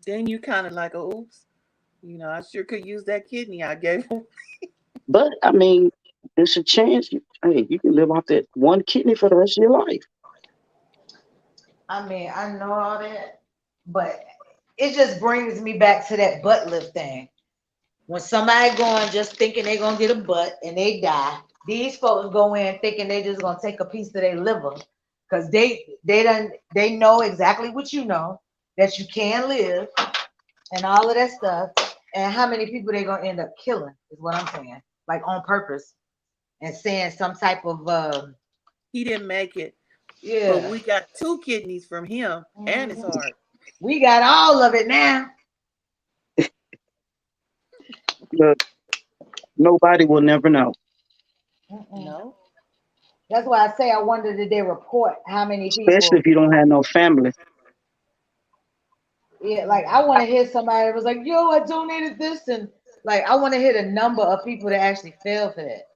Then you kind of like, oh, oops, I sure could use that kidney I gave him. But I mean, there's a chance. Hey, you can live off that one kidney for the rest of your life. I mean, I know all that, but it just brings me back to that butt lift thing. When somebody going just thinking they gonna get a butt and they die, these folks go in thinking they just gonna take a piece of their liver because they know exactly what you know, that you can live and all of that stuff. And how many people they gonna end up killing is what I'm saying, like on purpose, and saying some type of He didn't make it, but yeah. we got two kidneys from him and his Mhm. heart. We got all of it now. Look, nobody will never know, Mm-mm. No. That's why I say I wonder did they report how many especially people. if you don't have no family. Yeah, like I want to hear somebody that was like, "Yo, I donated this," and like I want to hear the number of people that actually fell for that.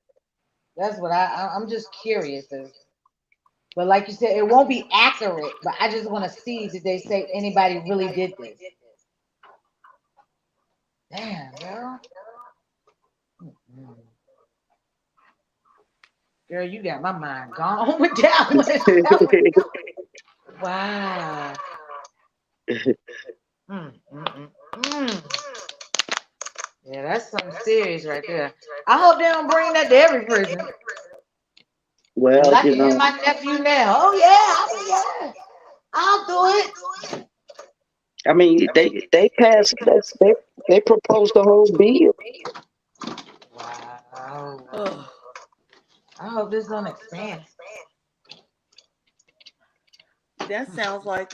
That's what I'm just curious of. But like you said, it won't be accurate. But I just want to see did they say anybody really did this? Damn, girl. Mm. Girl, you got my mind gone with that one. Wow. Mm, mm, mm, mm. Yeah, that's something serious right there. I hope they don't bring that to every prison. Cause Well, I can hear my nephew now. Oh yeah, yeah, I'll do it. I mean, they passed that they proposed the whole bill. Wow. Ugh. I hope this don't expand. That sounds like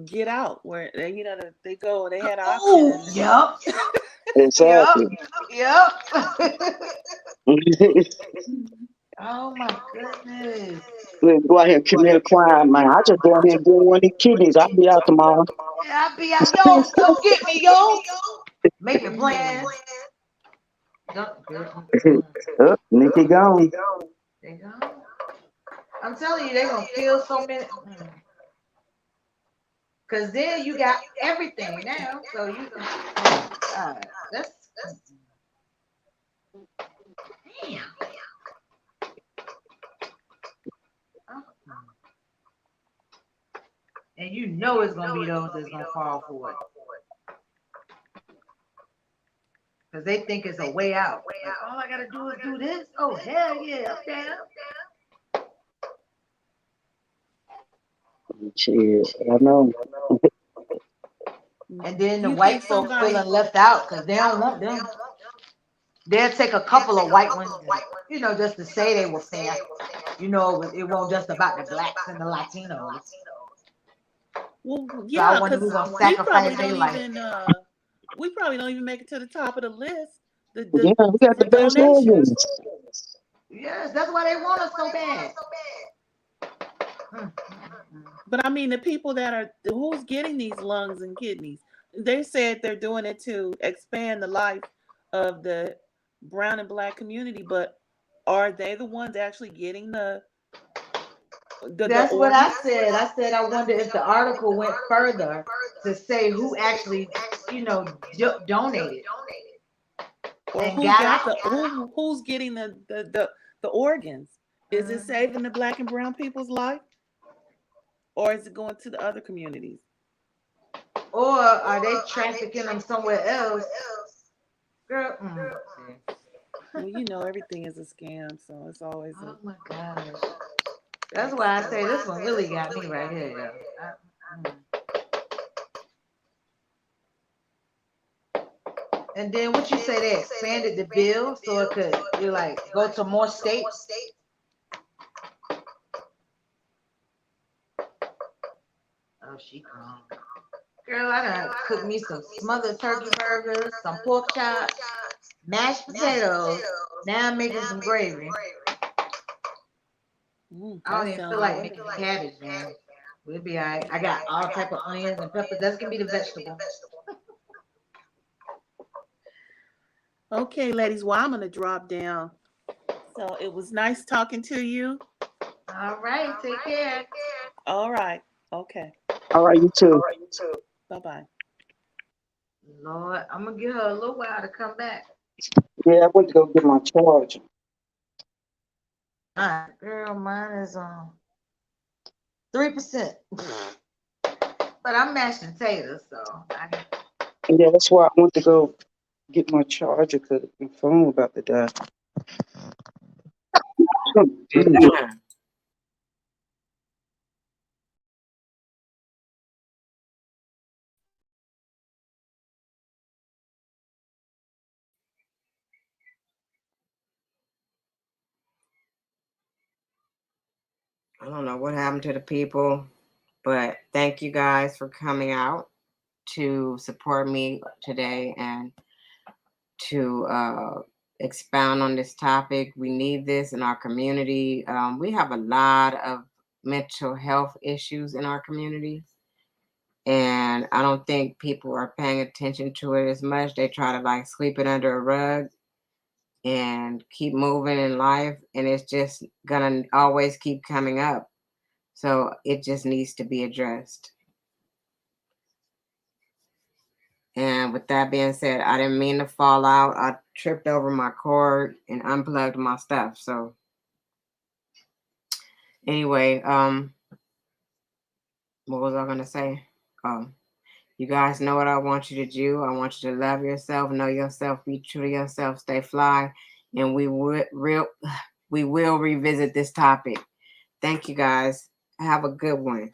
Get Out, where they go, they had an option, Oh, and yep, yep, Exactly. yep. Oh my goodness. Go out here and commit a crime, man. I just go out here and get one of these kidneys. I'll be out tomorrow. Yeah, I be out. Yo, come get me, yo. Making mm, plans. Don't, girl, Oh, Nikki gone. they go. I'm telling you, they gonna kill so many. Cause then you got everything now. So you, oh God, that's damn. And you know it's gonna be those that's gonna fall for it. Because they think it's a way out. Like, all I gotta do is do this. Oh hell yeah, I'm down. Shit, I know. And then the you white think folks somebody, feeling left out because they don't want them. They'll take a couple of white ones, and, just to say they were fair. It won't just about the blacks and the Latinos. well, So I yeah, wonder because who's gonna we sacrifice probably their don't life. even make it to the top of the list, the Yeah, the we got for the best donations. organs. Yes, that's why they want us so bad. Mm, mm, mm. But I mean, the people that are who's getting these lungs and kidneys, they said they're doing it to expand the life of the brown and black community. But are they the ones actually getting the That's what I organs, said. I said I wonder if the article went further to say who actually, donated or and who got got out. who's getting the organs? Is it Mhm. saving the black and brown people's life, or is it going to the other communities? Or are they trafficking them somewhere else? Girl, see. Well, everything is a scam, so it's always Oh a my gosh. That's why I accident. say this one really got me right here, yo. And then what you say they expanded the bill so it could you like go to more states? Oh, she gone. Girl, I done cook me some smothered turkey burgers, some pork chops, mashed potatoes. Now I'm making some gravy. I That don't even feel sounds like making wonderful. cabbage, man. We'll be all right. I got all type of onions and peppers. That's gonna be the vegetable. Okay, ladies. Well, I'm gonna drop down. So it was nice talking to you. All right, take care. All right. Okay. All right, you too. Bye bye. Lord, I'm gonna give her a little while to come back. Yeah, I went to go get my charger. All right, girl, mine is on 3%. But I'm mashed potatoes, so Yeah, that's why I went to go get my charger because my phone about to die. Did that. I don't know what happened to the people, but thank you guys for coming out to support me today and to expound on this topic. We need this in our community. We have a lot of mental health issues in our community, and I don't think people are paying attention to it as much. They try to like sweep it under a rug and keep moving in life, and it's just gonna always keep coming up. So it just needs to be addressed. And with that being said, I didn't mean to fall out. I tripped over my cord and unplugged my stuff. So anyway, what was I gonna say? Um, you guys know what I want you to do. I want you to love yourself, know yourself, be true to yourself, stay fly, and we will revisit this topic. Thank you guys. Have a good one.